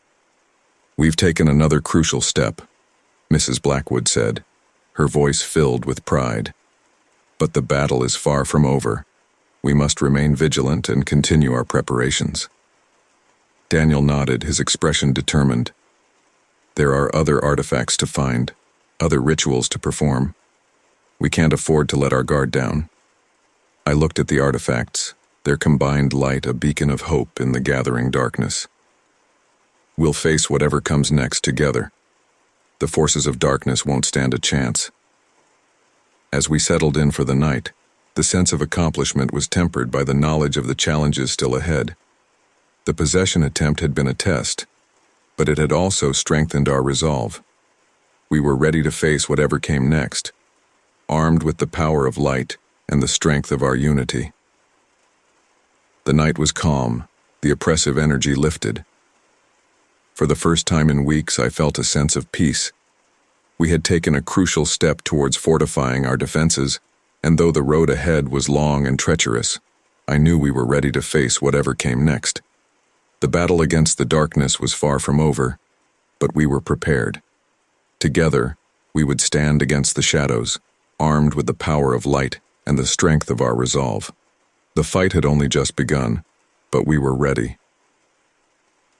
"We've taken another crucial step," Mrs. Blackwood said, her voice filled with pride. But the battle is far from over. We must remain vigilant and continue our preparations. Daniel nodded, his expression determined. There are other artifacts to find, other rituals to perform. We can't afford to let our guard down. I looked at the artifacts, their combined light a beacon of hope in the gathering darkness. We'll face whatever comes next together. The forces of darkness won't stand a chance. As we settled in for the night, the sense of accomplishment was tempered by the knowledge of the challenges still ahead. The possession attempt had been a test, but it had also strengthened our resolve. We were ready to face whatever came next, armed with the power of light and the strength of our unity. The night was calm, the oppressive energy lifted. For the first time in weeks, I felt a sense of peace. We had taken a crucial step towards fortifying our defenses, and though the road ahead was long and treacherous, I knew we were ready to face whatever came next. The battle against the darkness was far from over, but we were prepared. Together, we would stand against the shadows, armed with the power of light and the strength of our resolve. The fight had only just begun, but we were ready.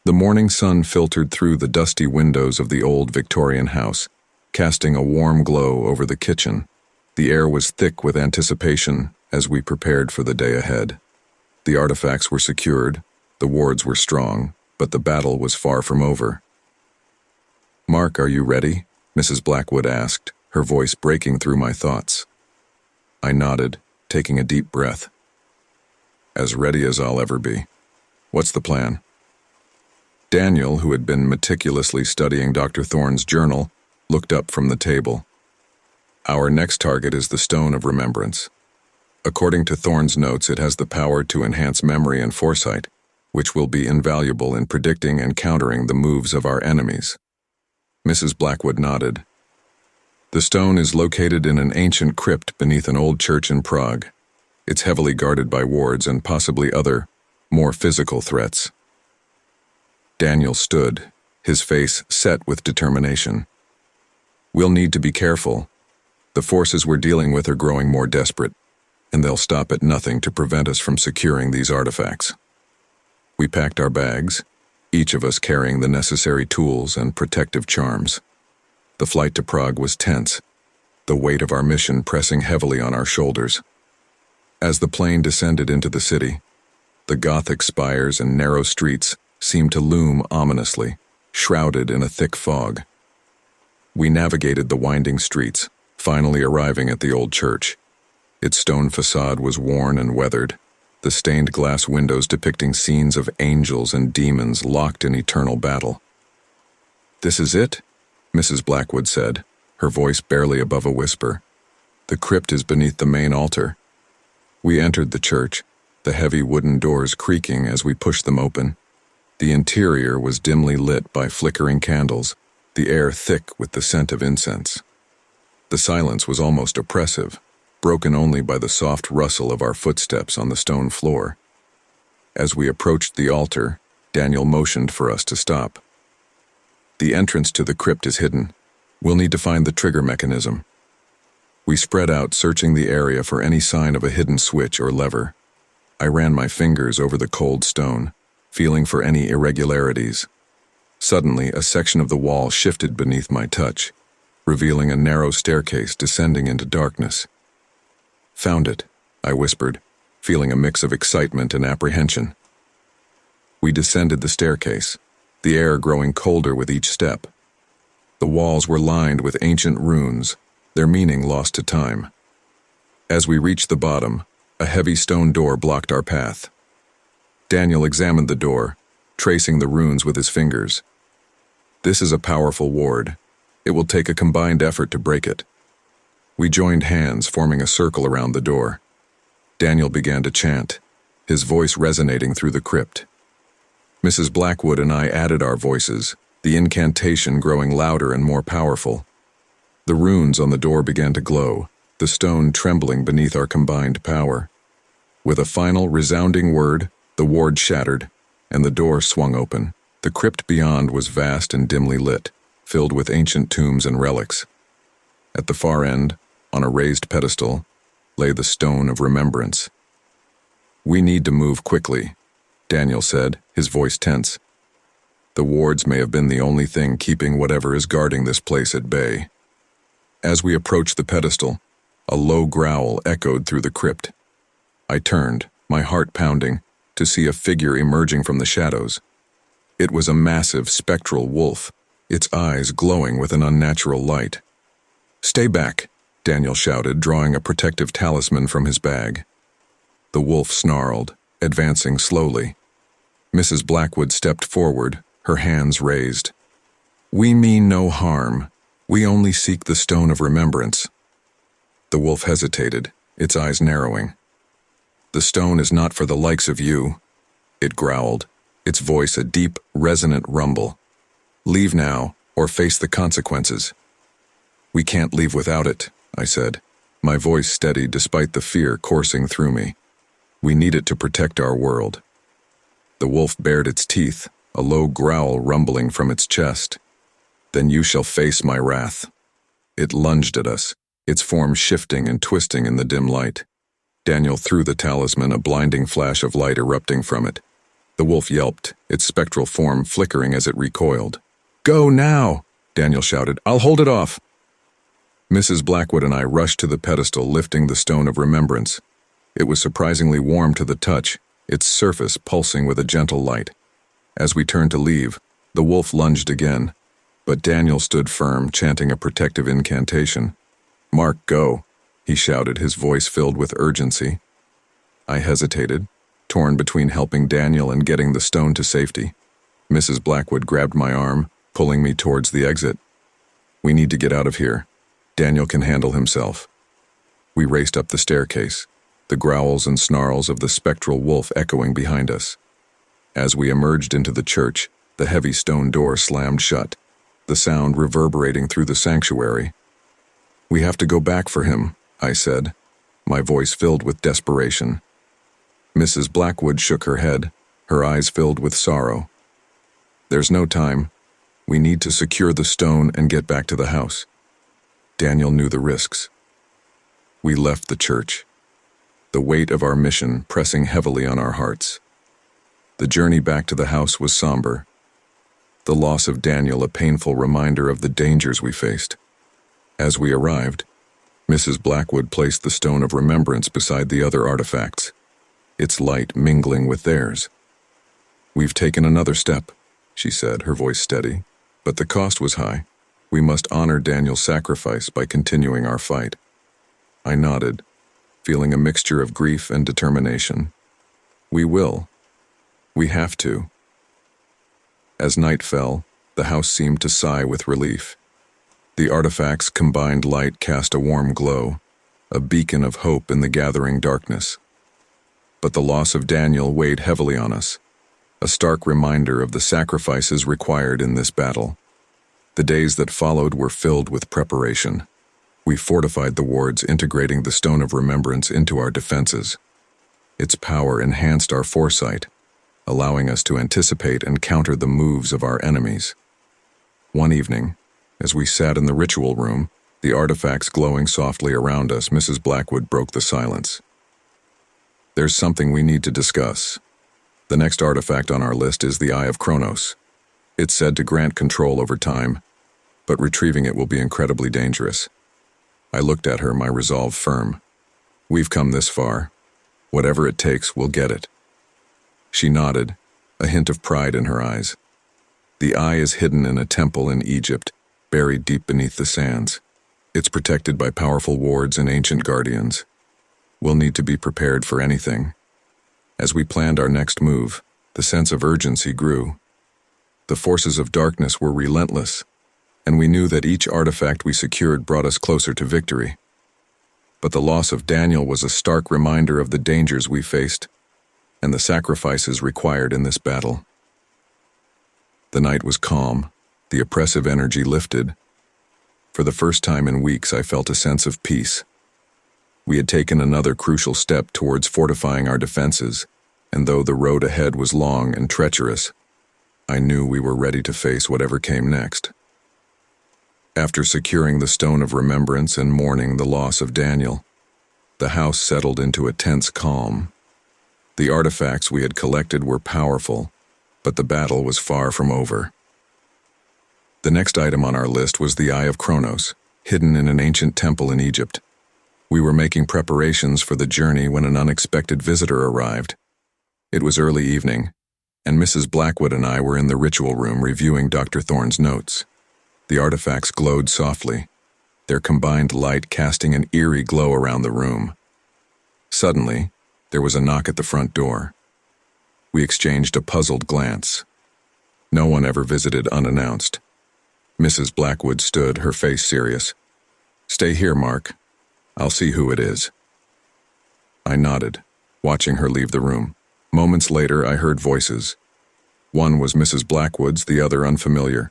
The morning sun filtered through the dusty windows of the old Victorian house, casting a warm glow over the kitchen. The air was thick with anticipation as we prepared for the day ahead. The artifacts were secured, the wards were strong, but the battle was far from over. "Mark, are you ready?" Mrs. Blackwood asked, her voice breaking through my thoughts. I nodded, taking a deep breath. "As ready as I'll ever be. What's the plan?" Daniel, who had been meticulously studying Dr. Thorne's journal, looked up from the table. "Our next target is the Stone of Remembrance. According to Thorne's notes, it has the power to enhance memory and foresight, which will be invaluable in predicting and countering the moves of our enemies." Mrs. Blackwood nodded. "The stone is located in an ancient crypt beneath an old church in Prague. It's heavily guarded by wards and possibly other, more physical threats." Daniel stood, his face set with determination. "We'll need to be careful. The forces we're dealing with are growing more desperate, and they'll stop at nothing to prevent us from securing these artifacts." We packed our bags, each of us carrying the necessary tools and protective charms. The flight to Prague was tense, the weight of our mission pressing heavily on our shoulders. As the plane descended into the city, the Gothic spires and narrow streets seemed to loom ominously, shrouded in a thick fog. We navigated the winding streets, finally arriving at the old church. Its stone facade was worn and weathered, the stained glass windows depicting scenes of angels and demons locked in eternal battle. "This is it?" Mrs. Blackwood said, her voice barely above a whisper. "The crypt is beneath the main altar." We entered the church, the heavy wooden doors creaking as we pushed them open. The interior was dimly lit by flickering candles, the air thick with the scent of incense. The silence was almost oppressive, broken only by the soft rustle of our footsteps on the stone floor. As we approached the altar, Daniel motioned for us to stop. "The entrance to the crypt is hidden. We'll need to find the trigger mechanism." We spread out, searching the area for any sign of a hidden switch or lever. I ran my fingers over the cold stone, feeling for any irregularities. Suddenly, a section of the wall shifted beneath my touch, revealing a narrow staircase descending into darkness. "Found it," I whispered, feeling a mix of excitement and apprehension. We descended the staircase, the air growing colder with each step. The walls were lined with ancient runes, their meaning lost to time. As we reached the bottom, a heavy stone door blocked our path. Daniel examined the door, tracing the runes with his fingers. "This is a powerful ward. It will take a combined effort to break it." We joined hands, forming a circle around the door. Daniel began to chant, his voice resonating through the crypt. Mrs. Blackwood and I added our voices, the incantation growing louder and more powerful. The runes on the door began to glow, the stone trembling beneath our combined power. With a final resounding word, the ward shattered, and the door swung open. The crypt beyond was vast and dimly lit, filled with ancient tombs and relics. At the far end, on a raised pedestal, lay the stone of remembrance. "We need to move quickly," Daniel said, his voice tense. "The wards may have been the only thing keeping whatever is guarding this place at bay." As we approached the pedestal, a low growl echoed through the crypt. I turned, my heart pounding, to see a figure emerging from the shadows. It was a massive, spectral wolf, its eyes glowing with an unnatural light. "Stay back," Daniel shouted, drawing a protective talisman from his bag. The wolf snarled, advancing slowly. Mrs. Blackwood stepped forward, her hands raised. "We mean no harm. We only seek the stone of remembrance." The wolf hesitated, its eyes narrowing. "The stone is not for the likes of you," it growled, its voice a deep, resonant rumble. "Leave now, or face the consequences." "We can't leave without it," I said, my voice steady despite the fear coursing through me. "We need it to protect our world." The wolf bared its teeth, a low growl rumbling from its chest. "Then you shall face my wrath." It lunged at us, its form shifting and twisting in the dim light. Daniel threw the talisman, a blinding flash of light erupting from it. The wolf yelped, its spectral form flickering as it recoiled. "Go now!" Daniel shouted. "I'll hold it off." Mrs. Blackwood and I rushed to the pedestal, lifting the stone of remembrance. It was surprisingly warm to the touch, its surface pulsing with a gentle light. As we turned to leave, the wolf lunged again, but Daniel stood firm, chanting a protective incantation. "Mark, go," he shouted, his voice filled with urgency. I hesitated, torn between helping Daniel and getting the stone to safety. Mrs. Blackwood grabbed my arm, pulling me towards the exit. "We need to get out of here. Daniel can handle himself." We raced up the staircase, the growls and snarls of the spectral wolf echoing behind us. As we emerged into the church, the heavy stone door slammed shut, the sound reverberating through the sanctuary. "We have to go back for him," I said, my voice filled with desperation. Mrs. Blackwood shook her head, her eyes filled with sorrow. "There's no time. We need to secure the stone and get back to the house." Daniel knew the risks. We left the church, the weight of our mission pressing heavily on our hearts. The journey back to the house was somber, the loss of Daniel a painful reminder of the dangers we faced. As we arrived, Mrs. Blackwood placed the stone of remembrance beside the other artifacts, its light mingling with theirs. "We've taken another step," she said, her voice steady, "but the cost was high. We must honor Daniel's sacrifice by continuing our fight." I nodded, feeling a mixture of grief and determination. "We will. We have to." As night fell, the house seemed to sigh with relief. The artifacts' combined light cast a warm glow, a beacon of hope in the gathering darkness. But the loss of Daniel weighed heavily on us, a stark reminder of the sacrifices required in this battle. The days that followed were filled with preparation. We fortified the wards, integrating the stone of remembrance into our defenses. Its power enhanced our foresight, allowing us to anticipate and counter the moves of our enemies. One evening, as we sat in the ritual room, the artifacts glowing softly around us, Mrs. Blackwood broke the silence. "There's something we need to discuss. The next artifact on our list is the Eye of Kronos. It's said to grant control over time, but retrieving it will be incredibly dangerous." I looked at her, my resolve firm. "We've come this far. Whatever it takes, we'll get it." She nodded, a hint of pride in her eyes. "The eye is hidden in a temple in Egypt, buried deep beneath the sands. It's protected by powerful wards and ancient guardians. We'll need to be prepared for anything." As we planned our next move, the sense of urgency grew. The forces of darkness were relentless, and we knew that each artifact we secured brought us closer to victory. But the loss of Daniel was a stark reminder of the dangers we faced and the sacrifices required in this battle. The night was calm, the oppressive energy lifted. For the first time in weeks, I felt a sense of peace. We had taken another crucial step towards fortifying our defenses, and though the road ahead was long and treacherous, I knew we were ready to face whatever came next. After securing the stone of remembrance and mourning the loss of Daniel, The house settled into a tense calm. The artifacts we had collected were powerful, but the battle was far from over. The next item on our list was the Eye of Kronos, hidden in an ancient temple in Egypt. We were making preparations for the journey when an unexpected visitor arrived. It was early evening, and Mrs. Blackwood and I were in the ritual room reviewing Dr. Thorne's notes. The artifacts glowed softly, their combined light casting an eerie glow around the room. Suddenly, there was a knock at the front door. We exchanged a puzzled glance. No one ever visited unannounced. Mrs. Blackwood stood, her face serious. "Stay here, Mark. I'll see who it is." I nodded, watching her leave the room. Moments later, I heard voices. One was Mrs. Blackwood's, the other unfamiliar.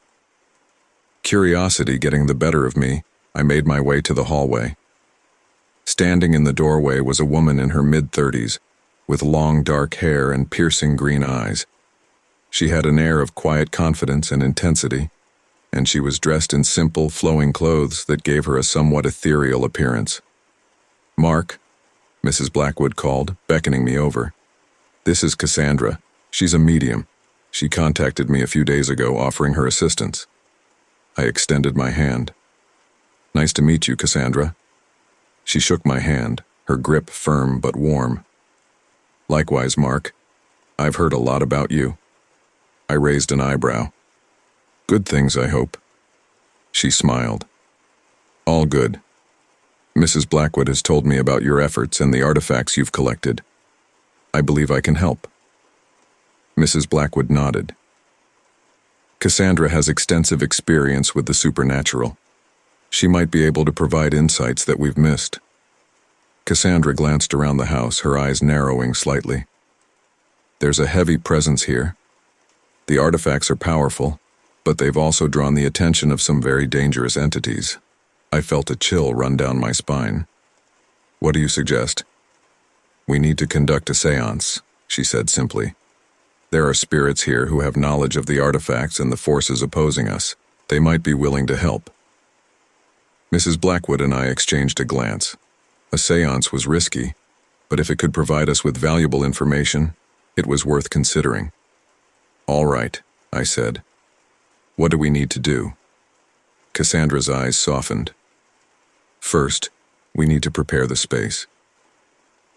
Curiosity getting the better of me, I made my way to the hallway. Standing in the doorway was a woman in her mid-30s, with long dark hair and piercing green eyes. She had an air of quiet confidence and intensity, and she was dressed in simple, flowing clothes that gave her a somewhat ethereal appearance. "Mark," Mrs. Blackwood called, beckoning me over. "This is Cassandra. She's a medium. She contacted me a few days ago offering her assistance." I extended my hand. "Nice to meet you, Cassandra." She shook my hand, her grip firm but warm. "Likewise, Mark. I've heard a lot about you." I raised an eyebrow. "Good things, I hope." She smiled. "All good. Mrs. Blackwood has told me about your efforts and the artifacts you've collected. I believe I can help." Mrs. Blackwood nodded. "Cassandra has extensive experience with the supernatural. She might be able to provide insights that we've missed." Cassandra glanced around the house, her eyes narrowing slightly. "There's a heavy presence here. The artifacts are powerful, but they've also drawn the attention of some very dangerous entities." I felt a chill run down my spine. "What do you suggest?" "We need to conduct a séance," she said simply. "There are spirits here who have knowledge of the artifacts and the forces opposing us. They might be willing to help." Mrs. Blackwood and I exchanged a glance. A séance was risky, but if it could provide us with valuable information, it was worth considering. "All right," I said. "What do we need to do?" Cassandra's eyes softened. "First, we need to prepare the space.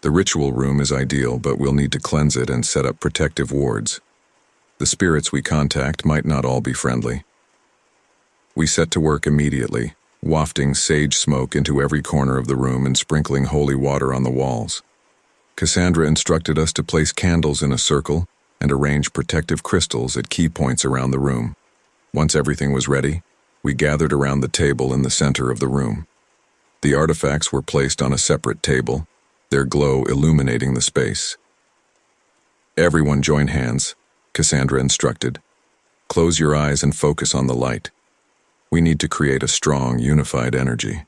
The ritual room is ideal, but we'll need to cleanse it and set up protective wards. The spirits we contact might not all be friendly." We set to work immediately, wafting sage smoke into every corner of the room and sprinkling holy water on the walls. Cassandra instructed us to place candles in a circle and arrange protective crystals at key points around the room. Once everything was ready, we gathered around the table in the center of the room. The artifacts were placed on a separate table, their glow illuminating the space. "Everyone join hands," Cassandra instructed. "Close your eyes and focus on the light. We need to create a strong, unified energy."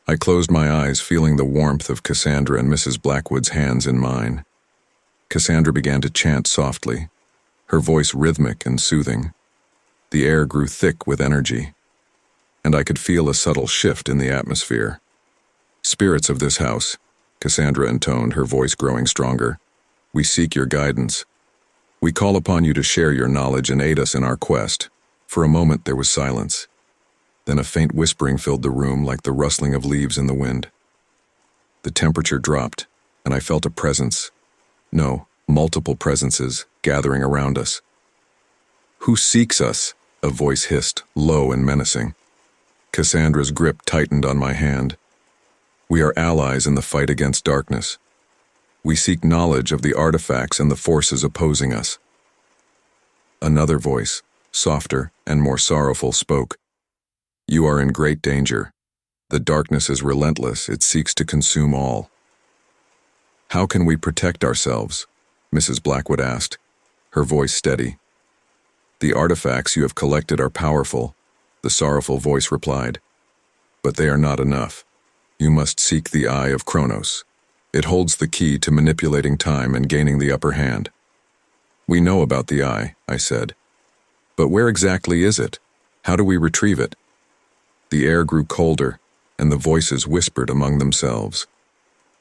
I closed my eyes, feeling the warmth of Cassandra and Mrs. Blackwood's hands in mine. Cassandra began to chant softly, her voice rhythmic and soothing. The air grew thick with energy, and I could feel a subtle shift in the atmosphere. "Spirits of this house," Cassandra intoned, her voice growing stronger, "we seek your guidance. We call upon you to share your knowledge and aid us in our quest." For a moment there was silence. Then a faint whispering filled the room like the rustling of leaves in the wind. The temperature dropped, and I felt a presence. No, multiple presences gathering around us. "Who seeks us?" a voice hissed, low and menacing. Cassandra's grip tightened on my hand. "We are allies in the fight against darkness. We seek knowledge of the artifacts and the forces opposing us." Another voice, softer and more sorrowful, spoke. "You are in great danger. The darkness is relentless, it seeks to consume all." "How can we protect ourselves?" Mrs. Blackwood asked, her voice steady. "The artifacts you have collected are powerful," the sorrowful voice replied. "But they are not enough. You must seek the Eye of Kronos. It holds the key to manipulating time and gaining the upper hand." "We know about the eye," I said. "But where exactly is it? How do we retrieve it?" The air grew colder, and the voices whispered among themselves.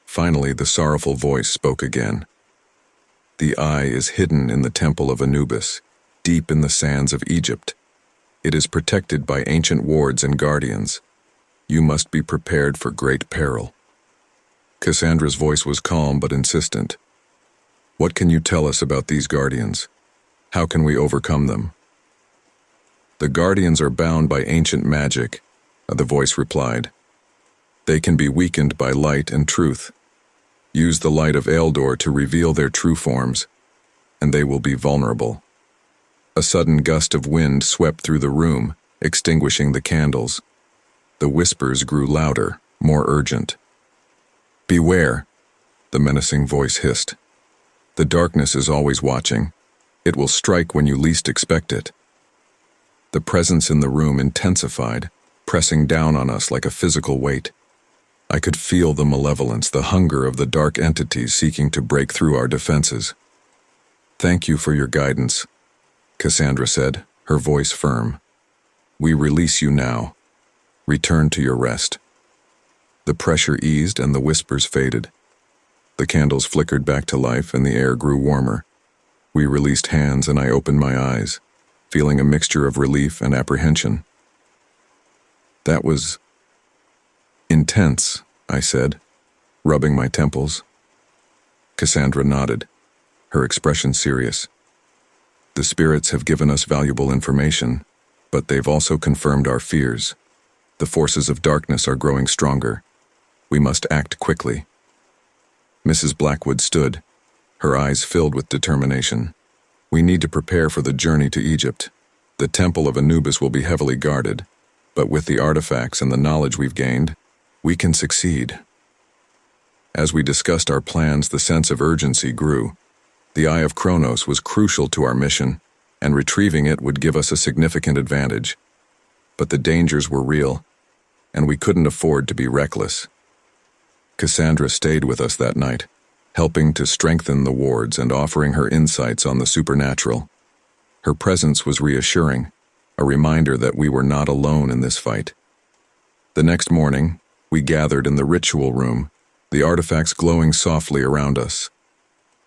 Finally, the sorrowful voice spoke again. The eye is hidden in the temple of Anubis, deep in the sands of Egypt. It is protected by ancient wards and guardians. You must be prepared for great peril. Cassandra's voice was calm but insistent. What can you tell us about these guardians? How can we overcome them? The guardians are bound by ancient magic, the voice replied. They can be weakened by light and truth. Use the light of Eldor to reveal their true forms, and they will be vulnerable. A sudden gust of wind swept through the room, extinguishing the candles. The whispers grew louder, more urgent. Beware, the menacing voice hissed. The darkness is always watching. It will strike when you least expect it. The presence in the room intensified, pressing down on us like a physical weight. I could feel the malevolence, the hunger of the dark entities seeking to break through our defenses. Thank you for your guidance, Cassandra said, her voice firm. We release you now. Return to your rest. The pressure eased and the whispers faded. The candles flickered back to life and the air grew warmer. We released hands and I opened my eyes, feeling a mixture of relief and apprehension. That was intense, I said, rubbing my temples. Cassandra nodded, her expression serious. The spirits have given us valuable information, but they've also confirmed our fears. The forces of darkness are growing stronger. We must act quickly. Mrs. Blackwood stood, her eyes filled with determination. We need to prepare for the journey to Egypt. The temple of Anubis will be heavily guarded, but with the artifacts and the knowledge we've gained, we can succeed. As we discussed our plans, the sense of urgency grew. The Eye of Kronos was crucial to our mission, and retrieving it would give us a significant advantage. But the dangers were real, and we couldn't afford to be reckless. Cassandra stayed with us that night, helping to strengthen the wards and offering her insights on the supernatural. Her presence was reassuring, a reminder that we were not alone in this fight. The next morning, we gathered in the ritual room, the artifacts glowing softly around us.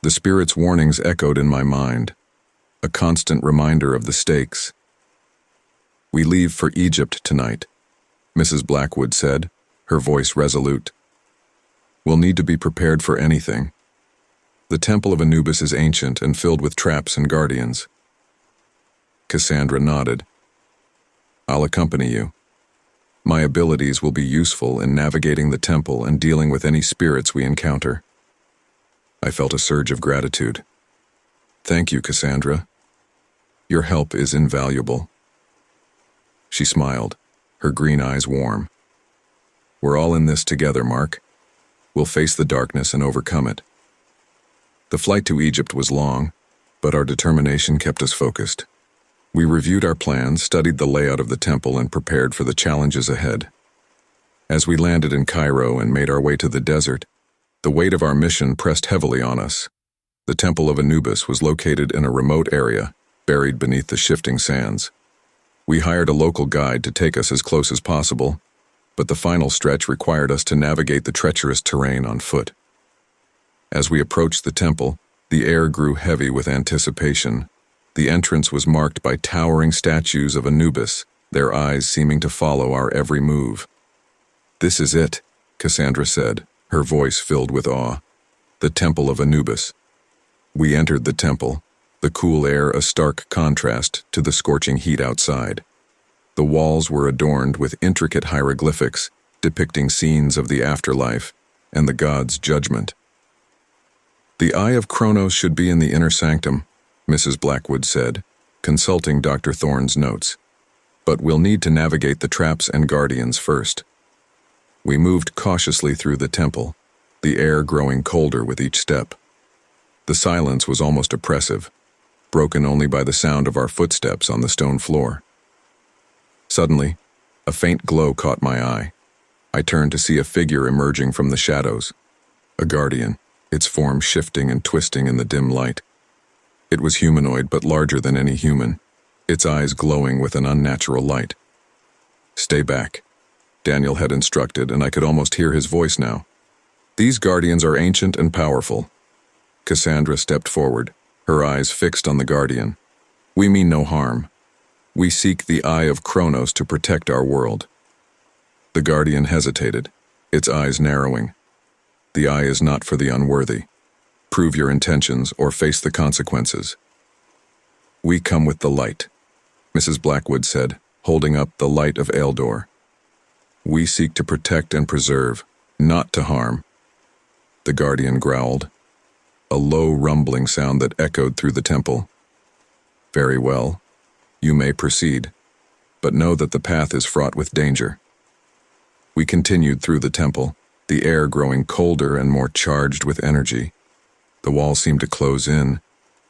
The spirit's warnings echoed in my mind, a constant reminder of the stakes. We leave for Egypt tonight, Mrs. Blackwood said, her voice resolute. We'll need to be prepared for anything. The temple of Anubis is ancient and filled with traps and guardians. Cassandra nodded. I'll accompany you. My abilities will be useful in navigating the temple and dealing with any spirits we encounter. I felt a surge of gratitude. Thank you, Cassandra. Your help is invaluable. She smiled, her green eyes warm. We're all in this together, Mark. We'll face the darkness and overcome it. The flight to Egypt was long, but our determination kept us focused. We reviewed our plans, studied the layout of the temple, and prepared for the challenges ahead. As we landed in Cairo and made our way to the desert, the weight of our mission pressed heavily on us. The Temple of Anubis was located in a remote area, buried beneath the shifting sands. We hired a local guide to take us as close as possible, but the final stretch required us to navigate the treacherous terrain on foot. As we approached the temple, the air grew heavy with anticipation. The entrance was marked by towering statues of Anubis, their eyes seeming to follow our every move. This is it, Cassandra said, her voice filled with awe. The Temple of Anubis. We entered the temple, the cool air a stark contrast to the scorching heat outside. The walls were adorned with intricate hieroglyphics depicting scenes of the afterlife and the gods' judgment. The Eye of Kronos should be in the inner sanctum, Mrs. Blackwood said, consulting Dr. Thorne's notes. But we'll need to navigate the traps and guardians first. We moved cautiously through the temple, the air growing colder with each step. The silence was almost oppressive, broken only by the sound of our footsteps on the stone floor. Suddenly, a faint glow caught my eye. I turned to see a figure emerging from the shadows. A guardian, its form shifting and twisting in the dim light. It was humanoid but larger than any human, its eyes glowing with an unnatural light. Stay back, Daniel had instructed, and I could almost hear his voice now. These guardians are ancient and powerful. Cassandra stepped forward, her eyes fixed on the guardian. We mean no harm. We seek the Eye of Kronos to protect our world. The guardian hesitated, its eyes narrowing. The eye is not for the unworthy. Prove your intentions or face the consequences. We come with the light, Mrs. Blackwood said, holding up the light of Eldor. We seek to protect and preserve, not to harm. The guardian growled, a low rumbling sound that echoed through the temple. Very well, you may proceed, but know that the path is fraught with danger. We continued through the temple, the air growing colder and more charged with energy. The wall seemed to close in,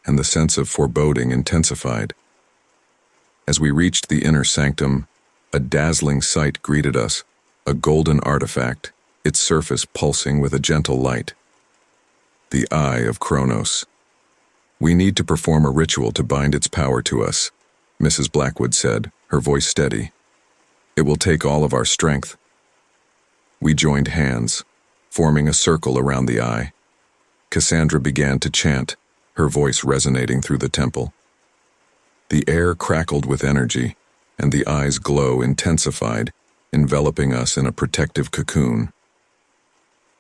and the sense of foreboding intensified. As we reached the inner sanctum, a dazzling sight greeted us, a golden artifact, its surface pulsing with a gentle light. The Eye of Kronos. We need to perform a ritual to bind its power to us, Mrs. Blackwood said, her voice steady. It will take all of our strength. We joined hands, forming a circle around the eye. Cassandra began to chant, her voice resonating through the temple. The air crackled with energy, and the eye's glow intensified, enveloping us in a protective cocoon.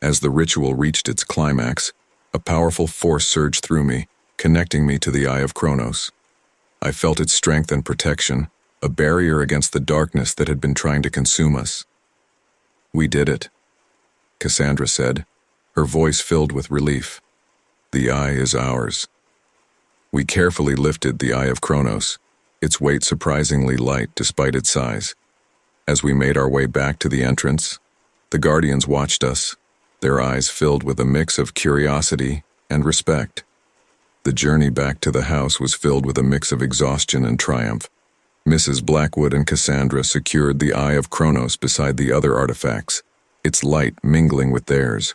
As the ritual reached its climax, a powerful force surged through me, connecting me to the Eye of Kronos. I felt its strength and protection, a barrier against the darkness that had been trying to consume us. We did it, Cassandra said, her voice filled with relief. The eye is ours. We carefully lifted the Eye of Kronos, its weight surprisingly light despite its size. As we made our way back to the entrance, the guardians watched us, their eyes filled with a mix of curiosity and respect. The journey back to the house was filled with a mix of exhaustion and triumph. Mrs. Blackwood and Cassandra secured the Eye of Kronos beside the other artifacts, its light mingling with theirs.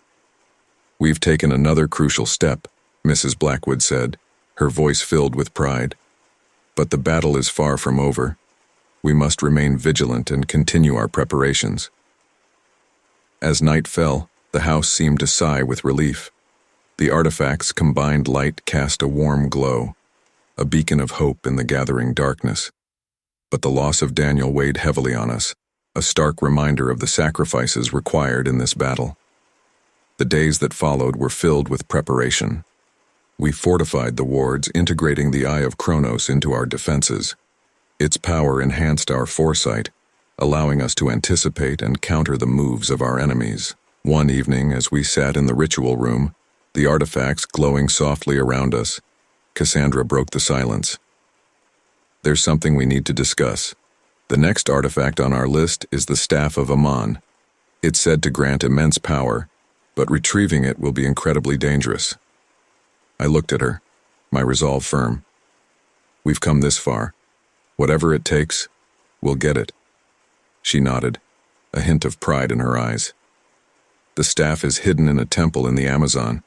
We've taken another crucial step, Mrs. Blackwood said, her voice filled with pride. But the battle is far from over. We must remain vigilant and continue our preparations. As night fell, the house seemed to sigh with relief. The artifacts' combined light cast a warm glow, a beacon of hope in the gathering darkness. But the loss of Daniel weighed heavily on us, a stark reminder of the sacrifices required in this battle. The days that followed were filled with preparation. We fortified the wards, integrating the Eye of Kronos into our defenses. Its power enhanced our foresight, allowing us to anticipate and counter the moves of our enemies. One evening, as we sat in the ritual room, the artifacts glowing softly around us, Cassandra broke the silence. There's something we need to discuss. The next artifact on our list is the Staff of Aman. It's said to grant immense power, but retrieving it will be incredibly dangerous. I looked at her, my resolve firm. We've come this far. Whatever it takes, we'll get it. She nodded, a hint of pride in her eyes. The staff is hidden in a temple in the Amazon,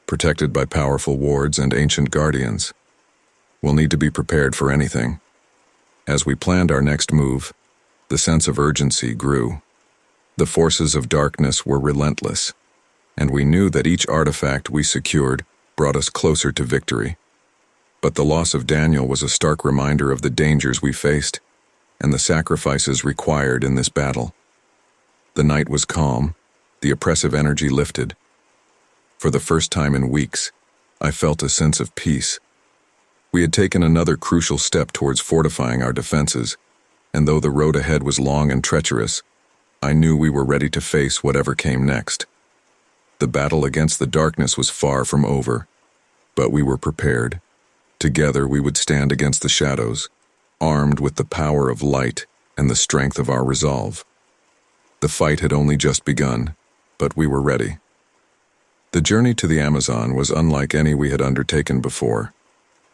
protected by powerful wards and ancient guardians. We'll need to be prepared for anything. As we planned our next move, the sense of urgency grew. The forces of darkness were relentless, and we knew that each artifact we secured brought us closer to victory. But the loss of Daniel was a stark reminder of the dangers we faced and the sacrifices required in this battle. The night was calm, the oppressive energy lifted. For the first time in weeks, I felt a sense of peace. We had taken another crucial step towards fortifying our defenses, and though the road ahead was long and treacherous, I knew we were ready to face whatever came next. The battle against the darkness was far from over, but we were prepared. Together we would stand against the shadows, armed with the power of light and the strength of our resolve. The fight had only just begun, but we were ready. The journey to the Amazon was unlike any we had undertaken before.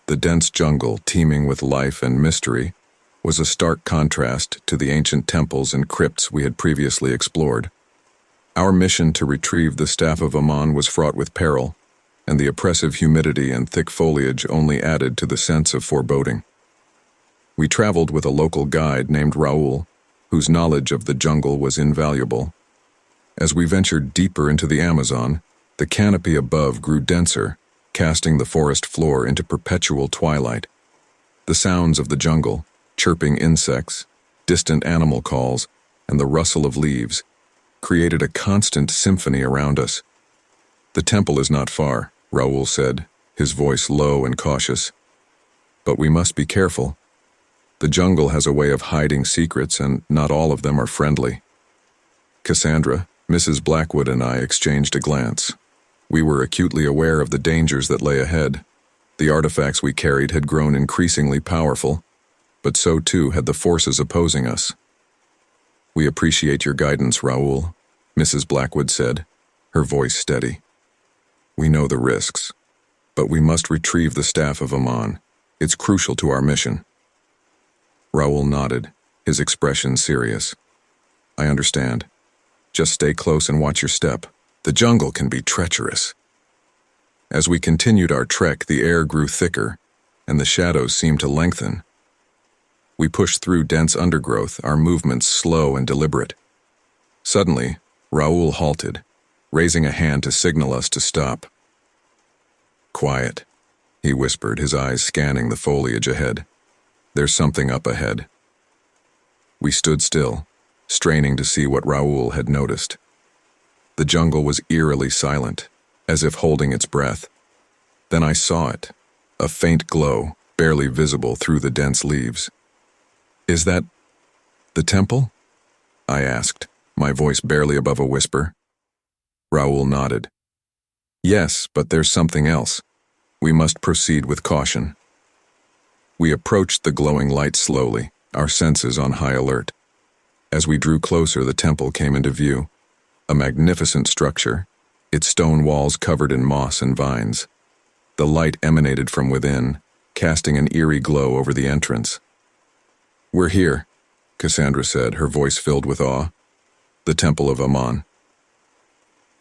The dense jungle, teeming with life and mystery, was a stark contrast to the ancient temples and crypts we had previously explored. Our mission to retrieve the Staff of Aman was fraught with peril, and the oppressive humidity and thick foliage only added to the sense of foreboding. We traveled with a local guide named Raoul, whose knowledge of the jungle was invaluable. As we ventured deeper into the Amazon, the canopy above grew denser, casting the forest floor into perpetual twilight. The sounds of the jungle, chirping insects, distant animal calls, and the rustle of leaves, created a constant symphony around us. "The temple is not far," Raoul said, his voice low and cautious. "But we must be careful. The jungle has a way of hiding secrets, and not all of them are friendly." Cassandra, Mrs. Blackwood, and I exchanged a glance. We were acutely aware of the dangers that lay ahead. The artifacts we carried had grown increasingly powerful, but so too had the forces opposing us. "We appreciate your guidance, Raoul," Mrs. Blackwood said, her voice steady. "We know the risks, but we must retrieve the staff of Aman. It's crucial to our mission." Raoul nodded, his expression serious. "I understand. Just stay close and watch your step. The jungle can be treacherous." As we continued our trek, the air grew thicker, and the shadows seemed to lengthen. We pushed through dense undergrowth, our movements slow and deliberate. Suddenly, Raoul halted, raising a hand to signal us to stop. "Quiet," he whispered, his eyes scanning the foliage ahead. "There's something up ahead." We stood still, straining to see what Raoul had noticed. The jungle was eerily silent, as if holding its breath. Then I saw it, a faint glow, barely visible through the dense leaves. "Is that the temple?" I asked, my voice barely above a whisper. Raoul nodded. "Yes, but there's something else. We must proceed with caution." We approached the glowing light slowly, our senses on high alert. As we drew closer, the temple came into view, a magnificent structure, its stone walls covered in moss and vines. The light emanated from within, casting an eerie glow over the entrance. "We're here," Cassandra said, her voice filled with awe. "The Temple of Aman."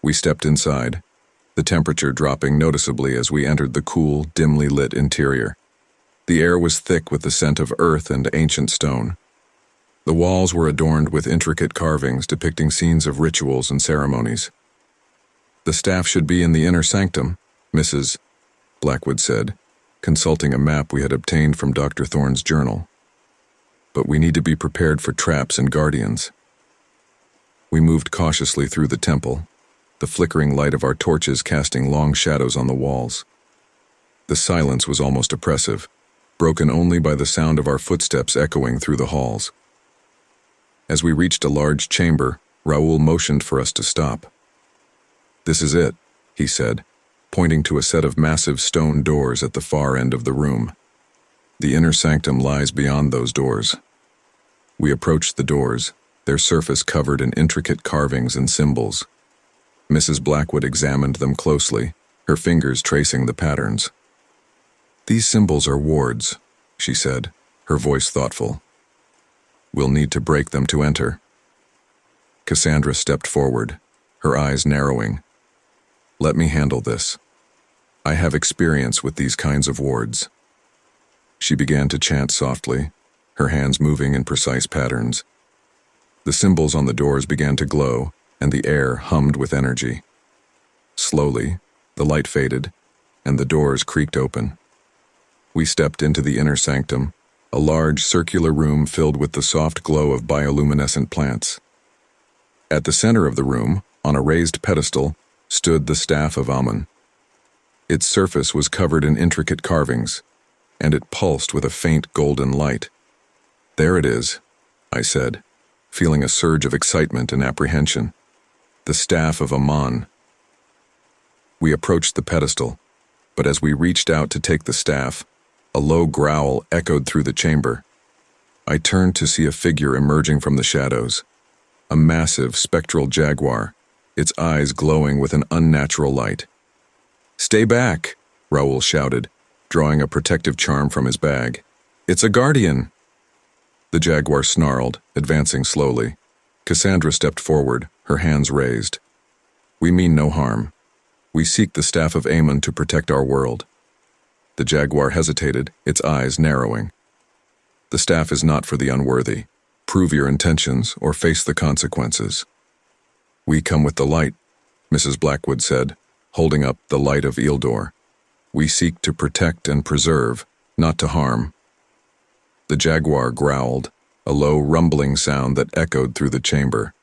We stepped inside, the temperature dropping noticeably as we entered the cool, dimly lit interior. The air was thick with the scent of earth and ancient stone. The walls were adorned with intricate carvings depicting scenes of rituals and ceremonies. "The staff should be in the inner sanctum," Mrs. Blackwood said, consulting a map we had obtained from Dr. Thorne's journal. "But we need to be prepared for traps and guardians." We moved cautiously through the temple, the flickering light of our torches casting long shadows on the walls. The silence was almost oppressive, broken only by the sound of our footsteps echoing through the halls. As we reached a large chamber, Raoul motioned for us to stop. "This is it," he said, pointing to a set of massive stone doors at the far end of the room. "The inner sanctum lies beyond those doors." We approached the doors, their surface covered in intricate carvings and symbols. Mrs. Blackwood examined them closely, her fingers tracing the patterns. "These symbols are wards," she said, her voice thoughtful. "We'll need to break them to enter." Cassandra stepped forward, her eyes narrowing. "Let me handle this. I have experience with these kinds of wards." She began to chant softly, her hands moving in precise patterns. The symbols on the doors began to glow, and the air hummed with energy. Slowly, the light faded, and the doors creaked open. We stepped into the inner sanctum, a large circular room filled with the soft glow of bioluminescent plants. At the center of the room, on a raised pedestal, stood the staff of Aman. Its surface was covered in intricate carvings, and it pulsed with a faint golden light. "There it is," I said, feeling a surge of excitement and apprehension. "The staff of Aman." We approached the pedestal, but as we reached out to take the staff, a low growl echoed through the chamber. I turned to see a figure emerging from the shadows, a massive spectral jaguar, its eyes glowing with an unnatural light. "Stay back," Raoul shouted, drawing a protective charm from his bag. "It's a guardian." The jaguar snarled, advancing slowly. Cassandra stepped forward, her hands raised. "We mean no harm. We seek the staff of Aman to protect our world." The jaguar hesitated, its eyes narrowing. "The staff is not for the unworthy. Prove your intentions or face the consequences." We come with the light, Mrs. Blackwood said, holding up the light of Eildor. We seek to protect and preserve, not to harm. The jaguar growled, a low rumbling sound that echoed through the chamber.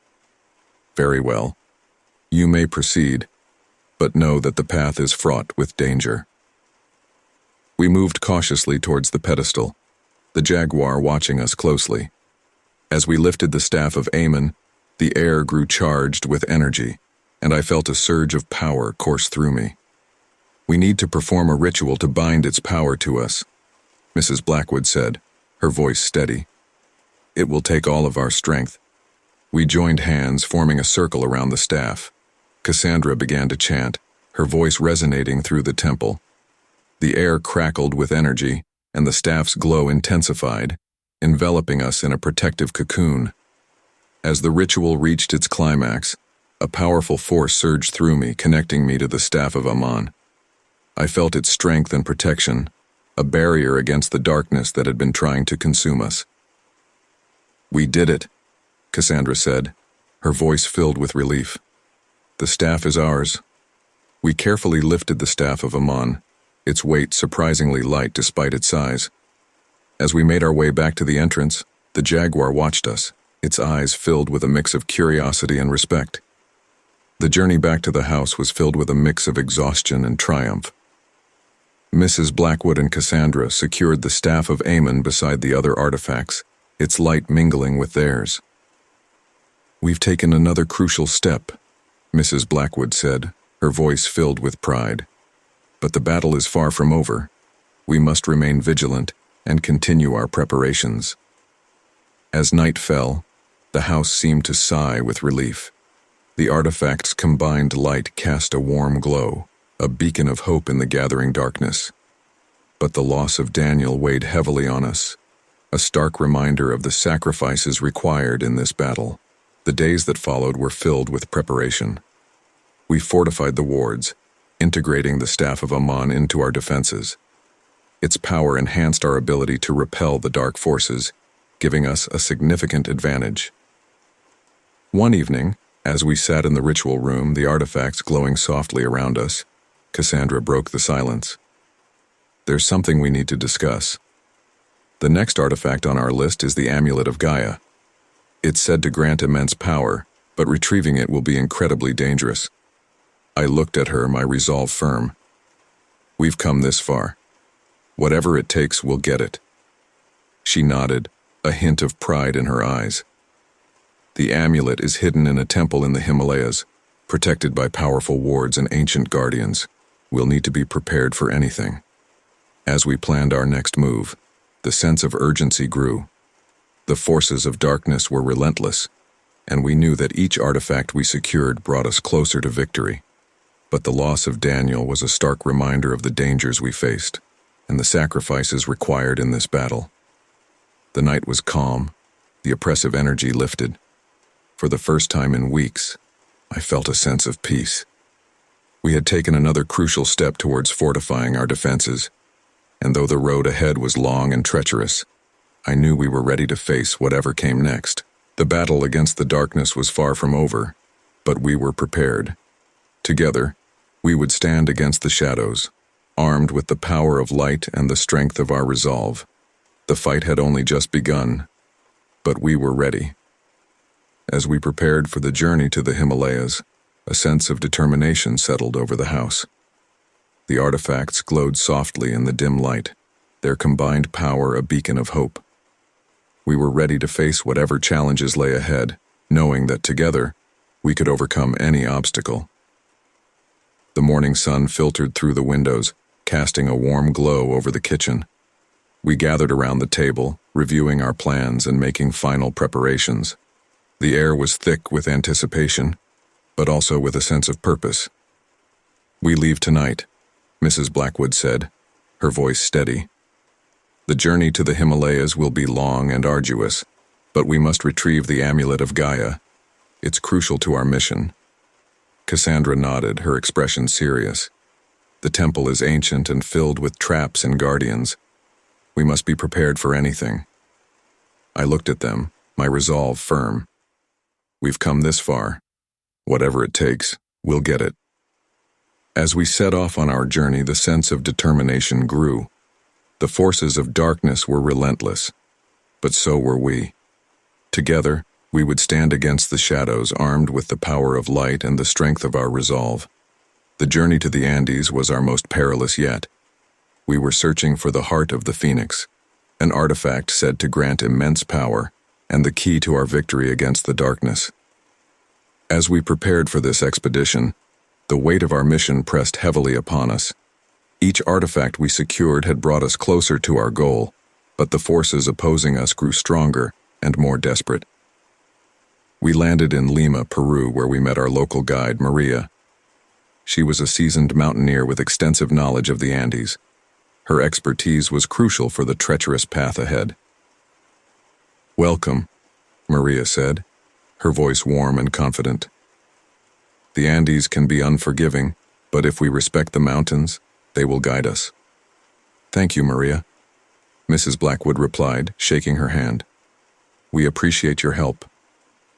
Very well. You may proceed, but know that the path is fraught with danger. We moved cautiously towards the pedestal, the jaguar watching us closely. As we lifted the staff of Aemon, the air grew charged with energy, and I felt a surge of power course through me. We need to perform a ritual to bind its power to us, Mrs. Blackwood said, her voice steady. It will take all of our strength. We joined hands, forming a circle around the staff. Cassandra began to chant, her voice resonating through the temple. The air crackled with energy, and the staff's glow intensified, enveloping us in a protective cocoon. As the ritual reached its climax, a powerful force surged through me, connecting me to the staff of Amon. I felt its strength and protection, a barrier against the darkness that had been trying to consume us. We did it, Cassandra said, her voice filled with relief. The staff is ours. We carefully lifted the staff of Amon, its weight surprisingly light despite its size. As we made our way back to the entrance, the jaguar watched us, its eyes filled with a mix of curiosity and respect. The journey back to the house was filled with a mix of exhaustion and triumph. Mrs. Blackwood and Cassandra secured the staff of Aemon beside the other artifacts, its light mingling with theirs. We've taken another crucial step, Mrs. Blackwood said, her voice filled with pride. But the battle is far from over. We must remain vigilant and continue our preparations. As night fell, the house seemed to sigh with relief. The artifact's combined light cast a warm glow, a beacon of hope in the gathering darkness. But the loss of Daniel weighed heavily on us, a stark reminder of the sacrifices required in this battle. The days that followed were filled with preparation. We fortified the wards, integrating the staff of Amon into our defenses. Its power enhanced our ability to repel the dark forces, giving us a significant advantage. One evening, as we sat in the ritual room, the artifacts glowing softly around us, Cassandra broke the silence. There's something we need to discuss. The next artifact on our list is the Amulet of Gaia. It's said to grant immense power, but retrieving it will be incredibly dangerous. I looked at her, my resolve firm. We've come this far. Whatever it takes, we'll get it. She nodded, a hint of pride in her eyes. The amulet is hidden in a temple in the Himalayas, protected by powerful wards and ancient guardians. We'll need to be prepared for anything. As we planned our next move, the sense of urgency grew. The forces of darkness were relentless, and we knew that each artifact we secured brought us closer to victory. But the loss of Daniel was a stark reminder of the dangers we faced, and the sacrifices required in this battle. The night was calm, the oppressive energy lifted. For the first time in weeks, I felt a sense of peace. We had taken another crucial step towards fortifying our defenses, and though the road ahead was long and treacherous, I knew we were ready to face whatever came next. The battle against the darkness was far from over, but we were prepared. Together, we would stand against the shadows, armed with the power of light and the strength of our resolve. The fight had only just begun, but we were ready. As we prepared for the journey to the Himalayas, a sense of determination settled over the house. The artifacts glowed softly in the dim light, their combined power a beacon of hope. We were ready to face whatever challenges lay ahead, knowing that together, we could overcome any obstacle. The morning sun filtered through the windows, casting a warm glow over the kitchen. We gathered around the table, reviewing our plans and making final preparations. The air was thick with anticipation, but also with a sense of purpose. We leave tonight, Mrs. Blackwood said, her voice steady. The journey to the Himalayas will be long and arduous, but we must retrieve the Amulet of Gaia. It's crucial to our mission. Cassandra nodded, her expression serious. The temple is ancient and filled with traps and guardians. We must be prepared for anything. I looked at them, my resolve firm. We've come this far. Whatever it takes, we'll get it. As we set off on our journey, the sense of determination grew. The forces of darkness were relentless, but so were we. Together, we would stand against the shadows, armed with the power of light and the strength of our resolve. The journey to the Andes was our most perilous yet. We were searching for the heart of the Phoenix, an artifact said to grant immense power and the key to our victory against the darkness. As we prepared for this expedition, the weight of our mission pressed heavily upon us. Each artifact we secured had brought us closer to our goal, but the forces opposing us grew stronger and more desperate. We landed in Lima, Peru, where we met our local guide, Maria. She was a seasoned mountaineer with extensive knowledge of the Andes. Her expertise was crucial for the treacherous path ahead. "Welcome," Maria said, her voice warm and confident. "The Andes can be unforgiving, but if we respect the mountains, they will guide us." "Thank you, Maria," Mrs. Blackwood replied, shaking her hand. "We appreciate your help.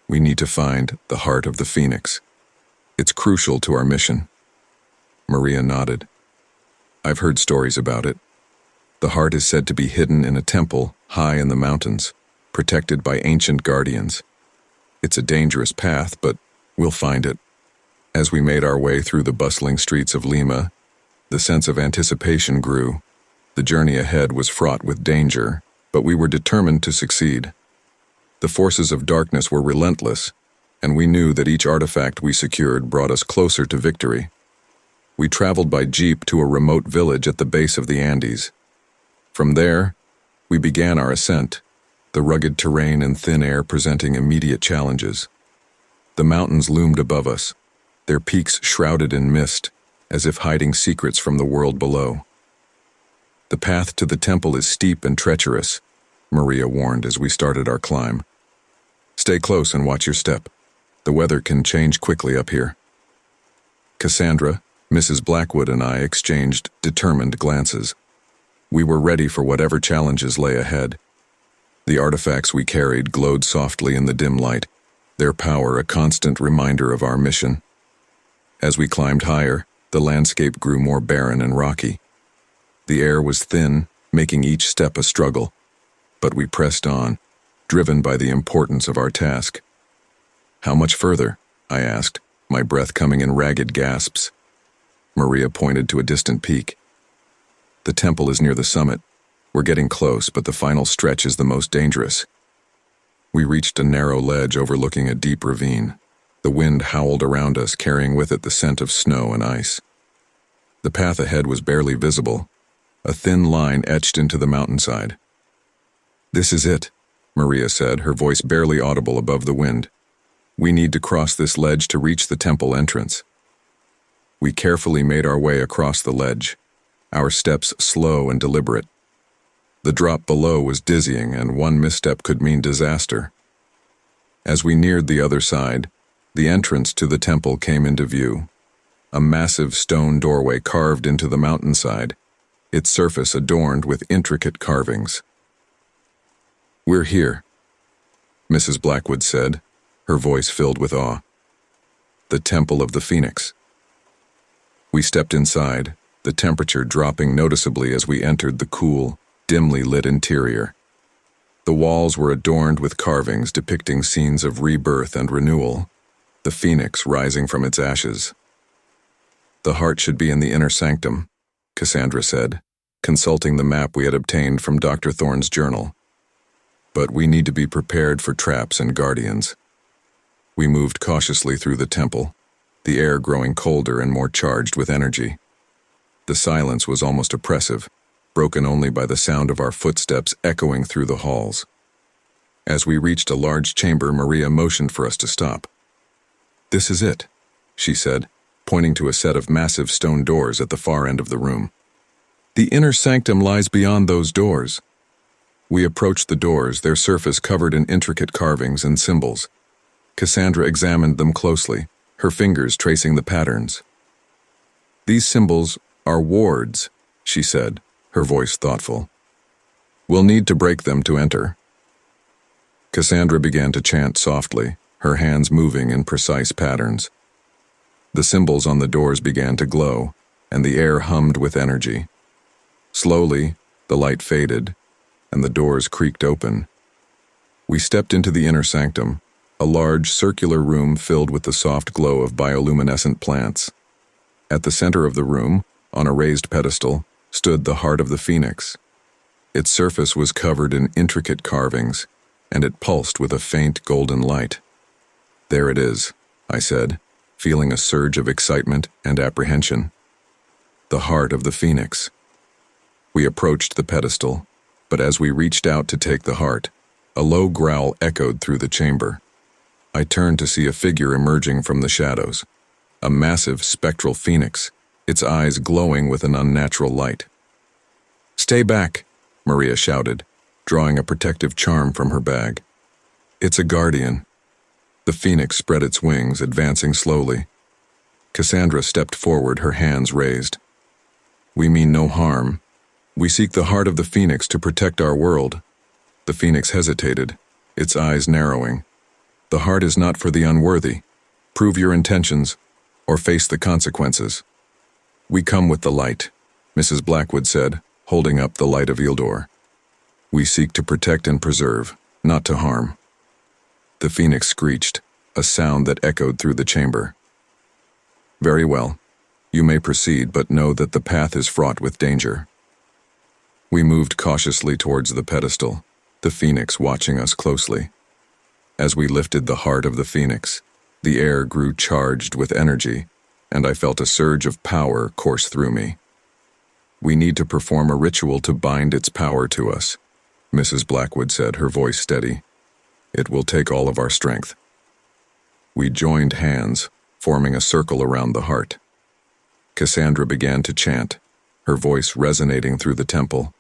We need to find the heart of the Phoenix. It's crucial to our mission." Maria nodded. "I've heard stories about it. The heart is said to be hidden in a temple high in the mountains, protected by ancient guardians. It's a dangerous path, but we'll find it." As we made our way through the bustling streets of Lima, the sense of anticipation grew. The journey ahead was fraught with danger, but we were determined to succeed. The forces of darkness were relentless, and we knew that each artifact we secured brought us closer to victory. We traveled by jeep to a remote village at the base of the Andes. From there, we began our ascent, the rugged terrain and thin air presenting immediate challenges. The mountains loomed above us, their peaks shrouded in mist, as if hiding secrets from the world below. "The path to the temple is steep and treacherous," Maria warned as we started our climb. "Stay close and watch your step. The weather can change quickly up here." Cassandra, Mrs. Blackwood, and I exchanged determined glances. We were ready for whatever challenges lay ahead. The artifacts we carried glowed softly in the dim light, their power a constant reminder of our mission. As we climbed higher, the landscape grew more barren and rocky. The air was thin, making each step a struggle, but we pressed on, driven by the importance of our task. "How much further?" I asked, my breath coming in ragged gasps. Maria pointed to a distant peak. "The temple is near the summit. We're getting close, but the final stretch is the most dangerous." We reached a narrow ledge overlooking a deep ravine. The wind howled around us, carrying with it the scent of snow and ice. The path ahead was barely visible, a thin line etched into the mountainside. "This is it," Maria said, her voice barely audible above the wind. "We need to cross this ledge to reach the temple entrance." We carefully made our way across the ledge, our steps slow and deliberate. The drop below was dizzying, and one misstep could mean disaster. As we neared the other side, the entrance to the temple came into view. A massive stone doorway carved into the mountainside, its surface adorned with intricate carvings. "We're here," Mrs. Blackwood said, her voice filled with awe. "The Temple of the Phoenix." We stepped inside, the temperature dropping noticeably as we entered the cool, dimly lit interior. The walls were adorned with carvings depicting scenes of rebirth and renewal, the phoenix rising from its ashes. "The heart should be in the inner sanctum," Cassandra said, consulting the map we had obtained from Dr. Thorne's journal. "But we need to be prepared for traps and guardians." We moved cautiously through the temple, the air growing colder and more charged with energy. The silence was almost oppressive, broken only by the sound of our footsteps echoing through the halls. As we reached a large chamber, Maria motioned for us to stop. "This is it," she said, pointing to a set of massive stone doors at the far end of the room. "The inner sanctum lies beyond those doors." We approached the doors, their surface covered in intricate carvings and symbols. Cassandra examined them closely, her fingers tracing the patterns. "These symbols are wards," she said, her voice thoughtful. "We'll need to break them to enter." Cassandra began to chant softly, her hands moving in precise patterns, The symbols on the doors began to glow, and the air hummed with energy. Slowly, the light faded, and the doors creaked open. We stepped into the inner sanctum, a large circular room filled with the soft glow of bioluminescent plants. At the center of the room, on a raised pedestal, stood the heart of the phoenix. Its surface was covered in intricate carvings, and it pulsed with a faint golden light. "There it is," I said, feeling a surge of excitement and apprehension. The heart of the phoenix. We approached the pedestal, but as we reached out to take the heart, a low growl echoed through the chamber. I turned to see a figure emerging from the shadows, a massive spectral phoenix, its eyes glowing with an unnatural light. "Stay back," Maria shouted, drawing a protective charm from her bag. "It's a guardian." The phoenix spread its wings, advancing slowly. Cassandra stepped forward, her hands raised. "We mean no harm. We seek the heart of the phoenix to protect our world." The phoenix hesitated, its eyes narrowing. "The heart is not for the unworthy. Prove your intentions, or face the consequences." "We come with the light," Mrs. Blackwood said, holding up the light of Eildor. "We seek to protect and preserve, not to harm." The phoenix screeched, a sound that echoed through the chamber. "Very well. You may proceed, but know that the path is fraught with danger." We moved cautiously towards the pedestal, the phoenix watching us closely. As we lifted the heart of the phoenix, the air grew charged with energy, and I felt a surge of power course through me. "We need to perform a ritual to bind its power to us," Mrs. Blackwood said, her voice steady. "It will take all of our strength." We joined hands, forming a circle around the heart. Cassandra began to chant, her voice resonating through the temple.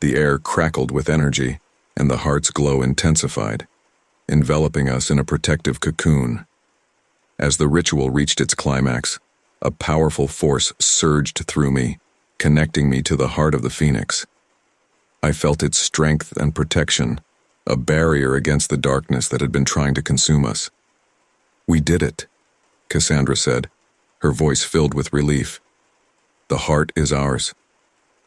The air crackled with energy, and the heart's glow intensified, enveloping us in a protective cocoon. As the ritual reached its climax, a powerful force surged through me, connecting me to the heart of the phoenix. I felt its strength and protection, a barrier against the darkness that had been trying to consume us. "We did it," Cassandra said, her voice filled with relief. "The heart is ours."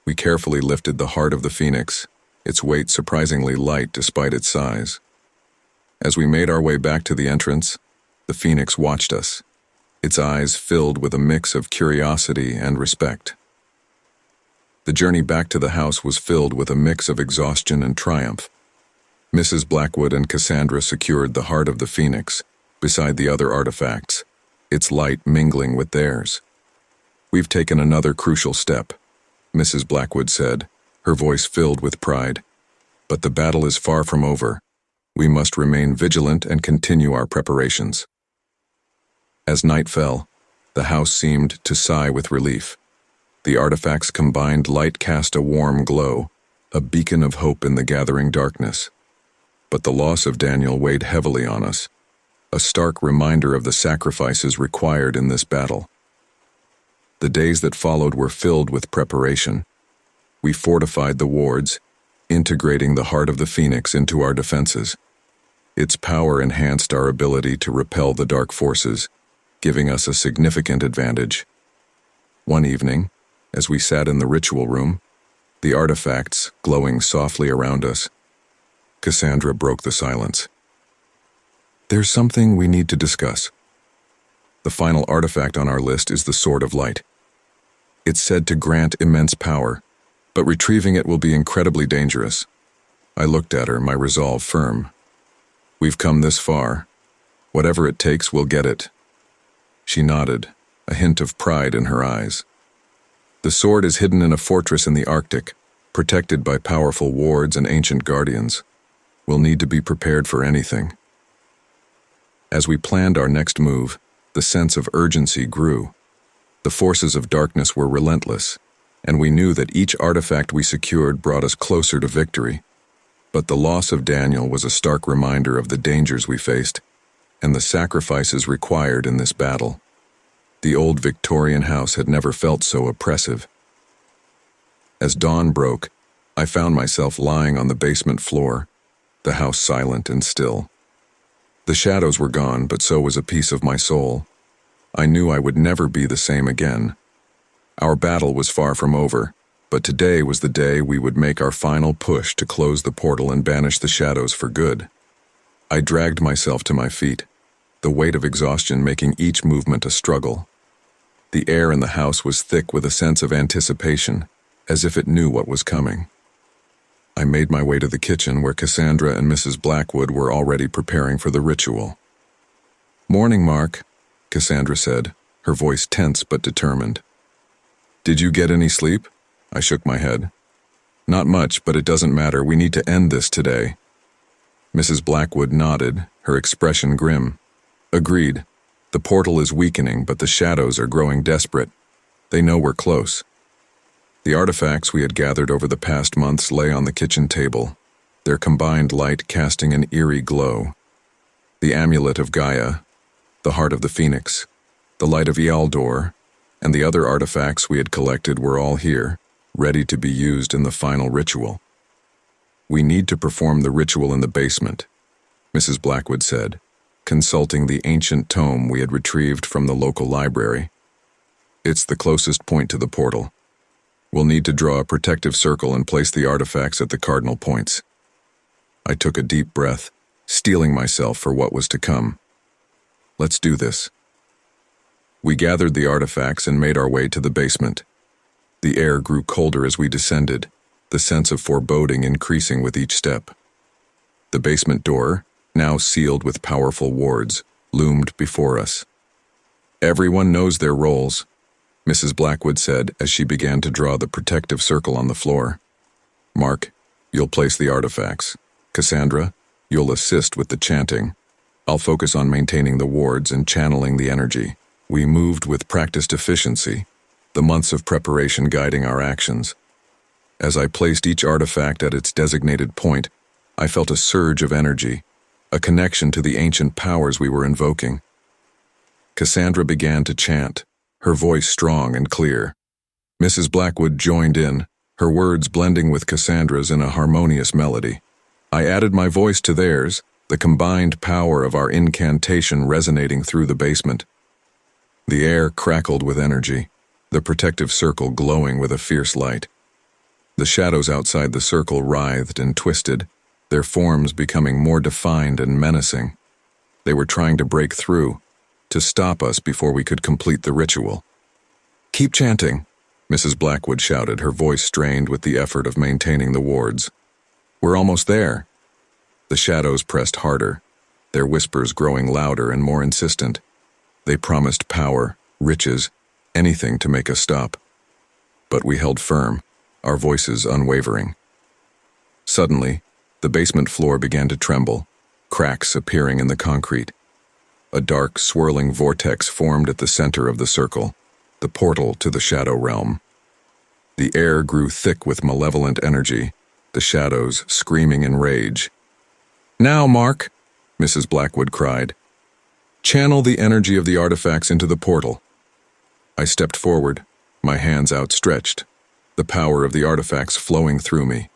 We carefully lifted the heart of the phoenix, its weight surprisingly light despite its size. As we made our way back to the entrance, the phoenix watched us, its eyes filled with a mix of curiosity and respect. The journey back to the house was filled with a mix of exhaustion and triumph. Mrs. Blackwood and Cassandra secured the heart of the phoenix, beside the other artifacts, its light mingling with theirs. "We've taken another crucial step," Mrs. Blackwood said, her voice filled with pride. "But the battle is far from over. We must remain vigilant and continue our preparations." As night fell, the house seemed to sigh with relief. The artifacts' combined light cast a warm glow, a beacon of hope in the gathering darkness. But the loss of Daniel weighed heavily on us, a stark reminder of the sacrifices required in this battle. The days that followed were filled with preparation. We fortified the wards, integrating the heart of the phoenix into our defenses. Its power enhanced our ability to repel the dark forces, giving us a significant advantage. One evening, as we sat in the ritual room, the artifacts glowing softly around us, Cassandra broke the silence. "There's something we need to discuss. The final artifact on our list is the Sword of Light. It's said to grant immense power, but retrieving it will be incredibly dangerous." I looked at her, my resolve firm. "We've come this far. Whatever it takes, we'll get it." She nodded, a hint of pride in her eyes. "The sword is hidden in a fortress in the Arctic, protected by powerful wards and ancient guardians. We'll need to be prepared for anything." As we planned our next move, the sense of urgency grew. The forces of darkness were relentless, and we knew that each artifact we secured brought us closer to victory. But the loss of Daniel was a stark reminder of the dangers we faced and the sacrifices required in this battle. The old Victorian house had never felt so oppressive. As dawn broke, I found myself lying on the basement floor, the house silent and still. The shadows were gone, but so was a piece of my soul. I knew I would never be the same again. Our battle was far from over, but today was the day we would make our final push to close the portal and banish the shadows for good. I dragged myself to my feet, the weight of exhaustion making each movement a struggle. The air in the house was thick with a sense of anticipation, as if it knew what was coming. I made my way to the kitchen where Cassandra and Mrs. Blackwood were already preparing for the ritual. "Morning, Mark," Cassandra said, her voice tense but determined. "Did you get any sleep?" I shook my head. "Not much, but it doesn't matter. We need to end this today." Mrs. Blackwood nodded, her expression grim. "Agreed. The portal is weakening, but the shadows are growing desperate. They know we're close." The artifacts we had gathered over the past months lay on the kitchen table, their combined light casting an eerie glow. The amulet of Gaia, the heart of the phoenix, the light of Ealdor, and the other artifacts we had collected were all here, ready to be used in the final ritual. "We need to perform the ritual in the basement," Mrs. Blackwood said, consulting the ancient tome we had retrieved from the local library. "It's the closest point to the portal. We'll need to draw a protective circle and place the artifacts at the cardinal points." I took a deep breath, steeling myself for what was to come. "Let's do this." We gathered the artifacts and made our way to the basement. The air grew colder as we descended, the sense of foreboding increasing with each step. The basement door, now sealed with powerful wards, loomed before us. "Everyone knows their roles," Mrs. Blackwood said as she began to draw the protective circle on the floor. "Mark, you'll place the artifacts. Cassandra, you'll assist with the chanting. I'll focus on maintaining the wards and channeling the energy." We moved with practiced efficiency, the months of preparation guiding our actions. As I placed each artifact at its designated point, I felt a surge of energy, a connection to the ancient powers we were invoking. Cassandra began to chant, her voice strong and clear. Mrs. Blackwood joined in, her words blending with Cassandra's in a harmonious melody. I added my voice to theirs, the combined power of our incantation resonating through the basement. The air crackled with energy, the protective circle glowing with a fierce light. The shadows outside the circle writhed and twisted, their forms becoming more defined and menacing. They were trying to break through, to stop us before we could complete the ritual. "Keep chanting," Mrs. Blackwood shouted, her voice strained with the effort of maintaining the wards. "We're almost there." The shadows pressed harder, their whispers growing louder and more insistent. They promised power, riches, anything to make us stop. But we held firm, our voices unwavering. Suddenly, the basement floor began to tremble, cracks appearing in the concrete. A dark, swirling vortex formed at the center of the circle, the portal to the shadow realm. The air grew thick with malevolent energy, the shadows screaming in rage. "Now, Mark," Mrs. Blackwood cried. "Channel the energy of the artifacts into the portal." I stepped forward, my hands outstretched, the power of the artifacts flowing through me.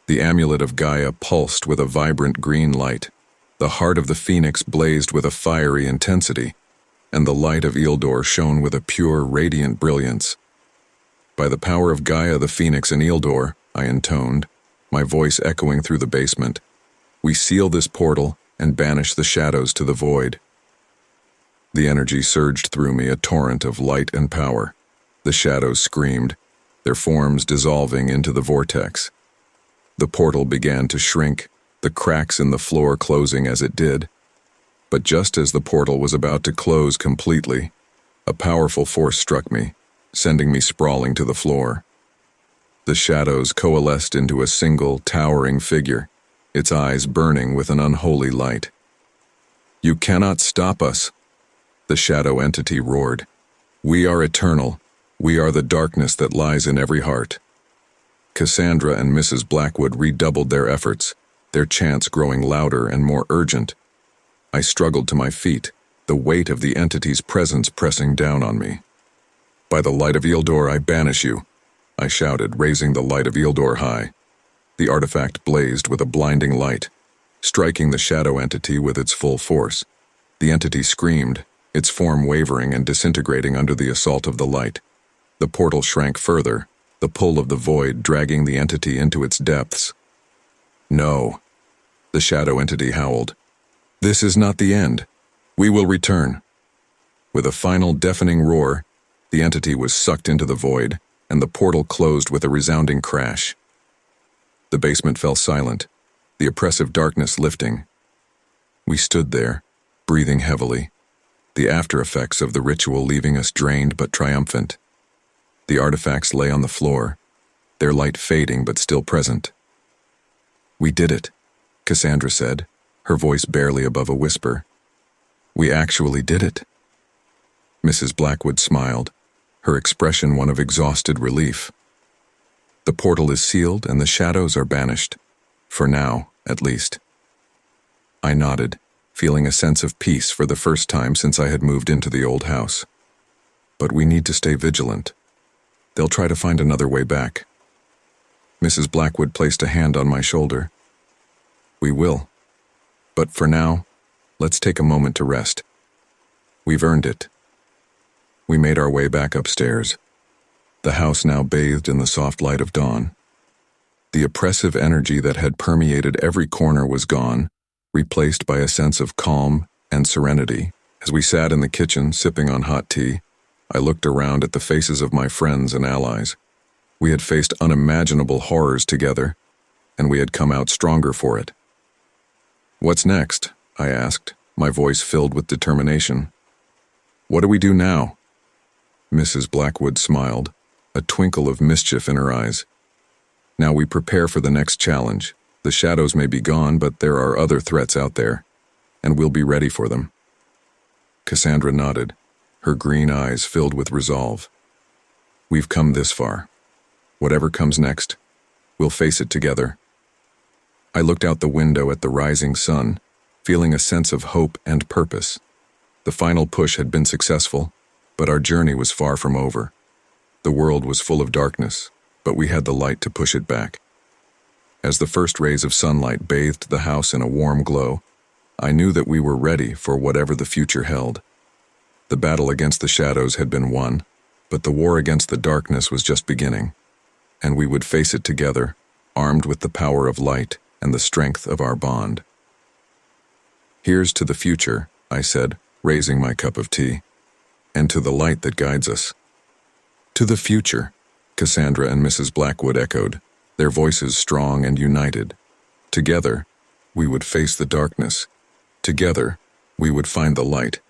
The amulet of Gaia pulsed with a vibrant green light, the heart of the phoenix blazed with a fiery intensity, and the light of Ealdor shone with a pure, radiant brilliance. "By the power of Gaia, the phoenix, and Ealdor," I intoned, my voice echoing through the basement, "we seal this portal and banish the shadows to the void." The energy surged through me, a torrent of light and power. The shadows screamed, their forms dissolving into the vortex. The portal began to shrink, the cracks in the floor closing as it did. But just as the portal was about to close completely, a powerful force struck me, sending me sprawling to the floor. The shadows coalesced into a single, towering figure, its eyes burning with an unholy light. "You cannot stop us," the shadow entity roared. "We are eternal. We are the darkness that lies in every heart." Cassandra and Mrs. Blackwood redoubled their efforts, their chants growing louder and more urgent. I struggled to my feet, the weight of the entity's presence pressing down on me. "By the light of Ealdor, I banish you," I shouted, raising the light of Ealdor high. The artifact blazed with a blinding light, striking the shadow entity with its full force. The entity screamed, its form wavering and disintegrating under the assault of the light. The portal shrank further, the pull of the void dragging the entity into its depths. "No," the shadow entity howled. "This is not the end. We will return." With a final deafening roar, the entity was sucked into the void, and the portal closed with a resounding crash. The basement fell silent, the oppressive darkness lifting. We stood there, breathing heavily, the after-effects of the ritual leaving us drained but triumphant. The artifacts lay on the floor, their light fading but still present. "We did it," Cassandra said, her voice barely above a whisper. "We actually did it." Mrs. Blackwood smiled, her expression one of exhausted relief. "The portal is sealed and the shadows are banished. For now, at least." I nodded, feeling a sense of peace for the first time since I had moved into the old house. "But we need to stay vigilant. They'll try to find another way back." Mrs. Blackwood placed a hand on my shoulder. "We will. But for now, let's take a moment to rest. We've earned it." We made our way back upstairs, the house now bathed in the soft light of dawn. The oppressive energy that had permeated every corner was gone, replaced by a sense of calm and serenity. As we sat in the kitchen sipping on hot tea, I looked around at the faces of my friends and allies. We had faced unimaginable horrors together, and we had come out stronger for it. "What's next?" I asked, my voice filled with determination. "What do we do now?" Mrs. Blackwood smiled, a twinkle of mischief in her eyes. "Now we prepare for the next challenge. The shadows may be gone, but there are other threats out there, and we'll be ready for them." Cassandra nodded, her green eyes filled with resolve. "We've come this far. Whatever comes next, we'll face it together." I looked out the window at the rising sun, feeling a sense of hope and purpose. The final push had been successful, but our journey was far from over. The world was full of darkness, but we had the light to push it back. As the first rays of sunlight bathed the house in a warm glow, I knew that we were ready for whatever the future held. The battle against the shadows had been won, but the war against the darkness was just beginning, and we would face it together, armed with the power of light and the strength of our bond. "Here's to the future," I said, raising my cup of tea, "and to the light that guides us." "To the future," Cassandra and Mrs. Blackwood echoed, their voices strong and united. Together, we would face the darkness. Together, we would find the light.